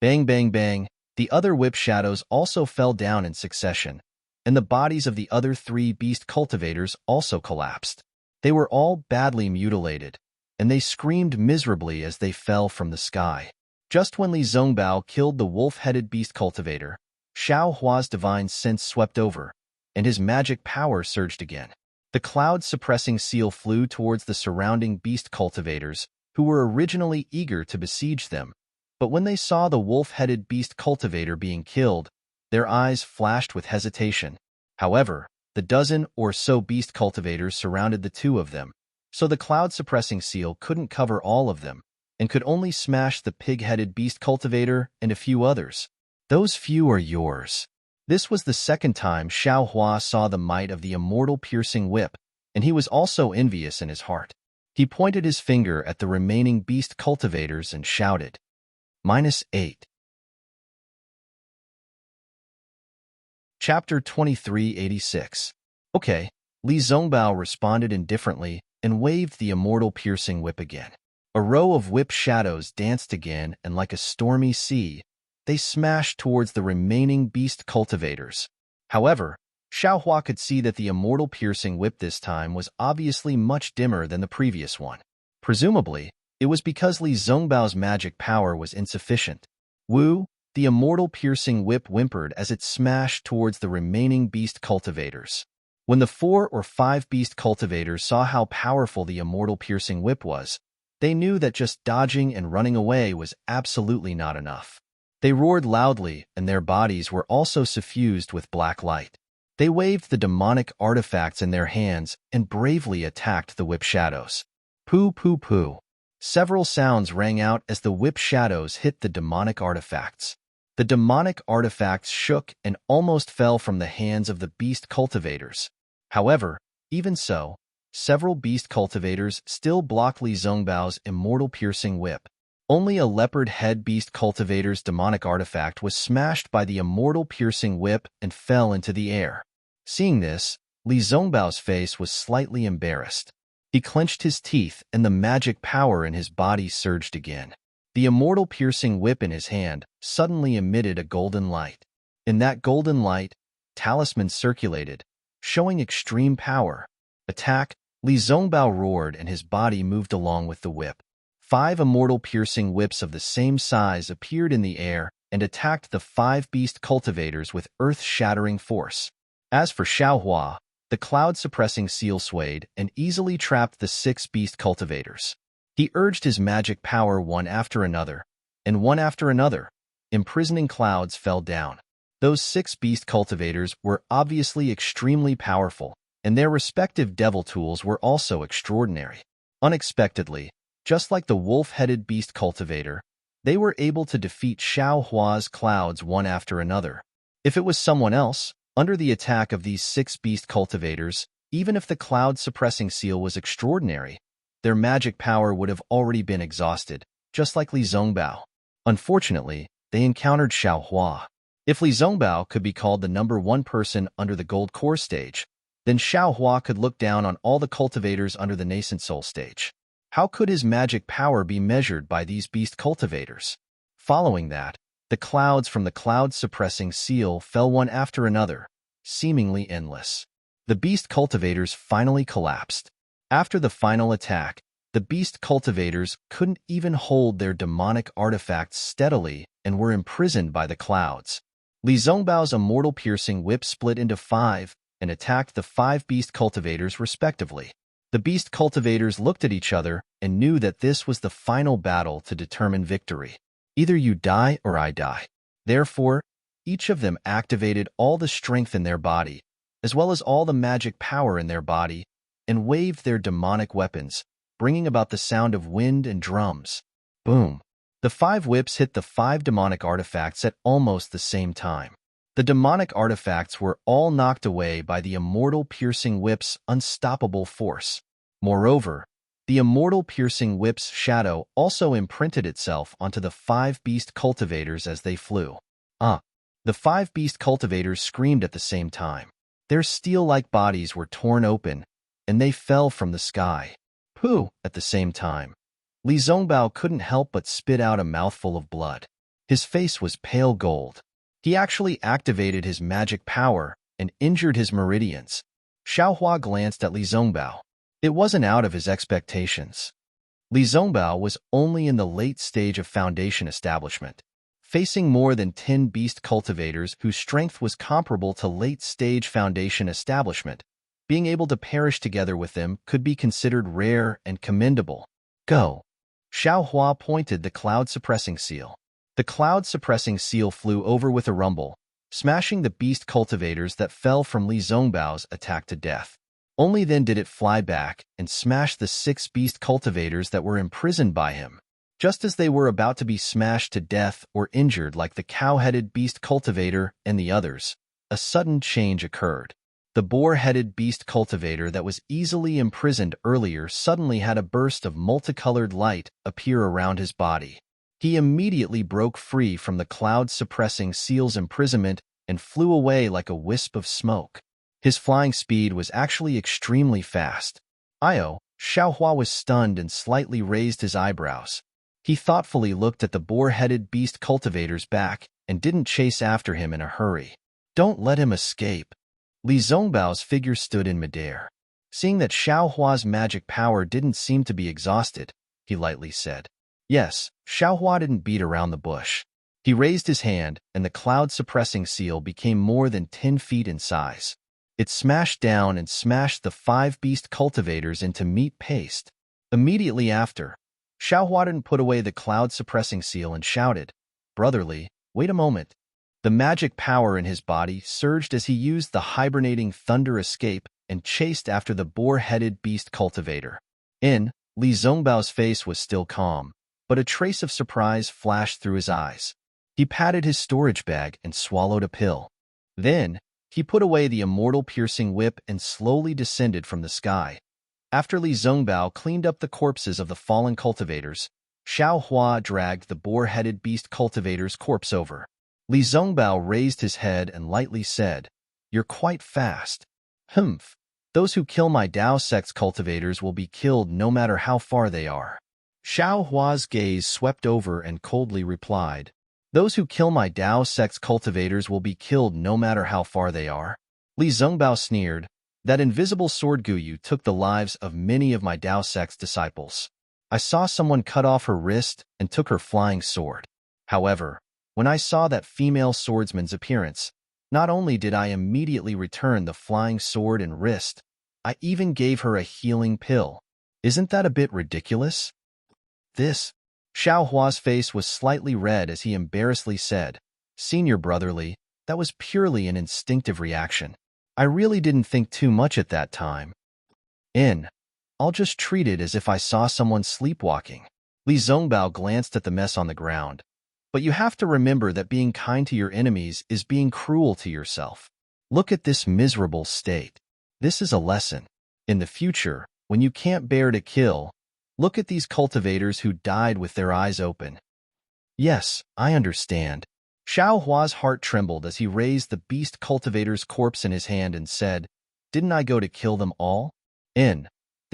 Speaker 1: Bang, bang, bang, the other whip shadows also fell down in succession, and the bodies of the other 3 beast cultivators also collapsed. They were all badly mutilated, and they screamed miserably as they fell from the sky. Just when Li Zongbao killed the wolf-headed beast cultivator, Xiao Hua's divine sense swept over, and his magic power surged again. The cloud-suppressing seal flew towards the surrounding beast cultivators, who were originally eager to besiege them, but when they saw the wolf-headed beast cultivator being killed, their eyes flashed with hesitation. However, the dozen or so beast cultivators surrounded the 2 of them, so the cloud-suppressing seal couldn't cover all of them, and could only smash the pig-headed beast cultivator and a few others. Those few are yours. This was the second time Xiao Hua saw the might of the immortal piercing whip, and he was also envious in his heart. He pointed his finger at the remaining beast cultivators and shouted, -8. Chapter 2386. Okay, Li Zongbao responded indifferently and waved the immortal piercing whip again. A row of whip shadows danced again, and like a stormy sea, they smashed towards the remaining beast cultivators. However, Xiao Hua could see that the immortal piercing whip this time was obviously much dimmer than the previous one. Presumably, it was because Li Zongbao's magic power was insufficient. Wu, the immortal piercing whip whimpered as it smashed towards the remaining beast cultivators. When the 4 or 5 beast cultivators saw how powerful the immortal piercing whip was, they knew that just dodging and running away was absolutely not enough. They roared loudly, and their bodies were also suffused with black light. They waved the demonic artifacts in their hands and bravely attacked the whip shadows. Poo, poo, poo. Several sounds rang out as the whip shadows hit the demonic artifacts. The demonic artifacts shook and almost fell from the hands of the beast cultivators. However, even so, several beast cultivators still blocked Li Zongbao's immortal piercing whip. Only a leopard head beast cultivator's demonic artifact was smashed by the immortal piercing whip and fell into the air. Seeing this, Li Zongbao's face was slightly embarrassed. He clenched his teeth and the magic power in his body surged again. The immortal piercing whip in his hand suddenly emitted a golden light. In that golden light, talismans circulated, showing extreme power. Attack! Li Zongbao roared and his body moved along with the whip. 5 immortal piercing whips of the same size appeared in the air and attacked the 5 beast cultivators with earth-shattering force. As for Xiao Hua, the cloud-suppressing seal swayed and easily trapped the 6 beast cultivators. He urged his magic power one after another, and one after another, imprisoning clouds fell down. Those 6 beast cultivators were obviously extremely powerful, and their respective devil tools were also extraordinary. Unexpectedly, just like the wolf-headed beast cultivator, they were able to defeat Xiao Hua's clouds one after another. If it was someone else, under the attack of these 6 beast cultivators, even if the cloud-suppressing seal was extraordinary, their magic power would have already been exhausted, just like Li Zongbao. Unfortunately, they encountered Xiao Hua. If Li Zongbao could be called the #1 person under the Gold Core stage, then Xiao Hua could look down on all the cultivators under the Nascent Soul stage. How could his magic power be measured by these beast cultivators? Following that, the clouds from the cloud-suppressing seal fell one after another, seemingly endless. The beast cultivators finally collapsed. After the final attack, the beast cultivators couldn't even hold their demonic artifacts steadily and were imprisoned by the clouds. Li Zhongbao's immortal piercing whip split into 5 and attacked the 5 beast cultivators respectively. The beast cultivators looked at each other and knew that this was the final battle to determine victory. Either you die or I die. Therefore, each of them activated all the strength in their body, as well as all the magic power in their body, and waved their demonic weapons, bringing about the sound of wind and drums. Boom! The 5 whips hit the 5 demonic artifacts at almost the same time. The demonic artifacts were all knocked away by the immortal piercing whip's unstoppable force. Moreover, the immortal piercing whip's shadow also imprinted itself onto the 5 beast cultivators as they flew. The 5 beast cultivators screamed at the same time. Their steel-like bodies were torn open, and they fell from the sky. Pooh! At the same time, Li Zhongbao couldn't help but spit out a mouthful of blood. His face was pale gold. He actually activated his magic power and injured his meridians. Xiaohua glanced at Li Zhongbao. It wasn't out of his expectations. Li Zhongbao was only in the late stage of foundation establishment, facing more than 10 beast cultivators whose strength was comparable to late-stage foundation establishment. Being able to perish together with them could be considered rare and commendable. Go! Xiaohua pointed the cloud-suppressing seal. The cloud-suppressing seal flew over with a rumble, smashing the beast cultivators that fell from Li Zhongbao's attack to death. Only then did it fly back and smash the 6 beast cultivators that were imprisoned by him. Just as they were about to be smashed to death or injured like the cow-headed beast cultivator and the others, a sudden change occurred. The boar-headed beast cultivator that was easily imprisoned earlier suddenly had a burst of multicolored light appear around his body. He immediately broke free from the cloud-suppressing seal's imprisonment and flew away like a wisp of smoke. His flying speed was actually extremely fast. Xiaohua was stunned and slightly raised his eyebrows. He thoughtfully looked at the boar-headed beast cultivator's back and didn't chase after him in a hurry. Don't let him escape. Li Zhongbao's figure stood in midair. Seeing that Xiaohua's magic power didn't seem to be exhausted, he lightly said. Yes, Xiaohua didn't beat around the bush. He raised his hand, and the cloud-suppressing seal became more than 10 feet in size. It smashed down and smashed the 5 beast cultivators into meat paste. Immediately after, Xiaohua didn't put away the cloud-suppressing seal and shouted, "Brotherly, wait a moment." The magic power in his body surged as he used the hibernating thunder escape and chased after the boar-headed beast cultivator. Li Zhongbao's face was still calm, but a trace of surprise flashed through his eyes. He patted his storage bag and swallowed a pill. Then, he put away the immortal piercing whip and slowly descended from the sky. After Li Zhongbao cleaned up the corpses of the fallen cultivators, Xiaohua dragged the boar-headed beast cultivator's corpse over. Li Zhongbao raised his head and lightly said, "You're quite fast." "Humph. Those who kill my Dao sect's cultivators will be killed no matter how far they are." Xiaohua's gaze swept over and coldly replied, "Those who kill my Dao sect's cultivators will be killed no matter how far they are." Li Zhongbao sneered, "That invisible sword Guyu took the lives of many of my Dao sect's disciples. I saw someone cut off her wrist and took her flying sword. However, when I saw that female swordsman's appearance, not only did I immediately return the flying sword and wrist, I even gave her a healing pill. Isn't that a bit ridiculous?" Xiaohua's face was slightly red as he embarrassedly said, "Senior Brotherly, that was purely an instinctive reaction. I really didn't think too much at that time. I'll just treat it as if I saw someone sleepwalking." Li Zhongbao glanced at the mess on the ground. "But you have to remember that being kind to your enemies is being cruel to yourself. Look at this miserable state. This is a lesson. In the future, when you can't bear to kill, look at these cultivators who died with their eyes open." "Yes, I understand." Xiaohua's heart trembled as he raised the beast cultivator's corpse in his hand and said, "Didn't I go to kill them all?"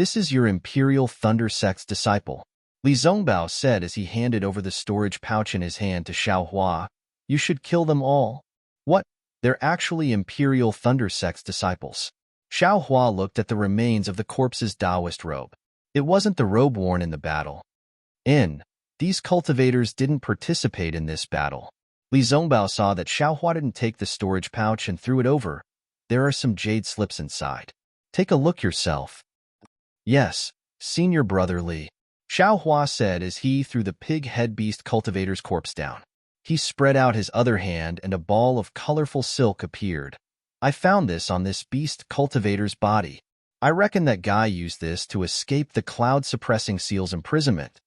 Speaker 1: this is your Imperial Thunder Sect's disciple. Li Zongbao said as he handed over the storage pouch in his hand to Xiaohua. You should kill them all. What? They're actually Imperial Thunder Sect's disciples. Xiaohua looked at the remains of the corpse's Taoist robe. It wasn't the robe worn in the battle. These cultivators didn't participate in this battle. Li Zongbao saw that Xiaohua didn't take the storage pouch and threw it over. There are some jade slips inside. Take a look yourself. Yes, Senior Brother Li, Xiaohua said as he threw the pig head beast cultivator's corpse down. He spread out his other hand and a ball of colorful silk appeared. I found this on this beast cultivator's body. I reckon that guy used this to escape the cloud-suppressing seal's imprisonment.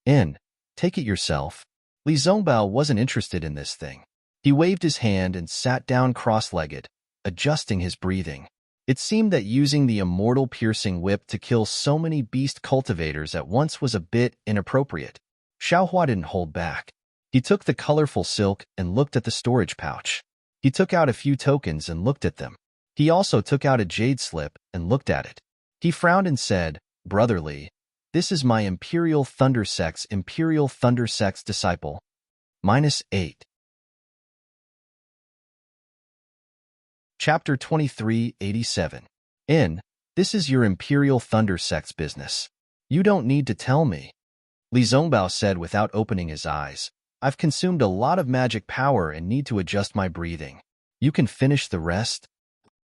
Speaker 1: Take it yourself. Li Zongbao wasn't interested in this thing. He waved his hand and sat down cross-legged, adjusting his breathing. It seemed that using the immortal piercing whip to kill so many beast cultivators at once was a bit inappropriate. Xiaohua didn't hold back. He took the colorful silk and looked at the storage pouch. He took out a few tokens and looked at them. He also took out a jade slip and looked at it. He frowned and said, Brother Li, this is my Imperial Thunder Sect's disciple. -8. Chapter 2387. This is your Imperial Thunder Sect's business. You don't need to tell me. Li Zongbao said without opening his eyes. I've consumed a lot of magic power and need to adjust my breathing. You can finish the rest?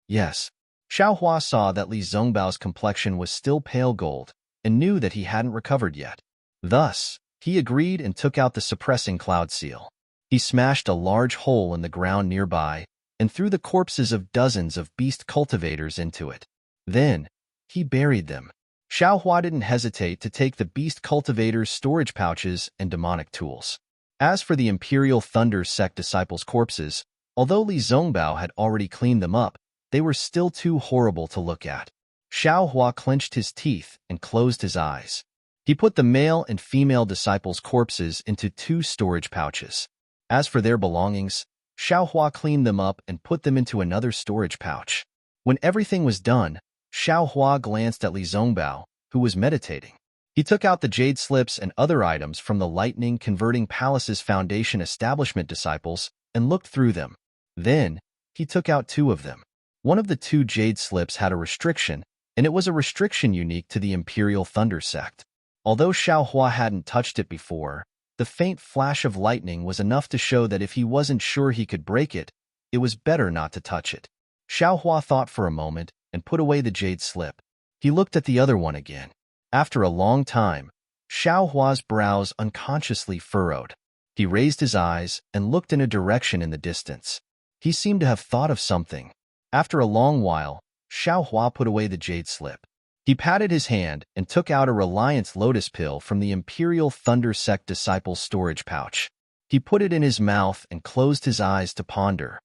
Speaker 1: Yes. Xiaohua saw that Li Zongbao's complexion was still pale gold and knew that he hadn't recovered yet. Thus, he agreed and took out the suppressing cloud seal. He smashed a large hole in the ground nearby and threw the corpses of dozens of beast cultivators into it. Then, he buried them. Xiaohua didn't hesitate to take the beast cultivators' storage pouches and demonic tools. As for the Imperial Thunder Sect disciples' corpses, although Li Zongbao had already cleaned them up, they were still too horrible to look at. Xiaohua clenched his teeth and closed his eyes. He put the male and female disciples' corpses into 2 storage pouches. As for their belongings, Xiaohua cleaned them up and put them into another storage pouch. When everything was done, Xiaohua glanced at Li Zongbao, who was meditating. He took out the jade slips and other items from the Lightning Converting Palace's Foundation Establishment disciples and looked through them. Then, he took out 2 of them. One of the 2 jade slips had a restriction, and it was a restriction unique to the Imperial Thunder Sect. Although Xiaohua hadn't touched it before, the faint flash of lightning was enough to show that if he wasn't sure he could break it, it was better not to touch it. Xiaohua thought for a moment and put away the jade slip. He looked at the other one again. After a long time, Xiaohua's brows unconsciously furrowed. He raised his eyes and looked in a direction in the distance. He seemed to have thought of something. After a long while, Xiaohua put away the jade slip. He patted his hand and took out a Reliance Lotus pill from the Imperial Thunder Sect disciple's storage pouch. He put it in his mouth and closed his eyes to ponder.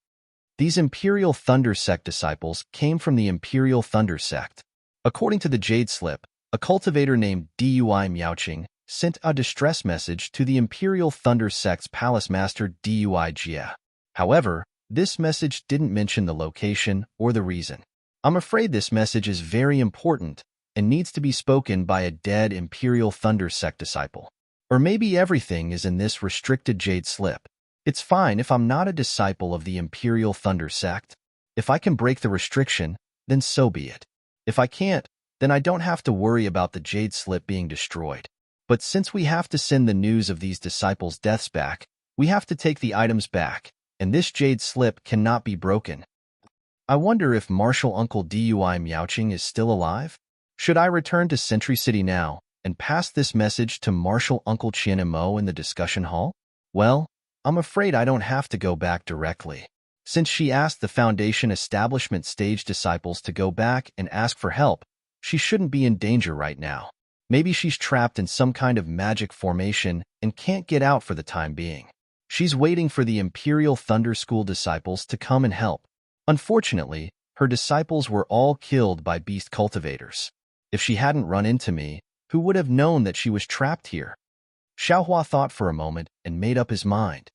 Speaker 1: These Imperial Thunder Sect disciples came from the Imperial Thunder Sect. According to the jade slip, a cultivator named Deity Miaoqing sent a distress message to the Imperial Thunder Sect's palace master Deity Jia. However, this message didn't mention the location or the reason. I'm afraid this message is very important and needs to be spoken by a dead Imperial Thunder Sect disciple. Or maybe everything is in this restricted jade slip. It's fine if I'm not a disciple of the Imperial Thunder Sect. If I can break the restriction, then so be it. If I can't, then I don't have to worry about the jade slip being destroyed. But since we have to send the news of these disciples' deaths back, we have to take the items back, and this jade slip cannot be broken. I wonder if Martial Uncle Deity Miaoqing is still alive? Should I return to Sentry City now and pass this message to Martial Uncle Qian and Mo in the discussion hall? Well, I'm afraid I don't have to go back directly. Since she asked the Foundation Establishment stage disciples to go back and ask for help, she shouldn't be in danger right now. Maybe she's trapped in some kind of magic formation and can't get out for the time being. She's waiting for the Imperial Thunder School disciples to come and help. Unfortunately, her disciples were all killed by beast cultivators. If she hadn't run into me, who would have known that she was trapped here? Xiaohua thought for a moment and made up his mind.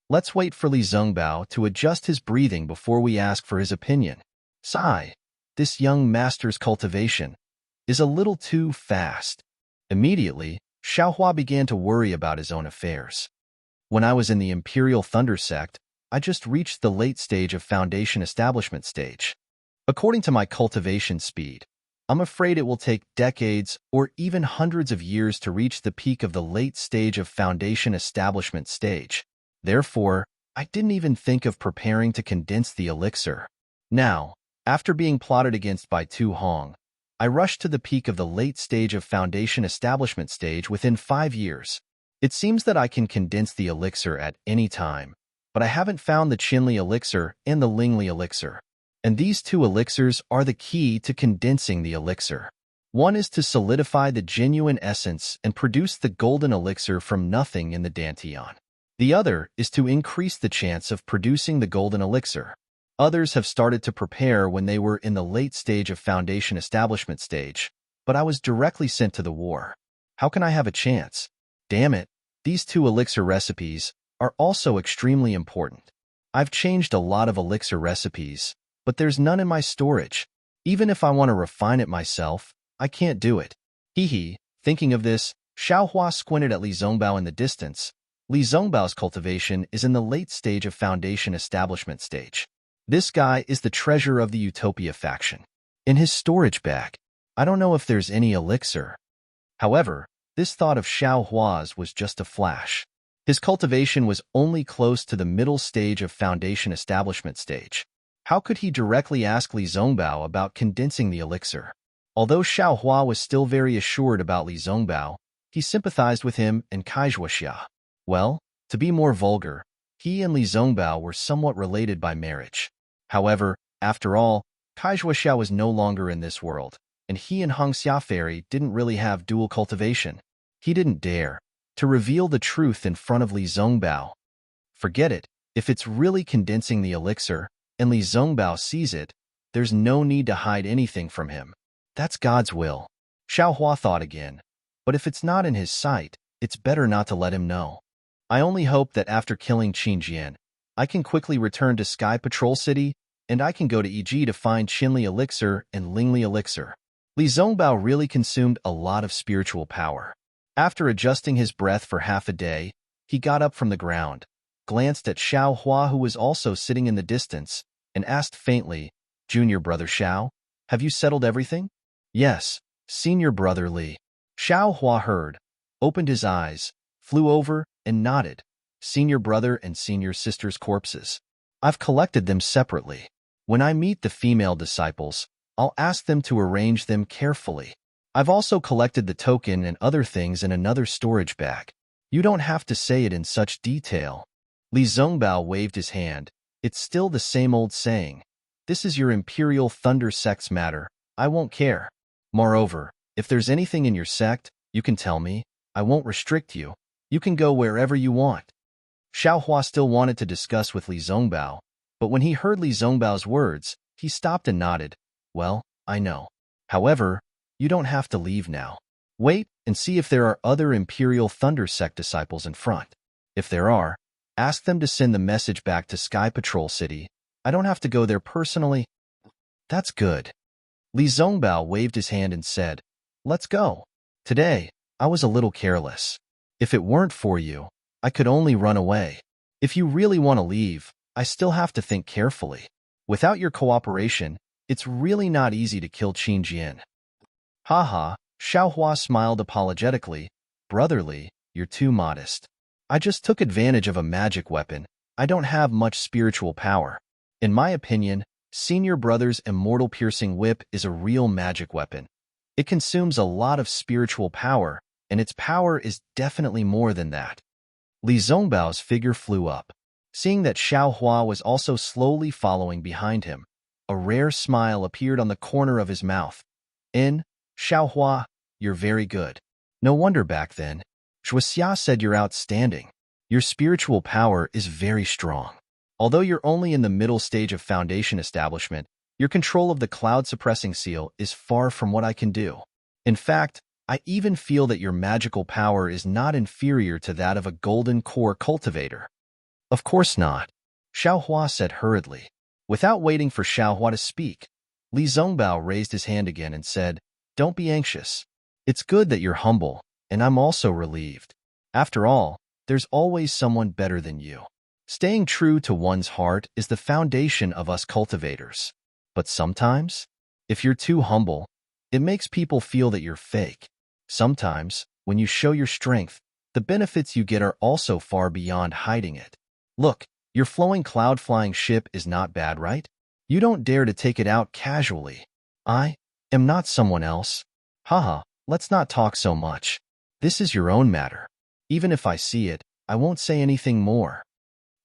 Speaker 1: Let's wait for Li Zongbao to adjust his breathing before we ask for his opinion. Sigh, this young master's cultivation is a little too fast. Immediately, Xiaohua began to worry about his own affairs. When I was in the Imperial Thunder sect, I just reached the late stage of Foundation Establishment stage. According to my cultivation speed, I'm afraid it will take decades or even hundreds of years to reach the peak of the late stage of Foundation Establishment stage. Therefore, I didn't even think of preparing to condense the elixir. Now, after being plotted against by Tu Hong, I rushed to the peak of the late stage of Foundation Establishment stage within 5 years. It seems that I can condense the elixir at any time, but I haven't found the Qinli elixir and the Lingli elixir. And these two elixirs are the key to condensing the elixir. One is to solidify the genuine essence and produce the golden elixir from nothing in the Dantian. The other is to increase the chance of producing the golden elixir. Others have started to prepare when they were in the late stage of Foundation Establishment stage, but I was directly sent to the war. How can I have a chance? Damn it, these two elixir recipes are also extremely important. I've changed a lot of elixir recipes, but there's none in my storage. Even if I want to refine it myself, I can't do it. Hee. Thinking of this, Xiaohua squinted at Li Zongbao in the distance. Li Zongbao's cultivation is in the late stage of Foundation Establishment stage. This guy is the treasure of the Utopia faction. In his storage bag, I don't know if there's any elixir. However, this thought of Xiaohua's was just a flash. His cultivation was only close to the middle stage of Foundation Establishment stage. How could he directly ask Li Zongbao about condensing the elixir? Although Xiaohua was still very assured about Li Zongbao, he sympathized with him and Kaizhuoxia. Well, to be more vulgar, he and Li Zongbao were somewhat related by marriage. However, after all, Kaizhuoxia was no longer in this world, and he and Hong Xiaferi didn't really have dual cultivation. He didn't dare to reveal the truth in front of Li Zongbao. Forget it, if it's really condensing the elixir, and Li Zongbao sees it, there's no need to hide anything from him. That's God's will. Xiaohua thought again. But if it's not in his sight, it's better not to let him know. I only hope that after killing Qinjian, I can quickly return to Sky Patrol City, and I can go to EG to find Qinli elixir and Lingli elixir. Li Zongbao really consumed a lot of spiritual power. After adjusting his breath for half a day, he got up from the ground, glanced at Xiaohua who was also sitting in the distance, and asked faintly, "Junior brother Xiao, have you settled everything?" "Yes, senior brother Li." Xiaohua heard, opened his eyes, flew over, and nodded. "Senior brother and senior sister's corpses. I've collected them separately. When I meet the female disciples, I'll ask them to arrange them carefully. I've also collected the token and other things in another storage bag. You don't have to say it in such detail." Li Zongbao waved his hand. "It's still the same old saying. This is your Imperial Thunder sect's matter. I won't care. Moreover, if there's anything in your sect, you can tell me. I won't restrict you. You can go wherever you want." Xiaohua still wanted to discuss with Li Zongbao, but when he heard Li Zongbao's words, he stopped and nodded. "Well, I know. However, you don't have to leave now. Wait and see if there are other Imperial Thunder sect disciples in front. If there are, ask them to send the message back to Sky Patrol City. I don't have to go there personally." "That's good." Li Zongbao waved his hand and said, "Let's go. Today, I was a little careless. If it weren't for you, I could only run away. If you really want to leave, I still have to think carefully. Without your cooperation, it's really not easy to kill Qinjian." "Haha," Xiaohua smiled apologetically. "Brotherly, you're too modest. I just took advantage of a magic weapon. I don't have much spiritual power. In my opinion, Senior Brother's immortal piercing whip is a real magic weapon. It consumes a lot of spiritual power, and its power is definitely more than that." Li Zongbao's figure flew up. Seeing that Xiaohua was also slowly following behind him, a rare smile appeared on the corner of his mouth. Xiaohua, you're very good. No wonder back then. Zhuoxia said you're outstanding. Your spiritual power is very strong. Although you're only in the middle stage of Foundation Establishment, your control of the cloud-suppressing seal is far from what I can do. In fact, I even feel that your magical power is not inferior to that of a golden core cultivator. Of course not, Xiaohua said hurriedly. Without waiting for Xiaohua to speak, Li Zongbao raised his hand again and said, Don't be anxious. It's good that you're humble, and I'm also relieved. After all, there's always someone better than you. Staying true to one's heart is the foundation of us cultivators. But sometimes, if you're too humble, it makes people feel that you're fake. Sometimes, when you show your strength, the benefits you get are also far beyond hiding it. Look, your flowing cloud-flying ship is not bad, right? You don't dare to take it out casually. I am not someone else. Haha, let's not talk so much. This is your own matter. Even if I see it, I won't say anything more.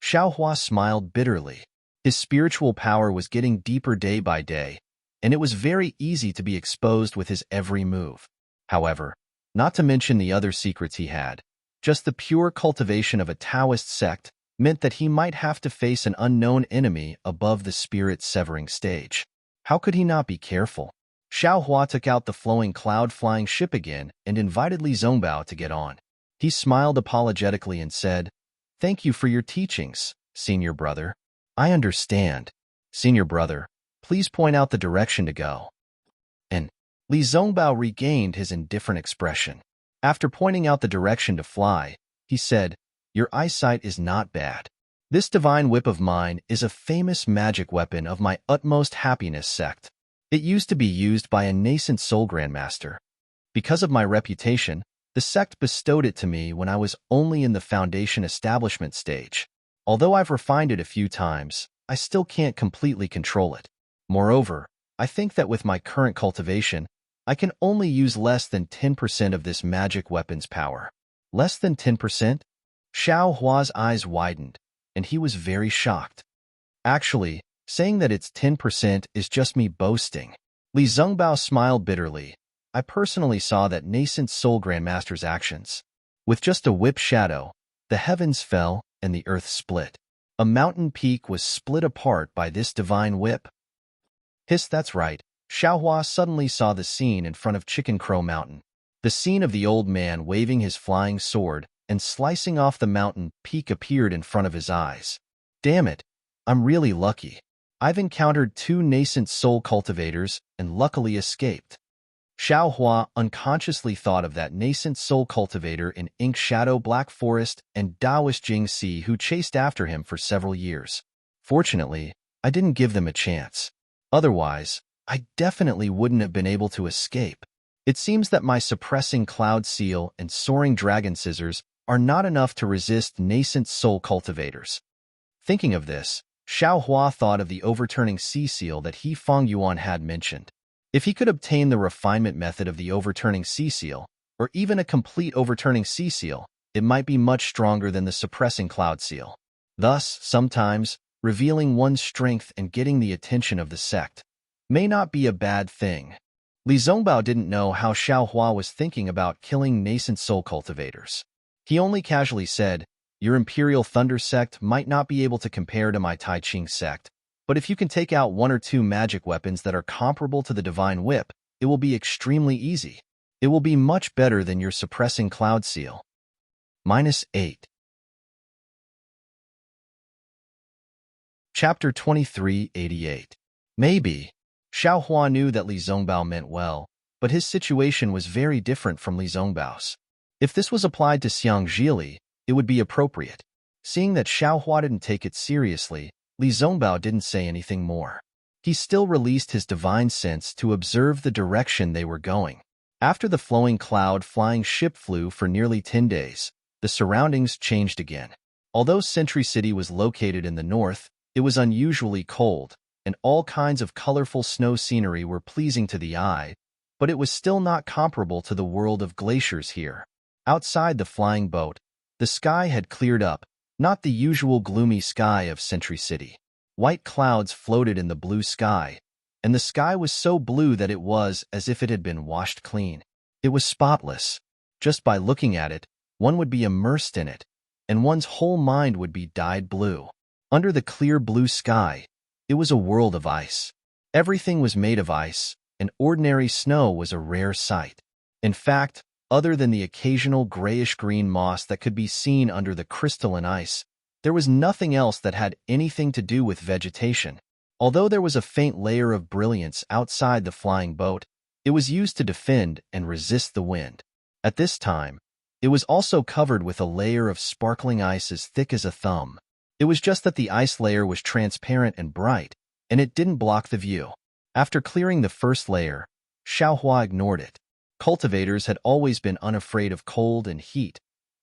Speaker 1: Xiaohua smiled bitterly. His spiritual power was getting deeper day by day, and it was very easy to be exposed with his every move. However, not to mention the other secrets he had, just the pure cultivation of a Taoist sect meant that he might have to face an unknown enemy above the spirit-severing stage. How could he not be careful? Xiaohua took out the flowing cloud-flying ship again and invited Li Zongbao to get on. He smiled apologetically and said, "Thank you for your teachings, senior brother. I understand. Senior brother, please point out the direction to go." And Li Zongbao regained his indifferent expression. After pointing out the direction to fly, he said, "Your eyesight is not bad. This divine whip of mine is a famous magic weapon of my utmost happiness sect. It used to be used by a nascent soul grandmaster. Because of my reputation, the sect bestowed it to me when I was only in the foundation establishment stage. Although I've refined it a few times, I still can't completely control it. Moreover, I think that with my current cultivation, I can only use less than 10% of this magic weapon's power." Less than 10%? Xiao Hua's eyes widened, and he was very shocked. "Actually, saying that it's 10% is just me boasting." Li Zongbao smiled bitterly. "I personally saw that nascent soul grandmaster's actions. With just a whip shadow, the heavens fell and the earth split. A mountain peak was split apart by this divine whip." Hiss, that's right. Xiaohua suddenly saw the scene in front of Chicken Crow Mountain. The scene of the old man waving his flying sword and slicing off the mountain peak appeared in front of his eyes. Damn it, I'm really lucky. I've encountered 2 nascent soul cultivators and luckily escaped. Xiaohua unconsciously thought of that nascent soul cultivator in Ink Shadow Black Forest and Taoist Jingxi who chased after him for several years. Fortunately, I didn't give them a chance. Otherwise, I definitely wouldn't have been able to escape. It seems that my suppressing cloud seal and soaring dragon scissors are not enough to resist nascent soul cultivators. Thinking of this, Xiaohua thought of the overturning sea seal that He Feng Yuan had mentioned. If he could obtain the refinement method of the overturning sea seal, or even a complete overturning sea seal, it might be much stronger than the suppressing cloud seal. Thus, sometimes, revealing one's strength and getting the attention of the sect may not be a bad thing. Li Zongbao didn't know how Xiaohua was thinking about killing nascent soul cultivators. He only casually said, "Your Imperial Thunder sect might not be able to compare to my Tai Ching sect, but if you can take out 1 or 2 magic weapons that are comparable to the Divine Whip, it will be extremely easy. It will be much better than your suppressing cloud seal." -8. Chapter 2388. Maybe. Xiaohua knew that Li Zongbao meant well, but his situation was very different from Li Zongbao's. If this was applied to Xiang Zhili, it would be appropriate. Seeing that Xiaohua didn't take it seriously, Li Zongbao didn't say anything more. He still released his divine sense to observe the direction they were going. After the flowing cloud-flying ship flew for nearly 10 days, the surroundings changed again. Although Century City was located in the north, it was unusually cold, and all kinds of colorful snow scenery were pleasing to the eye, but it was still not comparable to the world of glaciers here. Outside the flying boat, the sky had cleared up, not the usual gloomy sky of Century City. White clouds floated in the blue sky, and the sky was so blue that it was as if it had been washed clean. It was spotless. Just by looking at it, one would be immersed in it, and one's whole mind would be dyed blue. Under the clear blue sky, it was a world of ice. Everything was made of ice, and ordinary snow was a rare sight. In fact, other than the occasional grayish-green moss that could be seen under the crystalline ice, there was nothing else that had anything to do with vegetation. Although there was a faint layer of brilliance outside the flying boat, It was used to defend and resist the wind. At this time, it was also covered with a layer of sparkling ice as thick as a thumb. It was just that the ice layer was transparent and bright, and it didn't block the view. After clearing the first layer, Xiaohua ignored it. Cultivators had always been unafraid of cold and heat,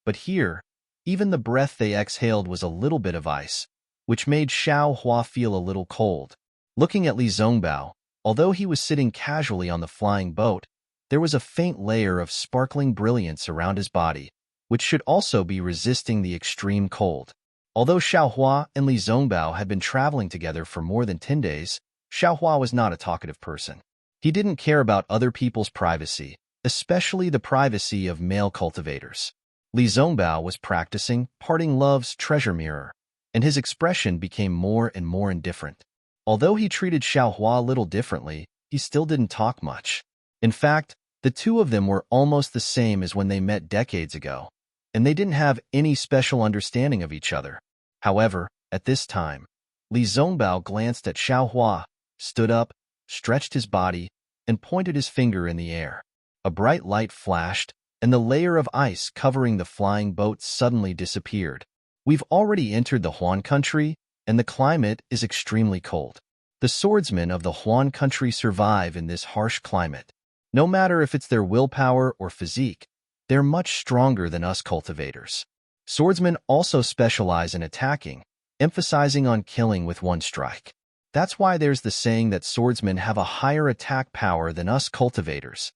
Speaker 1: but here, even the breath they exhaled was a little bit of ice, which made Xiaohua feel a little cold. Looking at Li Zongbao, although he was sitting casually on the flying boat, there was a faint layer of sparkling brilliance around his body, which should also be resisting the extreme cold. Although Xiaohua and Li Zongbao had been traveling together for more than 10 days, Xiaohua was not a talkative person. He didn't care about other people's privacy, especially the privacy of male cultivators. Li Zongbao was practicing parting love's treasure mirror, and his expression became more and more indifferent. Although he treated Xiaohua a little differently, he still didn't talk much. In fact, the two of them were almost the same as when they met decades ago, and they didn't have any special understanding of each other. However, at this time, Li Zongbao glanced at Xiaohua, stood up, stretched his body, and pointed his finger in the air. A bright light flashed, and the layer of ice covering the flying boat suddenly disappeared. We've already entered the Huan country, and the climate is extremely cold. The swordsmen of the Huan country survive in this harsh climate. No matter if it's their willpower or physique, they're much stronger than us cultivators. Swordsmen also specialize in attacking, emphasizing on killing with one strike. That's why there's the saying that swordsmen have a higher attack power than us cultivators.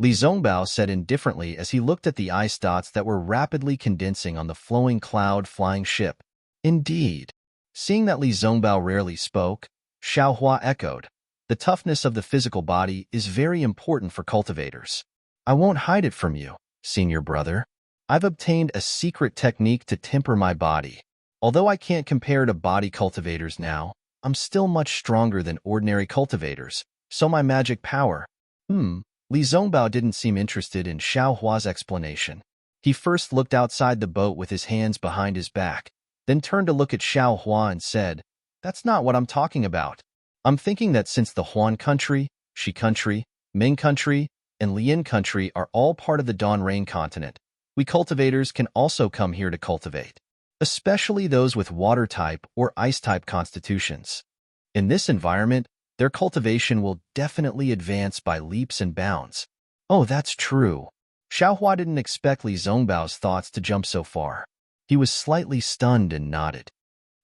Speaker 1: Li Zongbao said indifferently as he looked at the ice dots that were rapidly condensing on the flowing cloud-flying ship. Indeed. Seeing that Li Zongbao rarely spoke, Xiaohua echoed, "The toughness of the physical body is very important for cultivators. I won't hide it from you, senior brother. I've obtained a secret technique to temper my body. Although I can't compare to body cultivators now, I'm still much stronger than ordinary cultivators, so my magic power..." Li Zongbao didn't seem interested in Xiaohua's explanation. He first looked outside the boat with his hands behind his back, then turned to look at Xiaohua and said, "That's not what I'm talking about. I'm thinking that since the Huan country, Shi country, Ming country, and Lian country are all part of the Dawn Rain continent, we cultivators can also come here to cultivate, especially those with water-type or ice-type constitutions. In this environment, their cultivation will definitely advance by leaps and bounds." Oh, that's true. Xiaohua didn't expect Li Zongbao's thoughts to jump so far. He was slightly stunned and nodded.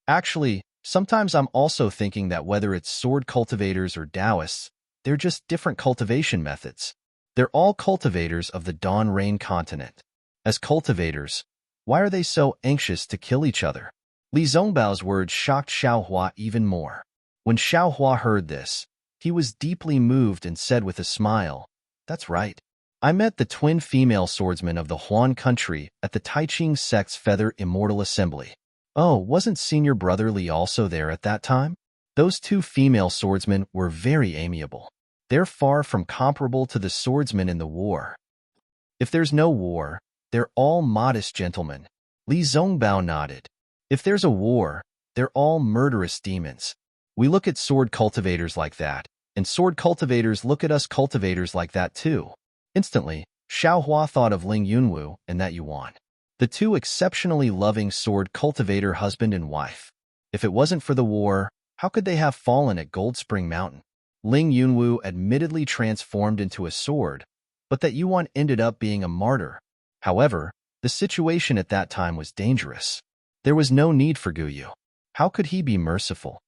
Speaker 1: Actually, sometimes I'm also thinking that whether it's sword cultivators or Taoists, they're just different cultivation methods. They're all cultivators of the Dawn Rain continent. As cultivators, why are they so anxious to kill each other? Li Zongbao's words shocked Xiaohua even more. When Xiaohua heard this, he was deeply moved and said with a smile, "That's right. I met the twin female swordsmen of the Huan country at the Taiching sect's Feather Immortal Assembly. Oh, wasn't senior brother Li also there at that time? Those two female swordsmen were very amiable. They're far from comparable to the swordsmen in the war. If there's no war, they're all modest gentlemen." Li Zongbao nodded. "If there's a war, they're all murderous demons. We look at sword cultivators like that, and sword cultivators look at us cultivators like that too." Instantly, Xiaohua thought of Ling Yunwu and that Yuan, the two exceptionally loving sword cultivator husband and wife. If it wasn't for the war, how could they have fallen at Gold Spring Mountain? Ling Yunwu admittedly transformed into a sword, but that Yuan ended up being a martyr. However, the situation at that time was dangerous. There was no need for Guyu. How could he be merciful?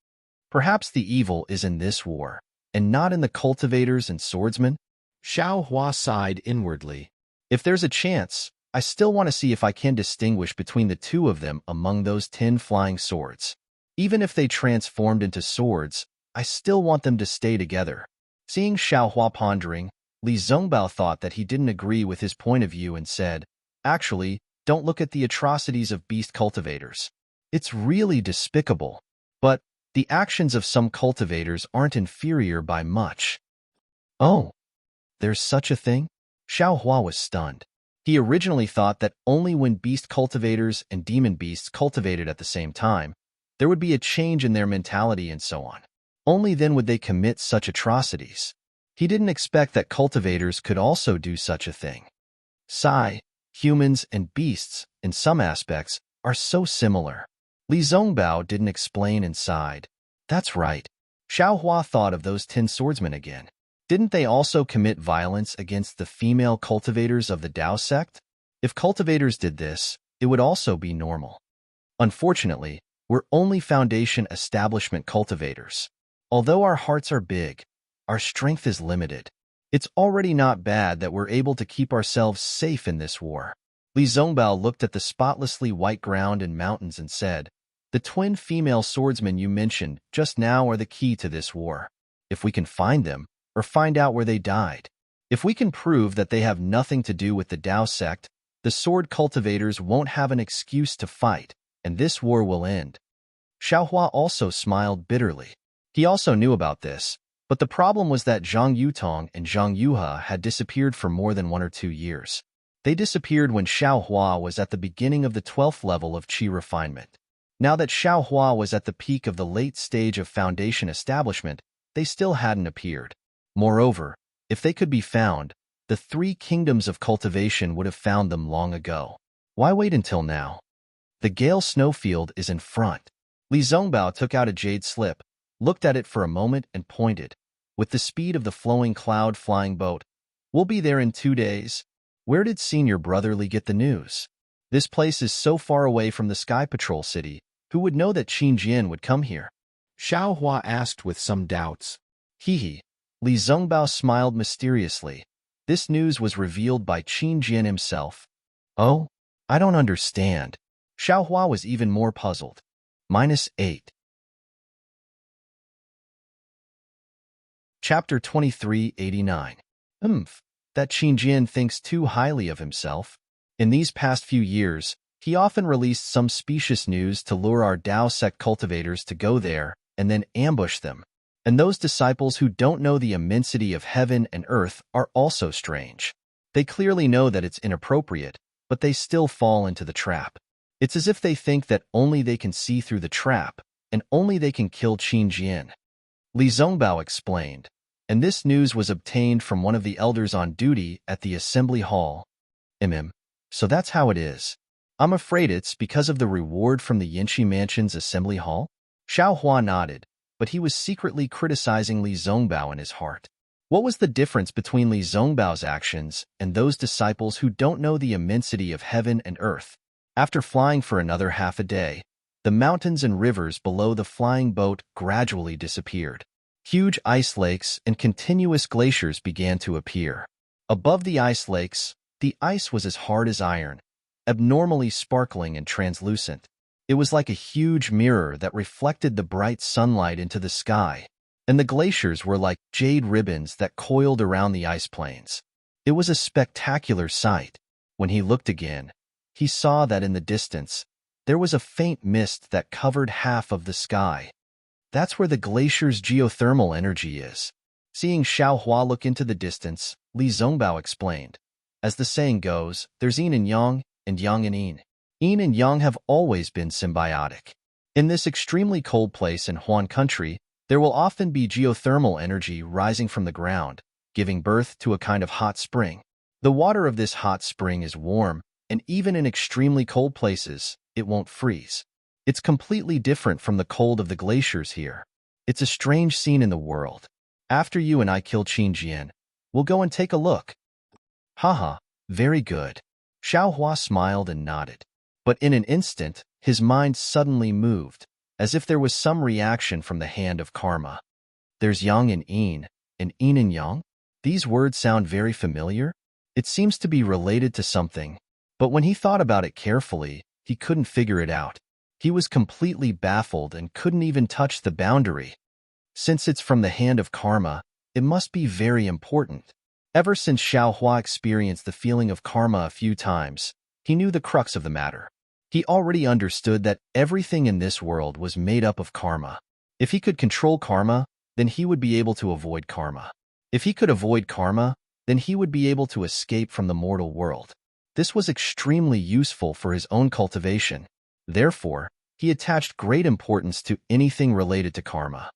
Speaker 1: Perhaps the evil is in this war, and not in the cultivators and swordsmen? Xiaohua sighed inwardly. If there's a chance, I still want to see if I can distinguish between the two of them among those 10 flying swords. Even if they transformed into swords, I still want them to stay together. Seeing Xiaohua pondering, Li Zongbao thought that he didn't agree with his point of view and said, "Actually, don't look at the atrocities of beast cultivators. It's really despicable. But the actions of some cultivators aren't inferior by much." Oh, there's such a thing? Xiaohua was stunned. He originally thought that only when beast cultivators and demon beasts cultivated at the same time, there would be a change in their mentality and so on. Only then would they commit such atrocities. He didn't expect that cultivators could also do such a thing. Sigh, humans and beasts, in some aspects, are so similar. Li Zongbao didn't explain and sighed. That's right. Xiao Hua thought of those tin swordsmen again. Didn't they also commit violence against the female cultivators of the Dao sect? If cultivators did this, it would also be normal. Unfortunately, we're only Foundation establishment cultivators. Although our hearts are big, our strength is limited. It's already not bad that we're able to keep ourselves safe in this war. Li Zongbao looked at the spotlessly white ground and mountains and said, the twin female swordsmen you mentioned just now are the key to this war. If we can find them, or find out where they died. If we can prove that they have nothing to do with the Dao sect, the sword cultivators won't have an excuse to fight, and this war will end. Xiao Hua also smiled bitterly. He also knew about this, but the problem was that Zhang Yutong and Zhang Yuhe had disappeared for more than 1 or 2 years. They disappeared when Xiao Hua was at the beginning of the 12th level of Qi refinement. Now that Xiao Hua was at the peak of the late stage of Foundation establishment, they still hadn't appeared. Moreover, if they could be found, the 3 kingdoms of cultivation would have found them long ago. Why wait until now? The Gale snowfield is in front. Li Zongbao took out a jade slip, looked at it for a moment and pointed. With the speed of the flowing cloud-flying boat, we'll be there in 2 days. Where did Senior Brotherly get the news? This place is so far away from the Sky Patrol City, who would know that Qin Jian would come here? Xiao Hua asked with some doubts. Hee. Li Zongbao smiled mysteriously. This news was revealed by Qin Jian himself. Oh? I don't understand. Xiao Hua was even more puzzled. -8. Chapter 2389. That Qin Jian thinks too highly of himself. In these past few years, he often released some specious news to lure our Dao sect cultivators to go there and then ambush them. And those disciples who don't know the immensity of heaven and earth are also strange. They clearly know that it's inappropriate, but they still fall into the trap. It's as if they think that only they can see through the trap, and only they can kill Qin Jian. Li Zongbao explained, and this news was obtained from one of the elders on duty at the assembly hall. So that's how it is. I'm afraid it's because of the reward from the Yinshi Mansion's assembly hall? Xiao Hua nodded, but he was secretly criticizing Li Zongbao in his heart. What was the difference between Li Zongbao's actions and those disciples who don't know the immensity of heaven and earth? After flying for another half a day, the mountains and rivers below the flying boat gradually disappeared. Huge ice lakes and continuous glaciers began to appear. Above the ice lakes, the ice was as hard as iron, abnormally sparkling and translucent. It was like a huge mirror that reflected the bright sunlight into the sky, and the glaciers were like jade ribbons that coiled around the ice plains. It was a spectacular sight. When he looked again, he saw that in the distance, there was a faint mist that covered half of the sky. That's where the glacier's geothermal energy is. Seeing Xiao Hua look into the distance, Li Zongbao explained. As the saying goes, there's yin and yang and yin. Yin and yang have always been symbiotic. In this extremely cold place in Huan country, there will often be geothermal energy rising from the ground, giving birth to a kind of hot spring. The water of this hot spring is warm, and even in extremely cold places, it won't freeze. It's completely different from the cold of the glaciers here. It's a strange scene in the world. After you and I kill Qin Jian, we'll go and take a look. Haha, very good. Xiao Hua smiled and nodded. But in an instant, his mind suddenly moved, as if there was some reaction from the hand of karma. There's yang and yin and yang? These words sound very familiar. It seems to be related to something, but when he thought about it carefully, he couldn't figure it out. He was completely baffled and couldn't even touch the boundary. Since it's from the hand of karma, it must be very important. Ever since Xiao Hua experienced the feeling of karma a few times, he knew the crux of the matter. He already understood that everything in this world was made up of karma. If he could control karma, then he would be able to avoid karma. If he could avoid karma, then he would be able to escape from the mortal world. This was extremely useful for his own cultivation. Therefore, he attached great importance to anything related to karma.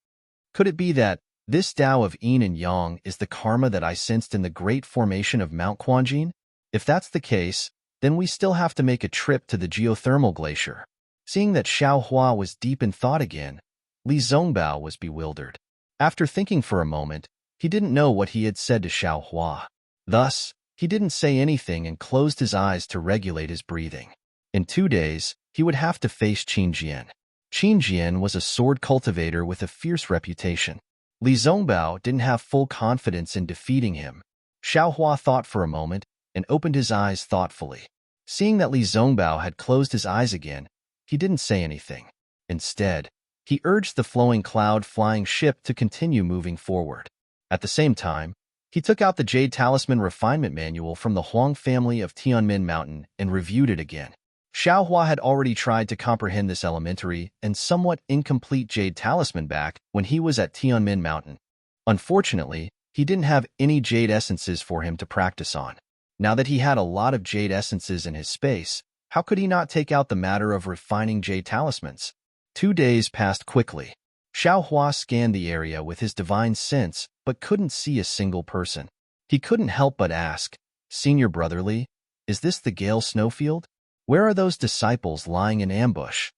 Speaker 1: Could it be that This Tao of yin and yang is the karma that I sensed in the great formation of Mount Quanjin? If that's the case, then we still have to make a trip to the geothermal glacier. Seeing that Xiao Hua was deep in thought again, Li Zongbao was bewildered. After thinking for a moment, he didn't know what he had said to Xiao Hua. Thus, he didn't say anything and closed his eyes to regulate his breathing. In 2 days, he would have to face Qin Jian. Qin Jian was a sword cultivator with a fierce reputation. Li Zongbao didn't have full confidence in defeating him. Xiao Hua thought for a moment and opened his eyes thoughtfully. Seeing that Li Zongbao had closed his eyes again, he didn't say anything. Instead, he urged the flowing cloud-flying ship to continue moving forward. At the same time, he took out the Jade Talisman Refinement Manual from the Huang family of Tianmin Mountain and reviewed it again. Xiao Hua had already tried to comprehend this elementary and somewhat incomplete Jade Talisman back when he was at Tianmin Mountain. Unfortunately, he didn't have any Jade Essences for him to practice on. Now that he had a lot of Jade Essences in his space, how could he not take out the matter of refining Jade Talismans? 2 days passed quickly. Xiao Hua scanned the area with his divine sense but couldn't see a single person. He couldn't help but ask, "Senior Brotherly, is this the Gale Snowfield? Where are those disciples lying in ambush?"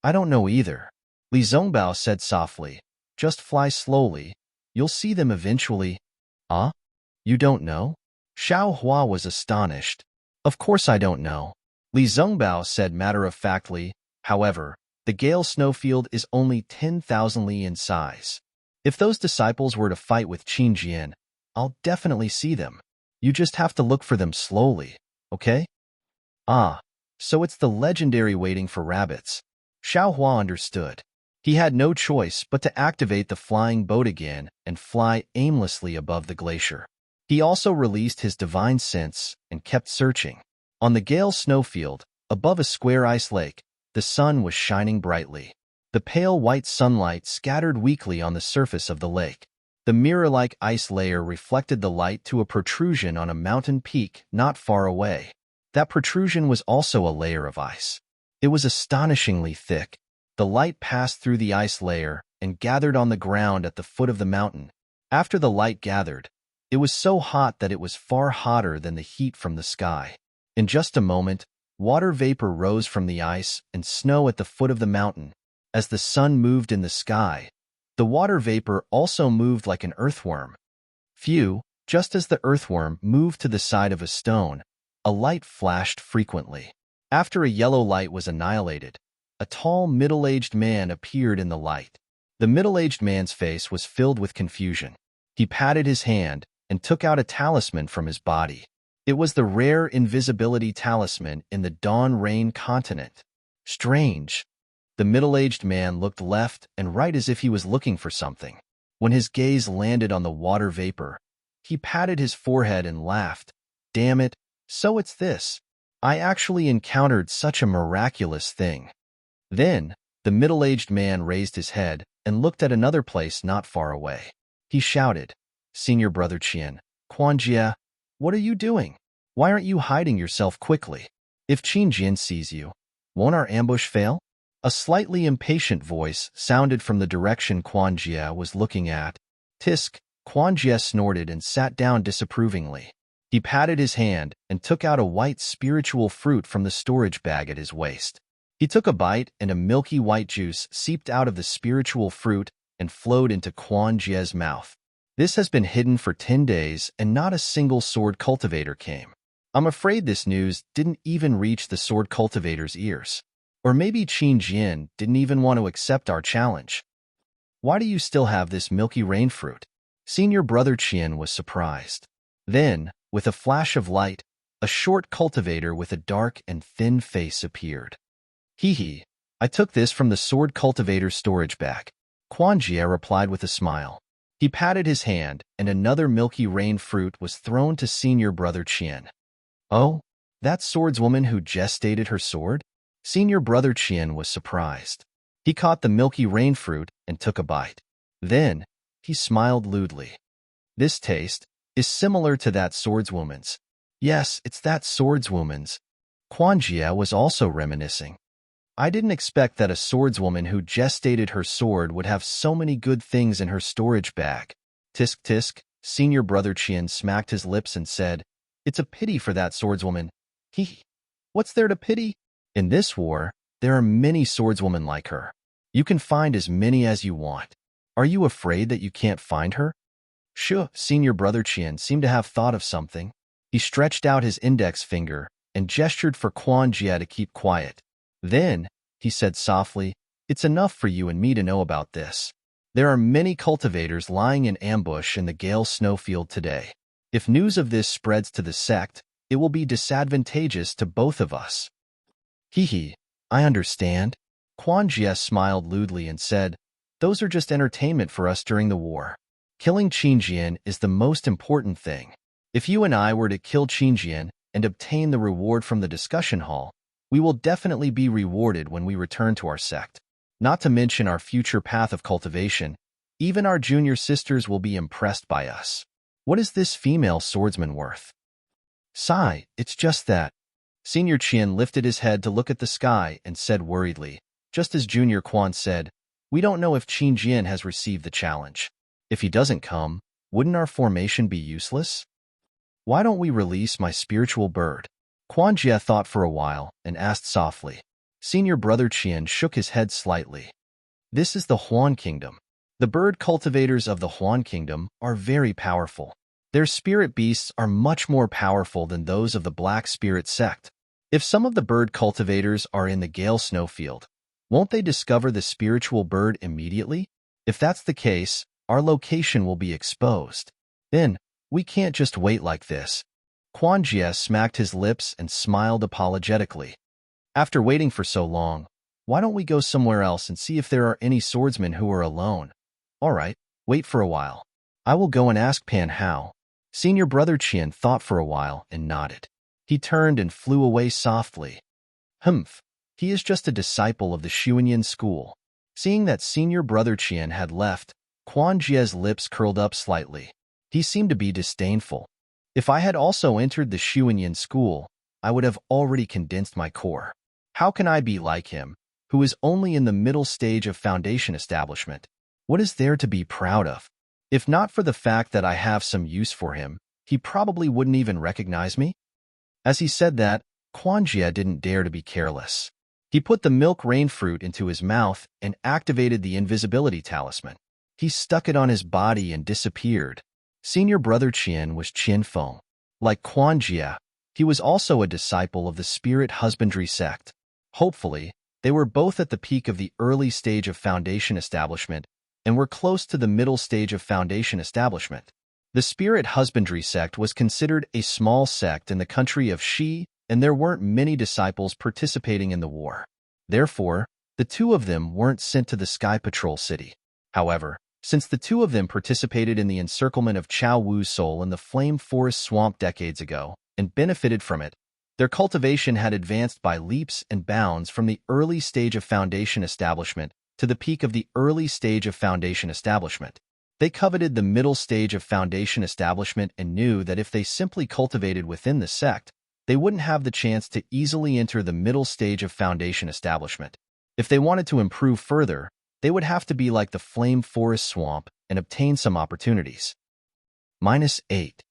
Speaker 1: "I don't know either," Li Zongbao said softly. "Just fly slowly. You'll see them eventually." "Ah? You don't know?" Xiao Hua was astonished. "Of course I don't know," Li Zongbao said matter-of-factly. "However, the Gale Snowfield is only 10,000 li in size. If those disciples were to fight with Qin Jian, I'll definitely see them. You just have to look for them slowly, okay?" "Ah, so it's the legendary waiting for rabbits." Xiao Hua understood. He had no choice but to activate the flying boat again and fly aimlessly above the glacier. He also released his divine sense and kept searching. On the Gale Snowfield, above a square ice lake, the sun was shining brightly. The pale white sunlight scattered weakly on the surface of the lake. The mirror-like ice layer reflected the light to a protrusion on a mountain peak not far away. That protrusion was also a layer of ice. It was astonishingly thick. The light passed through the ice layer and gathered on the ground at the foot of the mountain. After the light gathered, it was so hot that it was far hotter than the heat from the sky. In just a moment, water vapor rose from the ice and snow at the foot of the mountain. As the sun moved in the sky, the water vapor also moved like an earthworm. Just as the earthworm moved to the side of a stone, a light flashed frequently. After a yellow light was annihilated, a tall, middle-aged man appeared in the light. The middle-aged man's face was filled with confusion. He patted his hand and took out a talisman from his body. It was the rare invisibility talisman in the Dawn Rain continent. Strange. The middle-aged man looked left and right as if he was looking for something. When his gaze landed on the water vapor, he patted his forehead and laughed. "Damn it, so it's this. I actually encountered such a miraculous thing." Then, the middle-aged man raised his head and looked at another place not far away. He shouted, "Senior Brother Qian, Quanjia, what are you doing? Why aren't you hiding yourself quickly? If Qin Jian sees you, won't our ambush fail?" A slightly impatient voice sounded from the direction Quanjia was looking at. "Tisk," Quanjia snorted and sat down disapprovingly. He patted his hand and took out a white spiritual fruit from the storage bag at his waist. He took a bite and a milky white juice seeped out of the spiritual fruit and flowed into Quanjia's mouth. "This has been hidden for 10 days and not a single sword cultivator came. I'm afraid this news didn't even reach the sword cultivator's ears. Or maybe Qin Jian didn't even want to accept our challenge. Why do you still have this milky rain fruit?" Senior Brother Qian was surprised. Then, with a flash of light, a short cultivator with a dark and thin face appeared. "Hee, I took this from the sword cultivator's storage bag," Quanjia replied with a smile. He patted his hand, and another milky rain fruit was thrown to Senior Brother Qian. "Oh, that swordswoman who gestated her sword?" Senior Brother Qian was surprised. He caught the milky rain fruit and took a bite. Then, he smiled lewdly. "This taste is similar to that swordswoman's." "Yes, it's that swordswoman's." Quanjia was also reminiscing. I didn't expect that a swordswoman who gestated her sword would have so many good things in her storage bag. Tisk tisk, senior brother Qian smacked his lips and said, "It's a pity for that swordswoman." He, what's there to pity? In this war, there are many swordswomen like her. You can find as many as you want. Are you afraid that you can't find her? Sure, senior brother Qian seemed to have thought of something. He stretched out his index finger and gestured for Quan Jia to keep quiet. Then, he said softly, "It's enough for you and me to know about this. There are many cultivators lying in ambush in the Gale snowfield today. If news of this spreads to the sect, it will be disadvantageous to both of us." Hee, I understand. Quan Jia smiled lewdly and said, "Those are just entertainment for us during the war. Killing Qinjian is the most important thing. If you and I were to kill Qinjian and obtain the reward from the discussion hall, we will definitely be rewarded when we return to our sect. Not to mention our future path of cultivation, even our junior sisters will be impressed by us. What is this female swordsman worth?" "Sigh, it's just that." Senior Qian lifted his head to look at the sky and said worriedly, just as Junior Quan said, "We don't know if Qinjian has received the challenge. If he doesn't come, wouldn't our formation be useless? Why don't we release my spiritual bird?" Quan Jia thought for a while and asked softly. Senior brother Qian shook his head slightly. "This is the Huan Kingdom. The bird cultivators of the Huan Kingdom are very powerful. Their spirit beasts are much more powerful than those of the Black Spirit sect. If some of the bird cultivators are in the Gale snowfield, won't they discover the spiritual bird immediately? If that's the case, our location will be exposed. Then, we can't just wait like this." Quan Jia smacked his lips and smiled apologetically. "After waiting for so long, why don't we go somewhere else and see if there are any swordsmen who are alone? All right, wait for a while. I will go and ask Pan Hao." Senior brother Qian thought for a while and nodded. He turned and flew away softly. Humph, he is just a disciple of the Xuanyan school. Seeing that senior brother Qian had left, Quan Jia's lips curled up slightly. He seemed to be disdainful. If I had also entered the Xuanyan school, I would have already condensed my core. How can I be like him, who is only in the middle stage of foundation establishment? What is there to be proud of? If not for the fact that I have some use for him, he probably wouldn't even recognize me. As he said that, Quan Jia didn't dare to be careless. He put the milk rain fruit into his mouth and activated the invisibility talisman. He stuck it on his body and disappeared. Senior brother Qian was Qian Feng. Like Quan Jia, he was also a disciple of the spirit husbandry sect. Hopefully, they were both at the peak of the early stage of foundation establishment and were close to the middle stage of foundation establishment. The spirit husbandry sect was considered a small sect in the country of Shi, and there weren't many disciples participating in the war. Therefore, the two of them weren't sent to the Sky Patrol City. However, since the two of them participated in the encirclement of Chao Wu's soul in the Flame Forest Swamp decades ago and benefited from it, their cultivation had advanced by leaps and bounds from the early stage of foundation establishment to the peak of the early stage of foundation establishment. They coveted the middle stage of foundation establishment and knew that if they simply cultivated within the sect, they wouldn't have the chance to easily enter the middle stage of foundation establishment. If they wanted to improve further, they would have to be like the Flame Forest Swamp and obtain some opportunities. -8.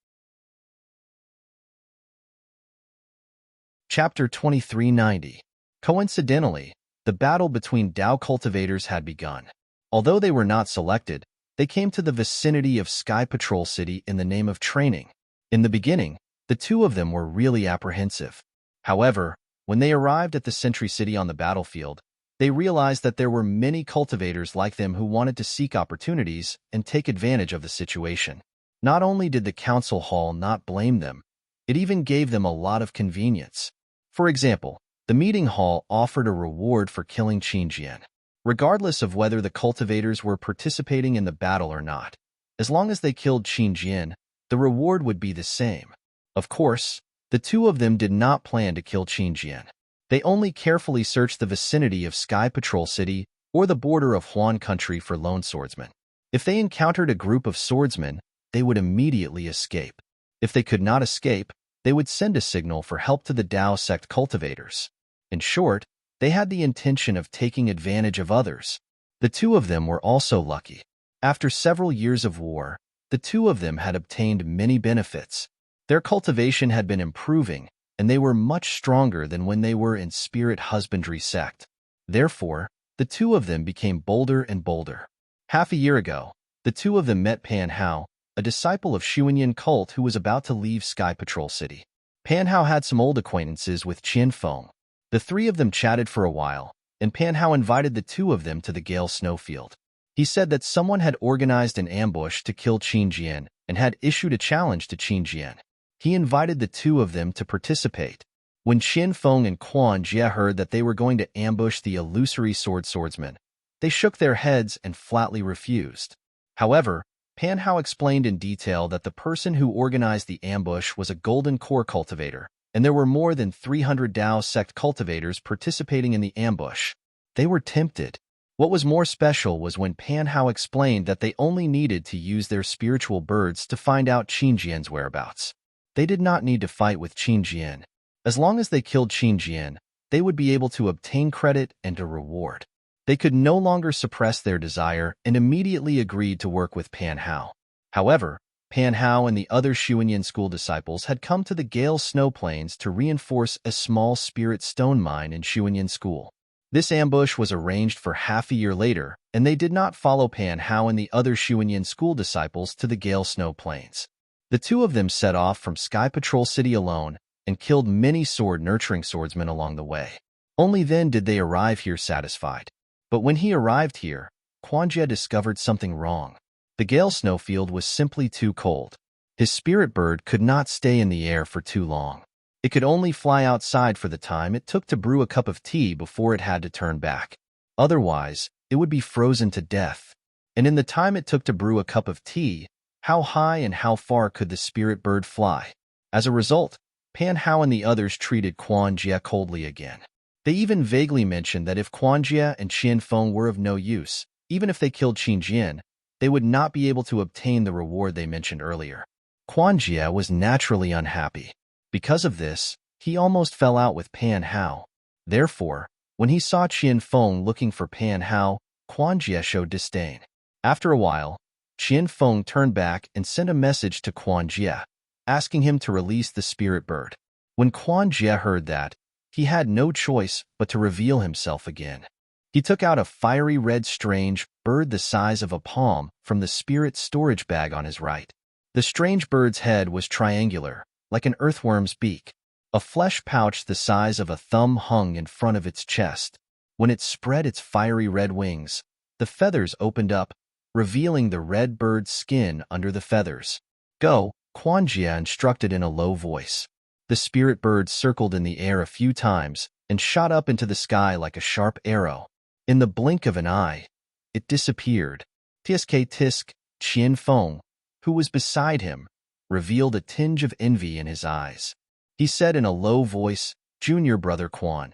Speaker 1: Chapter 2390. Coincidentally, the battle between Dao cultivators had begun. Although they were not selected, they came to the vicinity of Sky Patrol City in the name of training. In the beginning, the two of them were really apprehensive. However, when they arrived at the Sentry City on the battlefield, they realized that there were many cultivators like them who wanted to seek opportunities and take advantage of the situation. Not only did the council hall not blame them, it even gave them a lot of convenience. For example, the meeting hall offered a reward for killing Qinjian. Regardless of whether the cultivators were participating in the battle or not, as long as they killed Qinjian, the reward would be the same. Of course, the two of them did not plan to kill Qinjian. They only carefully searched the vicinity of Sky Patrol City or the border of Huan country for lone swordsmen. If they encountered a group of swordsmen, they would immediately escape. If they could not escape, they would send a signal for help to the Dao sect cultivators. In short, They had the intention of taking advantage of others. The two of them were also lucky. After several years of war, the two of them had obtained many benefits. Their cultivation had been improving, and they were much stronger than when they were in spirit husbandry sect. Therefore, the two of them became bolder and bolder. Half a year ago, the two of them met Pan Hao, a disciple of Xuanyan cult who was about to leave Sky Patrol City. Pan Hao had some old acquaintances with Qian Feng. The three of them chatted for a while, and Pan Hao invited the two of them to the Gale Snowfield. He said that someone had organized an ambush to kill Qin Jian and had issued a challenge to Qin Jian. He invited the two of them to participate. When Qian Feng and Quan Jie heard that they were going to ambush the illusory swordsman, they shook their heads and flatly refused. However, Pan Hao explained in detail that the person who organized the ambush was a golden core cultivator, and there were more than 300 Dao sect cultivators participating in the ambush. They were tempted. What was more special was when Pan Hao explained that they only needed to use their spiritual birds to find out Qin Jian's whereabouts. They did not need to fight with Qin Jian. As long as they killed Qin Jian, they would be able to obtain credit and a reward. They could no longer suppress their desire and immediately agreed to work with Pan Hao. However, Pan Hao and the other Xuanyan school disciples had come to the Gale Snow Plains to reinforce a small spirit stone mine in Xuanyan school. This ambush was arranged for half a year later, and they did not follow Pan Hao and the other Xuanyan school disciples to the Gale Snow Plains. The two of them set off from Sky Patrol City alone and killed many sword-nurturing swordsmen along the way. Only then did they arrive here satisfied. But when he arrived here, Quan Jie discovered something wrong. The Gale Snowfield was simply too cold. His spirit bird could not stay in the air for too long. It could only fly outside for the time it took to brew a cup of tea before it had to turn back. Otherwise, it would be frozen to death. And in the time it took to brew a cup of tea, how high and how far could the spirit bird fly? As a result, Pan Hao and the others treated Quan Jie coldly again. They even vaguely mentioned that if Quan Jie and Qian Feng were of no use, even if they killed Qin Jian, they would not be able to obtain the reward they mentioned earlier. Quan Jie was naturally unhappy. Because of this, he almost fell out with Pan Hao. Therefore, when he saw Qian Feng looking for Pan Hao, Quan Jie showed disdain. After a while, Qian Feng turned back and sent a message to Quan Jie, asking him to release the spirit bird. When Quan Jie heard that, he had no choice but to reveal himself again. He took out a fiery red strange bird the size of a palm from the spirit storage bag on his right. The strange bird's head was triangular, like an earthworm's beak. A flesh pouch the size of a thumb hung in front of its chest. When it spread its fiery red wings, the feathers opened up, revealing the red bird's skin under the feathers. Go, Quan Jie instructed in a low voice. The spirit bird circled in the air a few times and shot up into the sky like a sharp arrow. In the blink of an eye, it disappeared. Tisk, Qian Feng, who was beside him, revealed a tinge of envy in his eyes. He said in a low voice, "Junior brother Quan,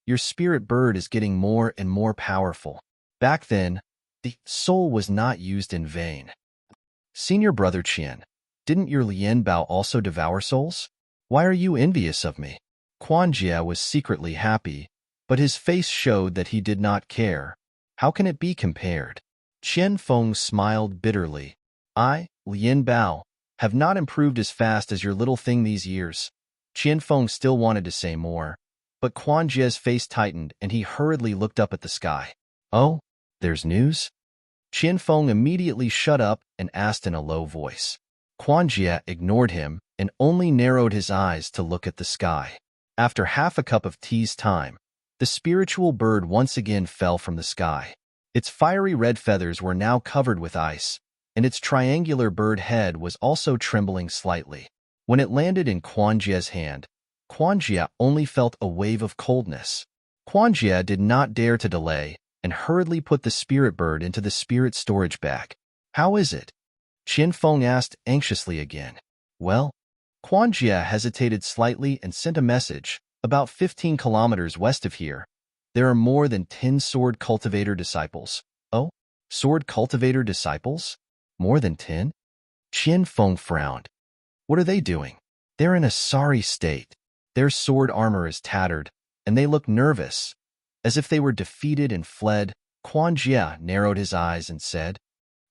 Speaker 1: your spirit bird is getting more and more powerful. Back then, the soul was not used in vain. Senior brother Qian, didn't your Lian Bao also devour souls? Why are you envious of me?" Quan Jie was secretly happy, but his face showed that he did not care. How can it be compared? Qian Feng smiled bitterly. I, Lian Bao, have not improved as fast as your little thing these years. Qian Feng still wanted to say more, but Quan Jie's face tightened and he hurriedly looked up at the sky. Oh, there's news? Qian Feng immediately shut up and asked in a low voice. Quan Jie ignored him and only narrowed his eyes to look at the sky. After half a cup of tea's time, the spiritual bird once again fell from the sky. Its fiery red feathers were now covered with ice, and its triangular bird head was also trembling slightly. When it landed in Quan Jie's hand, Quan Jie only felt a wave of coldness. Quan Jie did not dare to delay and hurriedly put the spirit bird into the spirit storage bag. How is it? Qian Feng asked anxiously again. Well, Quan Jie hesitated slightly and sent a message. About 15 kilometers west of here, there are more than 10 sword cultivator disciples. Oh, sword cultivator disciples? More than 10? Qian Feng frowned. What are they doing? They're in a sorry state. Their sword armor is tattered, and they look nervous. As if they were defeated and fled, Quan Jie narrowed his eyes and said.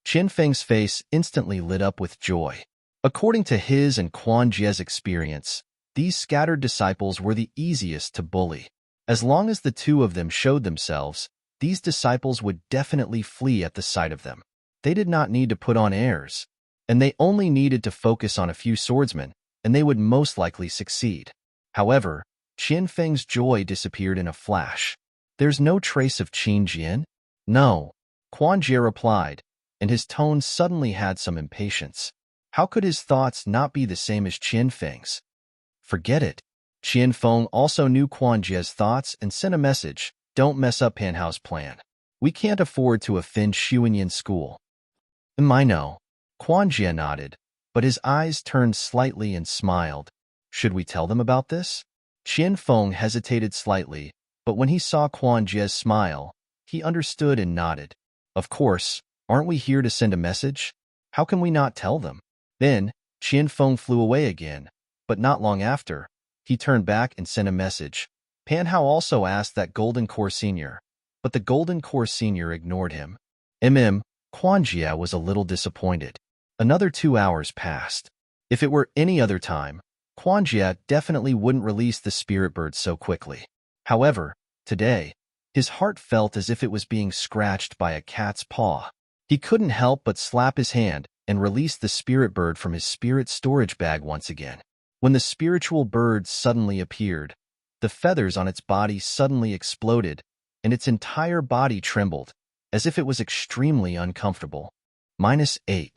Speaker 1: Qian Feng's face instantly lit up with joy. According to his and Quan Jie's experience, these scattered disciples were the easiest to bully. As long as the two of them showed themselves, these disciples would definitely flee at the sight of them. They did not need to put on airs, and they only needed to focus on a few swordsmen, and they would most likely succeed. However, Qian Feng's joy disappeared in a flash. There's no trace of Qin Jian? No, Quan Jie replied, and his tone suddenly had some impatience. How could his thoughts not be the same as Qian Feng's? Forget it. Qian Feng also knew Quan Jie's thoughts and sent a message, don't mess up Pan Hao's plan. We can't afford to offend Xuanyan School. I know. Quan Jie nodded, but his eyes turned slightly and smiled. Should we tell them about this? Qian Feng hesitated slightly, but when he saw Quan Jie's smile, he understood and nodded. Of course, aren't we here to send a message? How can we not tell them? Then, Qian Feng flew away again, but not long after, he turned back and sent a message. Pan Hao also asked that Golden Core Senior, but the Golden Core Senior ignored him. Quan Jie was a little disappointed. Another 2 hours passed. If it were any other time, Quan Jie definitely wouldn't release the spirit bird so quickly. However, today, his heart felt as if it was being scratched by a cat's paw. He couldn't help but slap his hand and release the spirit bird from his spirit storage bag once again. When the spiritual bird suddenly appeared, the feathers on its body suddenly exploded, and its entire body trembled, as if it was extremely uncomfortable. -8.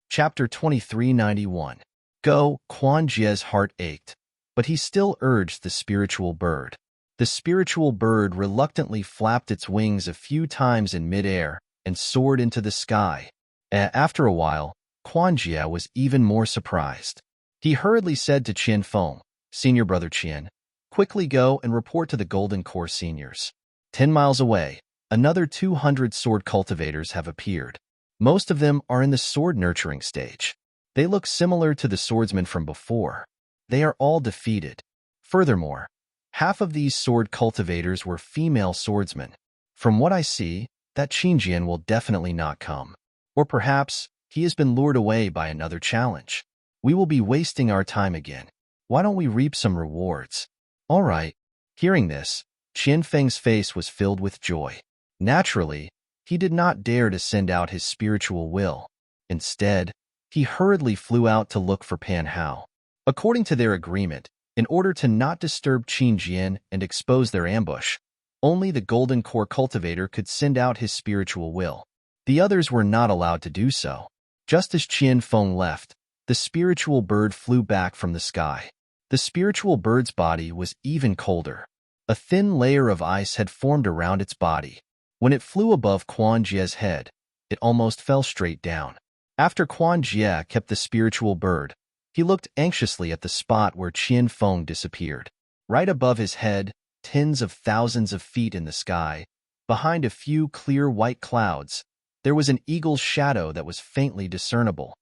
Speaker 1: Chapter 2391. Go, Quan Jie's heart ached, but he still urged the spiritual bird. The spiritual bird reluctantly flapped its wings a few times in midair and soared into the sky. After a while, Quan Jie was even more surprised. He hurriedly said to Qian Feng, Senior Brother Qian, quickly go and report to the Golden Core Seniors. 10 miles away, another 200 sword cultivators have appeared. Most of them are in the sword nurturing stage. They look similar to the swordsmen from before. They are all defeated. Furthermore, half of these sword cultivators were female swordsmen. From what I see, that Qinjian will definitely not come. Or perhaps he has been lured away by another challenge. We will be wasting our time again. Why don't we reap some rewards? All right. Hearing this, Qian Feng's face was filled with joy. Naturally, he did not dare to send out his spiritual will. Instead, he hurriedly flew out to look for Pan Hao. According to their agreement, in order to not disturb Qin Jian and expose their ambush, only the Golden Core Cultivator could send out his spiritual will. The others were not allowed to do so. Just as Qian Feng left, the spiritual bird flew back from the sky. The spiritual bird's body was even colder. A thin layer of ice had formed around its body. When it flew above Quan Jie's head, it almost fell straight down. After Quan Jie kept the spiritual bird, he looked anxiously at the spot where Qian Feng disappeared. Right above his head, tens of thousands of feet in the sky, behind a few clear white clouds, there was an eagle's shadow that was faintly discernible.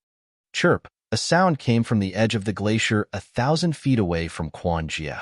Speaker 1: Chirp! A sound came from the edge of the glacier 1,000 feet away from Quan Jie.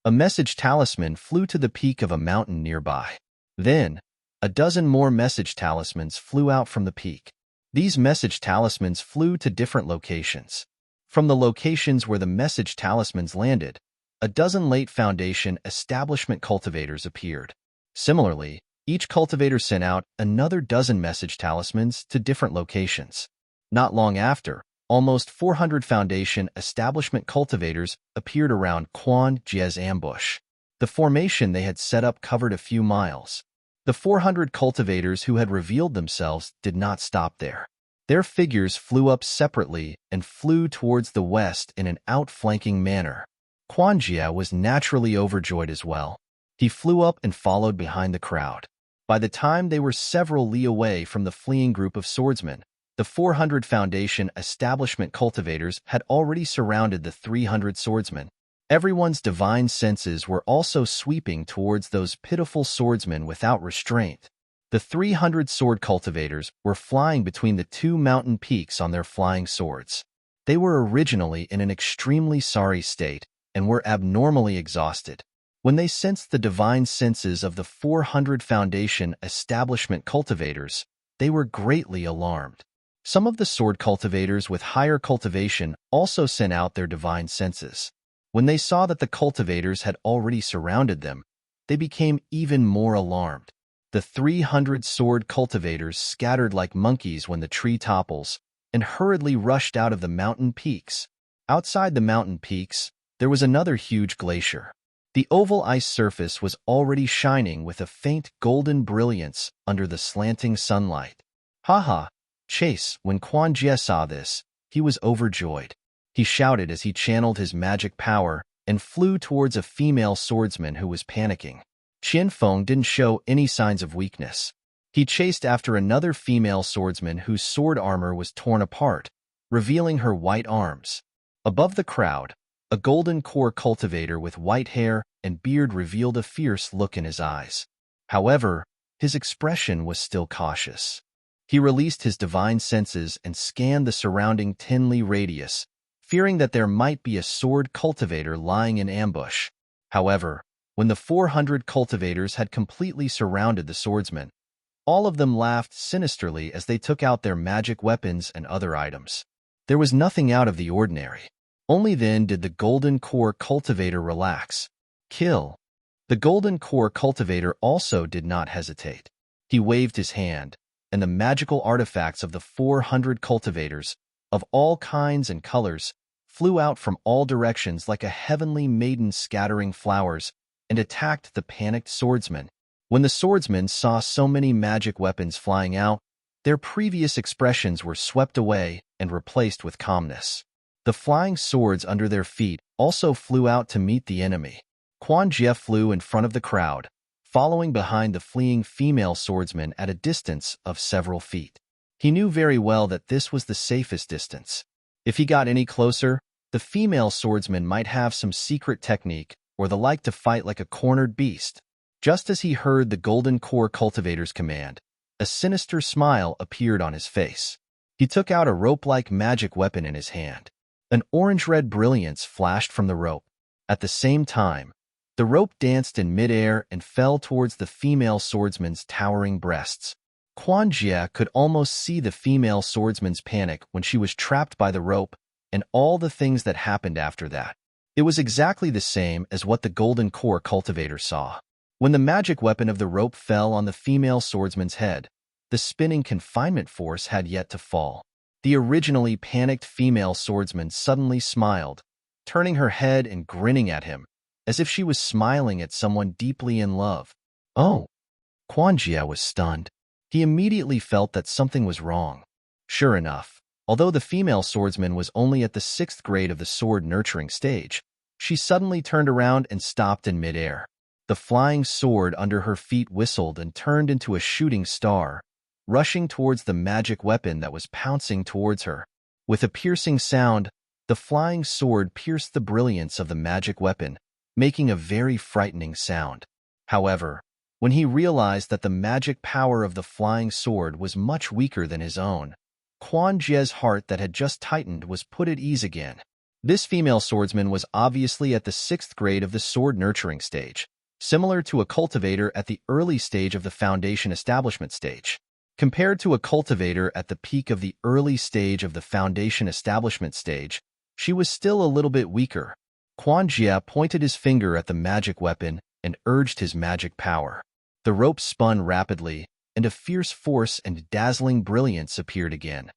Speaker 1: A message talisman flew to the peak of a mountain nearby. Then, a dozen more message talismans flew out from the peak. These message talismans flew to different locations. From the locations where the message talismans landed, a dozen late Foundation establishment cultivators appeared. Similarly, each cultivator sent out another dozen message talismans to different locations. Not long after, almost 400 Foundation establishment cultivators appeared around Quan Jie's ambush. The formation they had set up covered a few miles. The 400 cultivators who had revealed themselves did not stop there. Their figures flew up separately and flew towards the west in an outflanking manner. Quan Jie was naturally overjoyed as well. He flew up and followed behind the crowd. By the time they were several li away from the fleeing group of swordsmen, the 400 Foundation establishment cultivators had already surrounded the 300 swordsmen. Everyone's divine senses were also sweeping towards those pitiful swordsmen without restraint. The 300 sword cultivators were flying between the two mountain peaks on their flying swords. They were originally in an extremely sorry state, and were abnormally exhausted. When they sensed the divine senses of the 400 Foundation establishment cultivators, they were greatly alarmed. Some of the sword cultivators with higher cultivation also sent out their divine senses. When they saw that the cultivators had already surrounded them, they became even more alarmed. The 300 sword cultivators scattered like monkeys when the tree topples and hurriedly rushed out of the mountain peaks. Outside the mountain peaks, there was another huge glacier. The oval ice surface was already shining with a faint golden brilliance under the slanting sunlight. "Ha! Chase!" When Quan Jie saw this, he was overjoyed. He shouted as he channeled his magic power and flew towards a female swordsman who was panicking. Qian Feng didn't show any signs of weakness. He chased after another female swordsman whose sword armor was torn apart, revealing her white arms. Above the crowd, a golden core cultivator with white hair and beard revealed a fierce look in his eyes. However, his expression was still cautious. He released his divine senses and scanned the surrounding 10-li radius, fearing that there might be a sword cultivator lying in ambush. However, when the 400 cultivators had completely surrounded the swordsman, all of them laughed sinisterly as they took out their magic weapons and other items. There was nothing out of the ordinary. Only then did the golden core cultivator relax. "Kill." The golden core cultivator also did not hesitate. He waved his hand, and the magical artifacts of the 400 cultivators, of all kinds and colors, flew out from all directions like a heavenly maiden scattering flowers and attacked the panicked swordsman. When the swordsmen saw so many magic weapons flying out, their previous expressions were swept away and replaced with calmness. The flying swords under their feet also flew out to meet the enemy. Quan Jie flew in front of the crowd, following behind the fleeing female swordsman at a distance of several feet. He knew very well that this was the safest distance. If he got any closer, the female swordsman might have some secret technique or the like to fight like a cornered beast. Just as he heard the golden core cultivator's command, a sinister smile appeared on his face. He took out a rope-like magic weapon in his hand. An orange-red brilliance flashed from the rope. At the same time, the rope danced in midair and fell towards the female swordsman's towering breasts. Quan Jie could almost see the female swordsman's panic when she was trapped by the rope and all the things that happened after that. It was exactly the same as what the golden core cultivator saw. When the magic weapon of the rope fell on the female swordsman's head, the spinning confinement force had yet to fall. The originally panicked female swordsman suddenly smiled, turning her head and grinning at him, as if she was smiling at someone deeply in love. "Oh!" Quan Jie was stunned. He immediately felt that something was wrong. Sure enough, although the female swordsman was only at the 6th grade of the sword nurturing stage, she suddenly turned around and stopped in midair. The flying sword under her feet whistled and turned into a shooting star, rushing towards the magic weapon that was pouncing towards her. With a piercing sound, the flying sword pierced the brilliance of the magic weapon, making a very frightening sound. However, when he realized that the magic power of the flying sword was much weaker than his own, Quan Jie's heart that had just tightened was put at ease again. This female swordsman was obviously at the 6th grade of the sword nurturing stage, similar to a cultivator at the early stage of the foundation establishment stage. Compared to a cultivator at the peak of the early stage of the foundation establishment stage, she was still a little bit weaker. Quan Jie pointed his finger at the magic weapon and urged his magic power. The rope spun rapidly, and a fierce force and dazzling brilliance appeared again,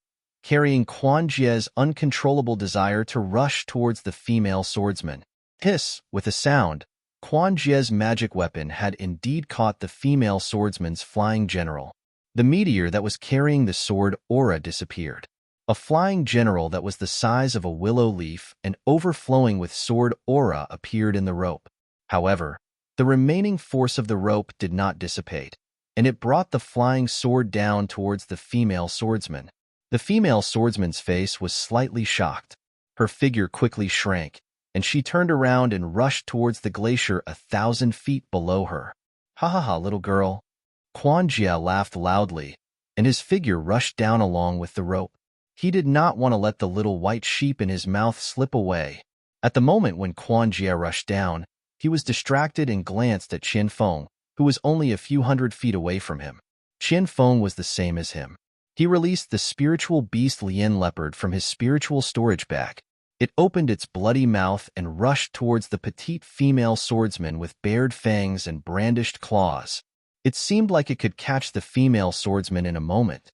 Speaker 1: carrying Quan Jie's uncontrollable desire to rush towards the female swordsman. Hiss! With a sound, Quan Jie's magic weapon had indeed caught the female swordsman's flying general. The meteor that was carrying the sword aura disappeared. A flying general that was the size of a willow leaf and overflowing with sword aura appeared in the rope. However, the remaining force of the rope did not dissipate, and it brought the flying sword down towards the female swordsman. The female swordsman's face was slightly shocked. Her figure quickly shrank, and she turned around and rushed towards the glacier 1,000 feet below her. "Ha, little girl." Quan Jie laughed loudly, and his figure rushed down along with the rope. He did not want to let the little white sheep in his mouth slip away. At the moment when Quan Jie rushed down, he was distracted and glanced at Qian Feng, who was only a few hundred feet away from him. Qian Feng was the same as him. He released the spiritual beast Lien Leopard from his spiritual storage bag. It opened its bloody mouth and rushed towards the petite female swordsman with bared fangs and brandished claws. It seemed like it could catch the female swordsman in a moment.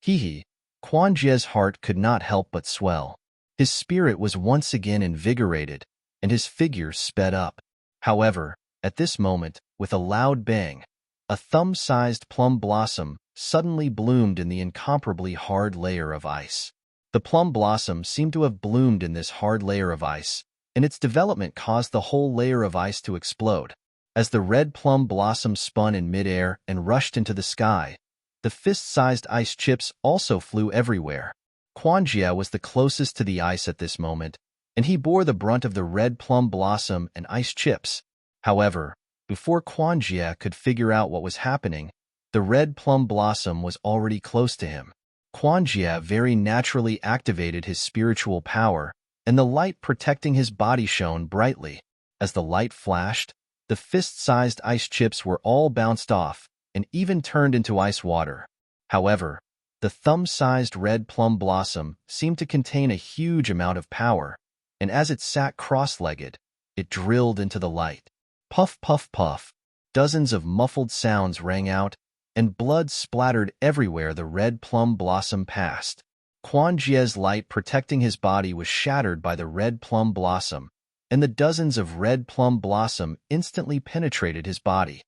Speaker 1: Hee. Quan Jie's heart could not help but swell. His spirit was once again invigorated, and his figure sped up. However, at this moment, with a loud bang, a thumb-sized plum blossom suddenly bloomed in the incomparably hard layer of ice. The plum blossom seemed to have bloomed in this hard layer of ice, and its development caused the whole layer of ice to explode. As the red plum blossom spun in midair and rushed into the sky, the fist-sized ice chips also flew everywhere. Quan Jie was the closest to the ice at this moment, and he bore the brunt of the red plum blossom and ice chips. However, before Quan Jie could figure out what was happening, the red plum blossom was already close to him. Quan Jie very naturally activated his spiritual power, and the light protecting his body shone brightly. As the light flashed, the fist-sized ice chips were all bounced off and even turned into ice water. However, the thumb-sized red plum blossom seemed to contain a huge amount of power, and as it sat cross-legged, it drilled into the light. Puff, puff, puff. Dozens of muffled sounds rang out, and blood splattered everywhere the red plum blossom passed. Quan Jie's light protecting his body was shattered by the red plum blossom, and the dozens of red plum blossom instantly penetrated his body.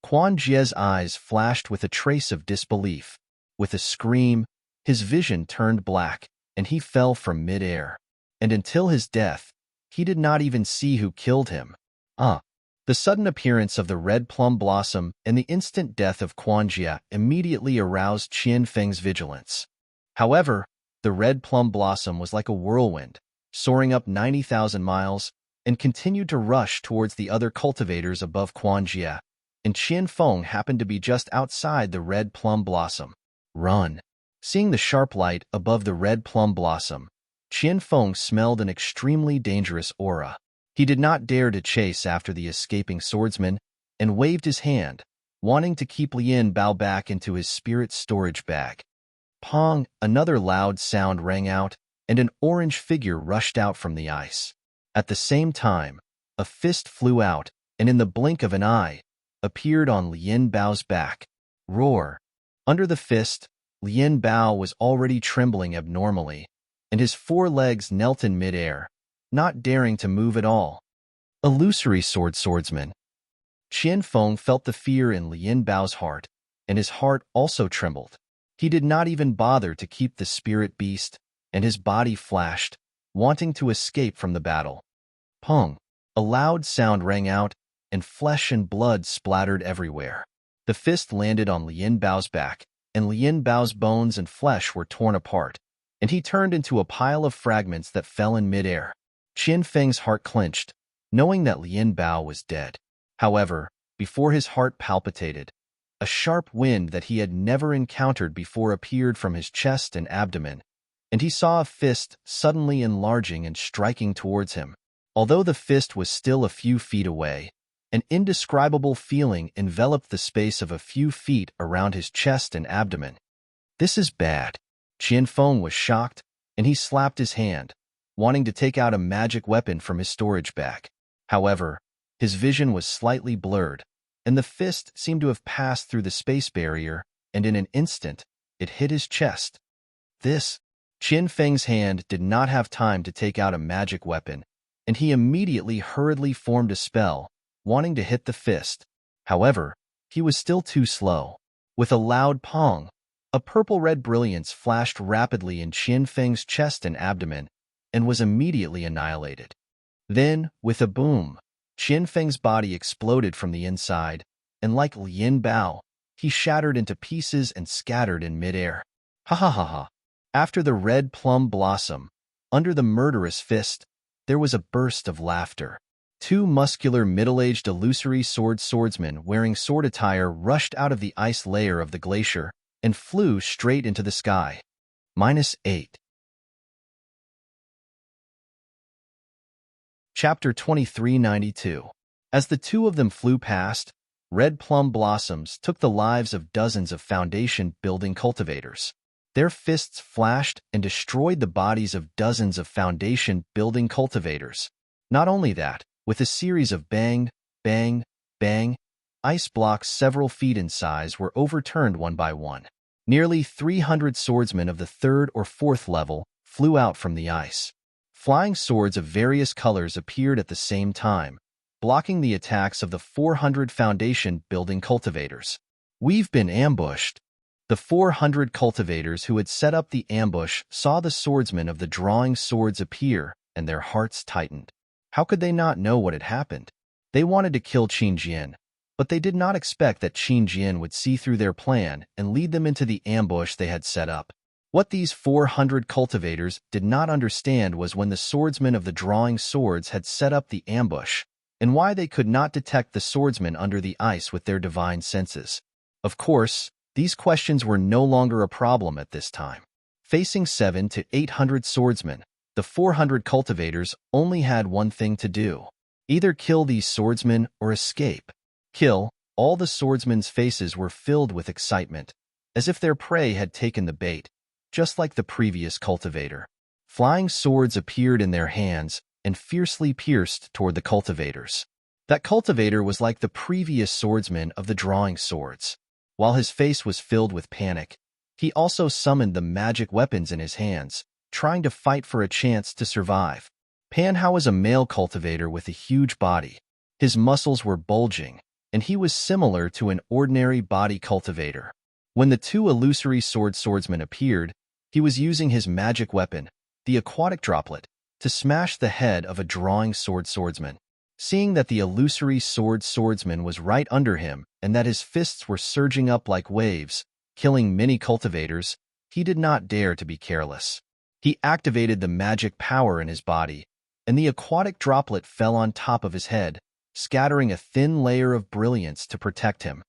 Speaker 1: Quan Jie's eyes flashed with a trace of disbelief. With a scream, his vision turned black, and he fell from mid-air. And until his death, he did not even see who killed him. The sudden appearance of the red plum blossom and the instant death of Quan Jie immediately aroused Qian Feng's vigilance. However, the red plum blossom was like a whirlwind, soaring up 90,000 miles, and continued to rush towards the other cultivators above Quan Jie, and Qian Feng happened to be just outside the red plum blossom. Run! Seeing the sharp light above the red plum blossom, Qian Feng smelled an extremely dangerous aura. He did not dare to chase after the escaping swordsman and waved his hand, wanting to keep Lien Bao back into his spirit storage bag. Pong! Another loud sound rang out, and an orange figure rushed out from the ice. At the same time, a fist flew out, and in the blink of an eye, appeared on Lien Bao's back. Roar! Under the fist, Lien Bao was already trembling abnormally, and his four legs knelt in midair, not daring to move at all. Illusory swordsman. Qian Feng felt the fear in Lien Bao's heart, and his heart also trembled. He did not even bother to keep the spirit beast, and his body flashed, wanting to escape from the battle. Pong! A loud sound rang out, and flesh and blood splattered everywhere. The fist landed on Lien Bao's back, and Lien Bao's bones and flesh were torn apart, and he turned into a pile of fragments that fell in midair. Qian Feng's heart clenched, knowing that Lien Bao was dead. However, before his heart palpitated, a sharp wind that he had never encountered before appeared from his chest and abdomen, and he saw a fist suddenly enlarging and striking towards him. Although the fist was still a few feet away, an indescribable feeling enveloped the space of a few feet around his chest and abdomen. This is bad. Qian Feng was shocked, and he slapped his hand, wanting to take out a magic weapon from his storage bag. However, his vision was slightly blurred, and the fist seemed to have passed through the space barrier, and in an instant, it hit his chest. Qian Feng's hand did not have time to take out a magic weapon, and he immediately hurriedly formed a spell, wanting to hit the fist. However, he was still too slow. With a loud pong, a purple-red brilliance flashed rapidly in Qian Feng's chest and abdomen, and was immediately annihilated. Then, with a boom, Qian Feng's body exploded from the inside, and like Lien Bao, he shattered into pieces and scattered in midair. Ha ha ha ha! After the red plum blossom, under the murderous fist, there was a burst of laughter. Two muscular middle-aged illusory swordsmen wearing sword attire rushed out of the ice layer of the glacier and flew straight into the sky. -8. Chapter 2392. As the two of them flew past, red plum blossoms took the lives of dozens of foundation-building cultivators. Their fists flashed and destroyed the bodies of dozens of foundation-building cultivators. Not only that, with a series of bang, bang, bang, ice blocks several feet in size were overturned one by one. Nearly 300 swordsmen of the third or fourth level flew out from the ice. Flying swords of various colors appeared at the same time, blocking the attacks of the 400 foundation-building cultivators. "We've been ambushed." The 400 cultivators who had set up the ambush saw the swordsmen of the drawing swords appear, and their hearts tightened. How could they not know what had happened? They wanted to kill Qin Jian, but they did not expect that Qin Jian would see through their plan and lead them into the ambush they had set up. What these 400 cultivators did not understand was when the swordsmen of the drawing swords had set up the ambush, and why they could not detect the swordsmen under the ice with their divine senses. Of course, these questions were no longer a problem at this time. Facing 700 to 800 swordsmen, the 400 cultivators only had one thing to do: either kill these swordsmen or escape. Kill. All the swordsmen's faces were filled with excitement, as if their prey had taken the bait, just like the previous cultivator. Flying swords appeared in their hands and fiercely pierced toward the cultivators. That cultivator was like the previous swordsman of the drawing swords. While his face was filled with panic, he also summoned the magic weapons in his hands, trying to fight for a chance to survive. Pan Hao was a male cultivator with a huge body. His muscles were bulging, and he was similar to an ordinary body cultivator. When the two illusory swordsmen appeared, he was using his magic weapon, the aquatic droplet, to smash the head of a drawing swordsman. Seeing that the illusory swordsman was right under him and that his fists were surging up like waves, killing many cultivators, he did not dare to be careless. He activated the magic power in his body, and the aquatic droplet fell on top of his head, scattering a thin layer of brilliance to protect him.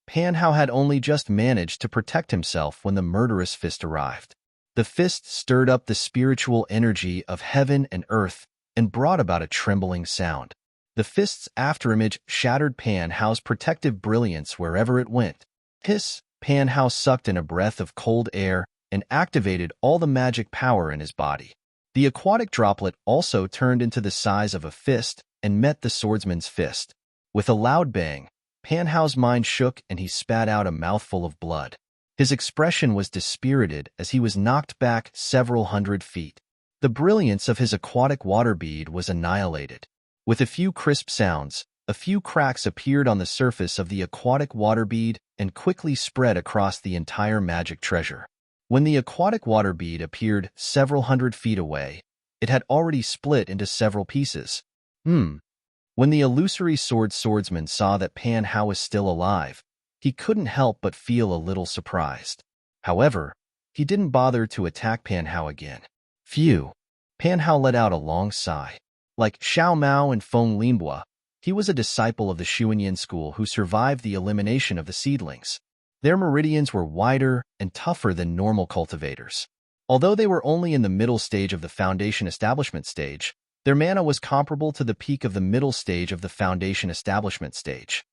Speaker 1: Pan Hao had only just managed to protect himself when the murderous fist arrived. The fist stirred up the spiritual energy of heaven and earth and brought about a trembling sound. The fist's afterimage shattered Pan Hao's protective brilliance wherever it went. Hiss! Pan Hao sucked in a breath of cold air and activated all the magic power in his body. The aquatic droplet also turned into the size of a fist and met the swordsman's fist. With a loud bang, Pan Hao's mind shook and he spat out a mouthful of blood. His expression was dispirited as he was knocked back several hundred feet. The brilliance of his aquatic water bead was annihilated. With a few crisp sounds, a few cracks appeared on the surface of the aquatic water bead and quickly spread across the entire magic treasure. When the aquatic water bead appeared several hundred feet away, it had already split into several pieces. When the illusory swordsman saw that Pan Hao was still alive, he couldn't help but feel a little surprised. However, he didn't bother to attack Pan Hao again. Phew! Pan Hao let out a long sigh. Like Xiao Mao and Feng Linbua, he was a disciple of the Xuanyan school who survived the elimination of the seedlings. Their meridians were wider and tougher than normal cultivators. Although they were only in the middle stage of the foundation establishment stage, their mana was comparable to the peak of the middle stage of the foundation establishment stage.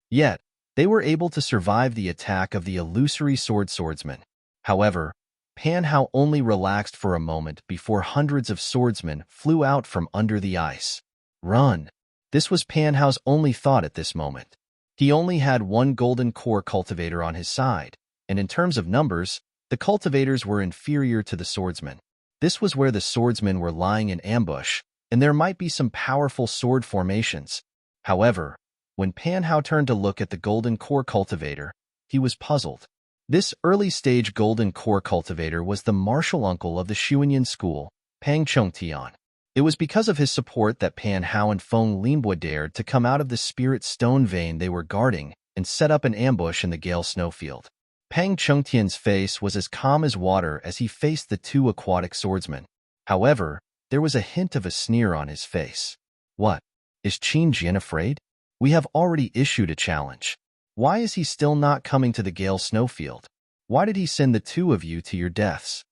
Speaker 1: Yet, they were able to survive the attack of the illusory swordsman. However, Pan Hao only relaxed for a moment before hundreds of swordsmen flew out from under the ice. Run! This was Pan Hao's only thought at this moment. He only had one golden core cultivator on his side, and in terms of numbers, the cultivators were inferior to the swordsmen. This was where the swordsmen were lying in ambush, and there might be some powerful sword formations. However, when Pan Hao turned to look at the golden core cultivator, he was puzzled. This early-stage golden core cultivator was the martial uncle of the Xuanyan school, Pang Chongtian. It was because of his support that Pan Hao and Feng Linbua dared to come out of the spirit stone vein they were guarding and set up an ambush in the Gale snowfield. Pang Chongtian's face was as calm as water as he faced the two aquatic swordsmen. However, there was a hint of a sneer on his face. What? Is Qin Jian afraid? We have already issued a challenge. Why is he still not coming to the Gale snowfield? Why did he send the two of you to your deaths?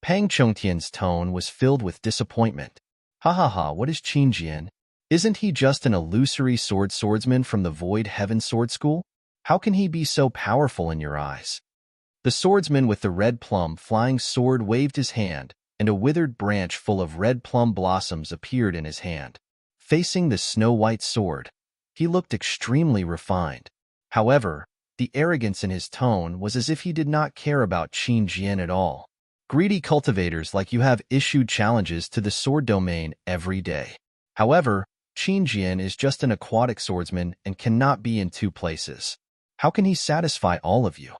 Speaker 1: Pang Chongtian's tone was filled with disappointment. Ha ha ha, what is Qingjian? Isn't he just an illusory swordsman from the Void Heaven Sword School? How can he be so powerful in your eyes? The swordsman with the red plum flying sword waved his hand, and a withered branch full of red plum blossoms appeared in his hand. Facing the snow-white sword, he looked extremely refined. However, the arrogance in his tone was as if he did not care about Qingjian at all. Greedy cultivators like you have issued challenges to the sword domain every day. However, Qingjian is just an aquatic swordsman and cannot be in two places. How can he satisfy all of you?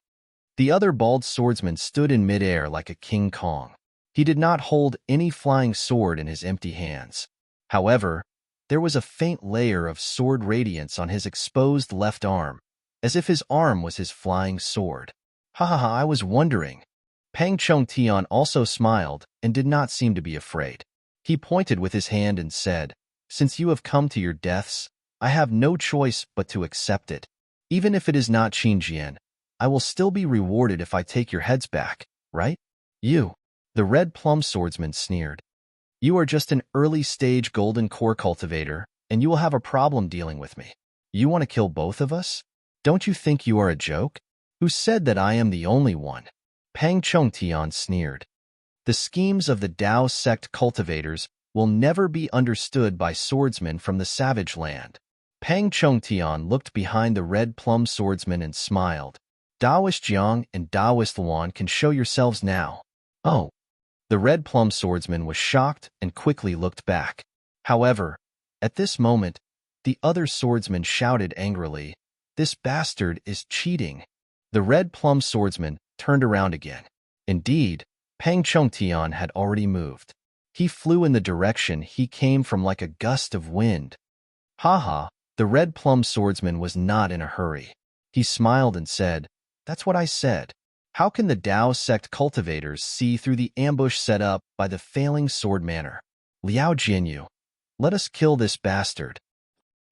Speaker 1: The other bald swordsman stood in midair like a King Kong. He did not hold any flying sword in his empty hands. However, there was a faint layer of sword radiance on his exposed left arm, as if his arm was his flying sword. Ha ha ha, I was wondering. Pang Chongtian also smiled and did not seem to be afraid. He pointed with his hand and said, "Since you have come to your deaths, I have no choice but to accept it. Even if it is not Qingjian, I will still be rewarded if I take your heads back, right? You." The red plum swordsman sneered. "You are just an early-stage golden core cultivator, and you will have a problem dealing with me. You want to kill both of us? Don't you think you are a joke? Who said that I am the only one?" Pang Chongtian sneered. The schemes of the Dao sect cultivators will never be understood by swordsmen from the savage land. Pang Chongtian looked behind the red plum swordsman and smiled. "Daoist Jiang and Daoist Luan can show yourselves now." "Oh." The red plum swordsman was shocked and quickly looked back. However, at this moment, the other swordsman shouted angrily, "This bastard is cheating." The red plum swordsman turned around again. Indeed, Pang Chongtian had already moved. He flew in the direction he came from like a gust of wind. "Ha!" The red plum swordsman was not in a hurry. He smiled and said, "That's what I said. How can the Dao sect cultivators see through the ambush set up by the failing sword manor? Liao Jianyu, let us kill this bastard."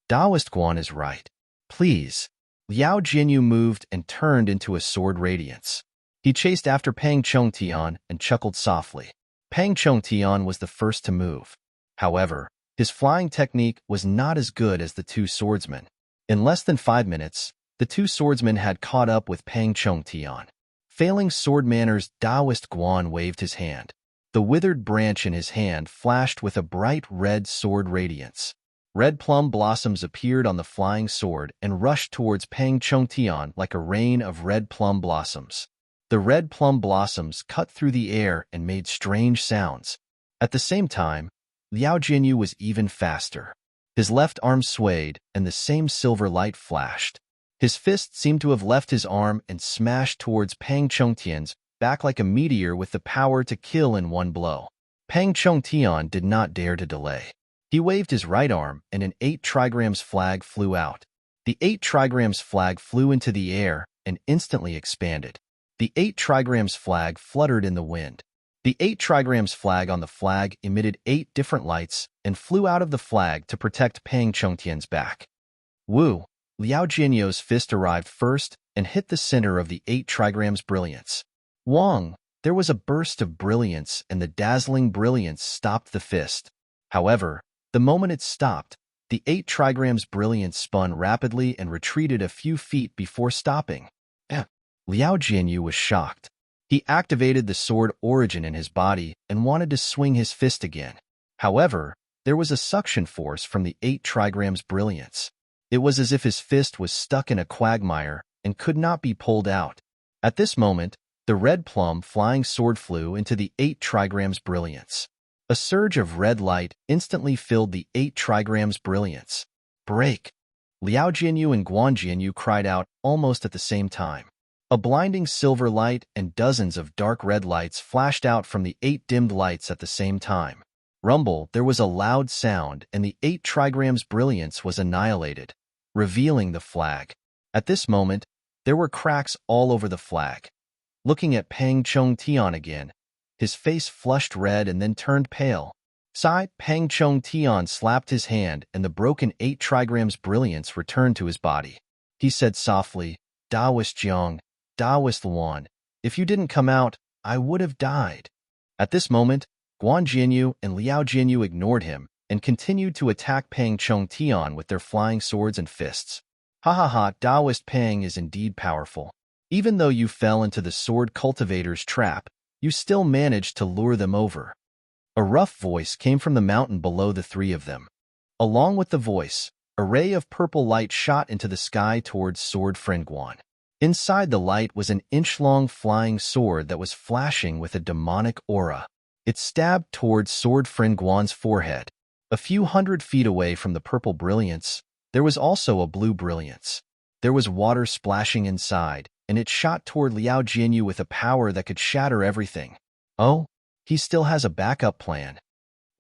Speaker 1: Daoist Guan is right. "Please." Liao Jianyu moved and turned into a sword radiance. He chased after Pang Chongtian and chuckled softly. Pang Chongtian was the first to move. However, his flying technique was not as good as the two swordsmen. In less than 5 minutes, the two swordsmen had caught up with Pang Chongtian. Failing sword manor's Daoist Guan waved his hand. The withered branch in his hand flashed with a bright red sword radiance. Red plum blossoms appeared on the flying sword and rushed towards Pang Chongtian like a rain of red plum blossoms. The red plum blossoms cut through the air and made strange sounds. At the same time, Liao Jianyu was even faster. His left arm swayed, and the same silver light flashed. His fist seemed to have left his arm and smashed towards Pang Chongtian's back like a meteor with the power to kill in one blow. Pang Chongtian did not dare to delay. He waved his right arm, and an 8 trigrams flag flew out. The 8 trigrams flag flew into the air and instantly expanded. The 8 trigrams flag fluttered in the wind. The 8 trigrams flag on the flag emitted 8 different lights and flew out of the flag to protect Pang Chongtian's back. Woo! Liao Jianyu's fist arrived first and hit the center of the 8 trigrams brilliance. Wong! There was a burst of brilliance, and the dazzling brilliance stopped the fist. However, the moment it stopped, the 8 trigrams brilliance spun rapidly and retreated a few feet before stopping. Liao Jianyu was shocked. He activated the sword origin in his body and wanted to swing his fist again. However, there was a suction force from the 8 trigrams brilliance. It was as if his fist was stuck in a quagmire and could not be pulled out. At this moment, the red plum flying sword flew into the 8 trigrams brilliance. A surge of red light instantly filled the 8 trigrams brilliance. "Break!" Liao Jianyu and Guan Jianyu cried out almost at the same time. A blinding silver light and dozens of dark red lights flashed out from the 8 dimmed lights at the same time. Rumble, there was a loud sound, and the 8 trigrams brilliance was annihilated, revealing the flag. At this moment, there were cracks all over the flag. Looking at Pang Chongtian again, his face flushed red and then turned pale. Sigh, Pang Chongtian slapped his hand, and the broken 8 trigrams brilliance returned to his body. He said softly, "Daoist Jiang, Daoist Luan, if you didn't come out, I would have died." At this moment, Guan Jianyu and Liao Jianyu ignored him and continued to attack Pang Chong Tian with their flying swords and fists. Ha ha ha, Taoist Pang is indeed powerful. Even though you fell into the sword cultivator's trap, you still managed to lure them over. A rough voice came from the mountain below the three of them. Along with the voice, a ray of purple light shot into the sky towards Sword Friend Guan. Inside the light was an inch-long flying sword that was flashing with a demonic aura. It stabbed towards Sword Friend Guan's forehead. A few hundred feet away from the purple brilliance, there was also a blue brilliance. There was water splashing inside, and it shot toward Liao Jianyu with a power that could shatter everything. Oh, he still has a backup plan.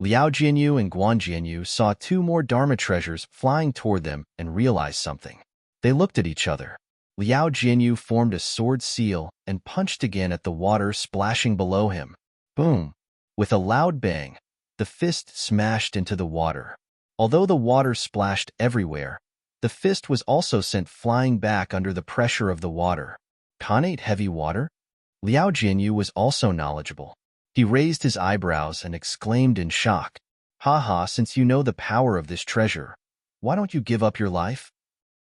Speaker 1: Liao Jianyu and Guan Jianyu saw two more Dharma treasures flying toward them and realized something. They looked at each other. Liao Jianyu formed a sword seal and punched again at the water splashing below him. Boom! With a loud bang, the fist smashed into the water. Although the water splashed everywhere, the fist was also sent flying back under the pressure of the water. Connate heavy water? Liao Jianyu was also knowledgeable. He raised his eyebrows and exclaimed in shock, "Ha ha, since you know the power of this treasure, why don't you give up your life?"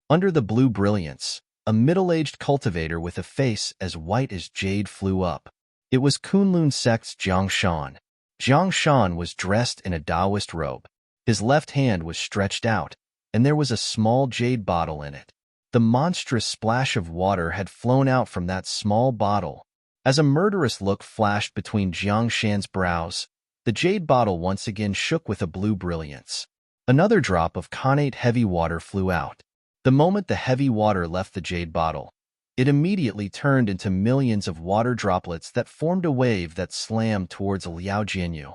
Speaker 1: Under the blue brilliance, a middle-aged cultivator with a face as white as jade flew up. It was Kunlun sect's Jiang Shan. Jiang Shan was dressed in a Taoist robe. His left hand was stretched out, and there was a small jade bottle in it. The monstrous splash of water had flown out from that small bottle. As a murderous look flashed between Jiang Shan's brows, the jade bottle once again shook with a blue brilliance. Another drop of connate heavy water flew out. The moment the heavy water left the jade bottle, it immediately turned into millions of water droplets that formed a wave that slammed towards Liao Jianyu.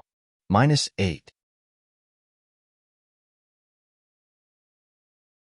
Speaker 1: -8.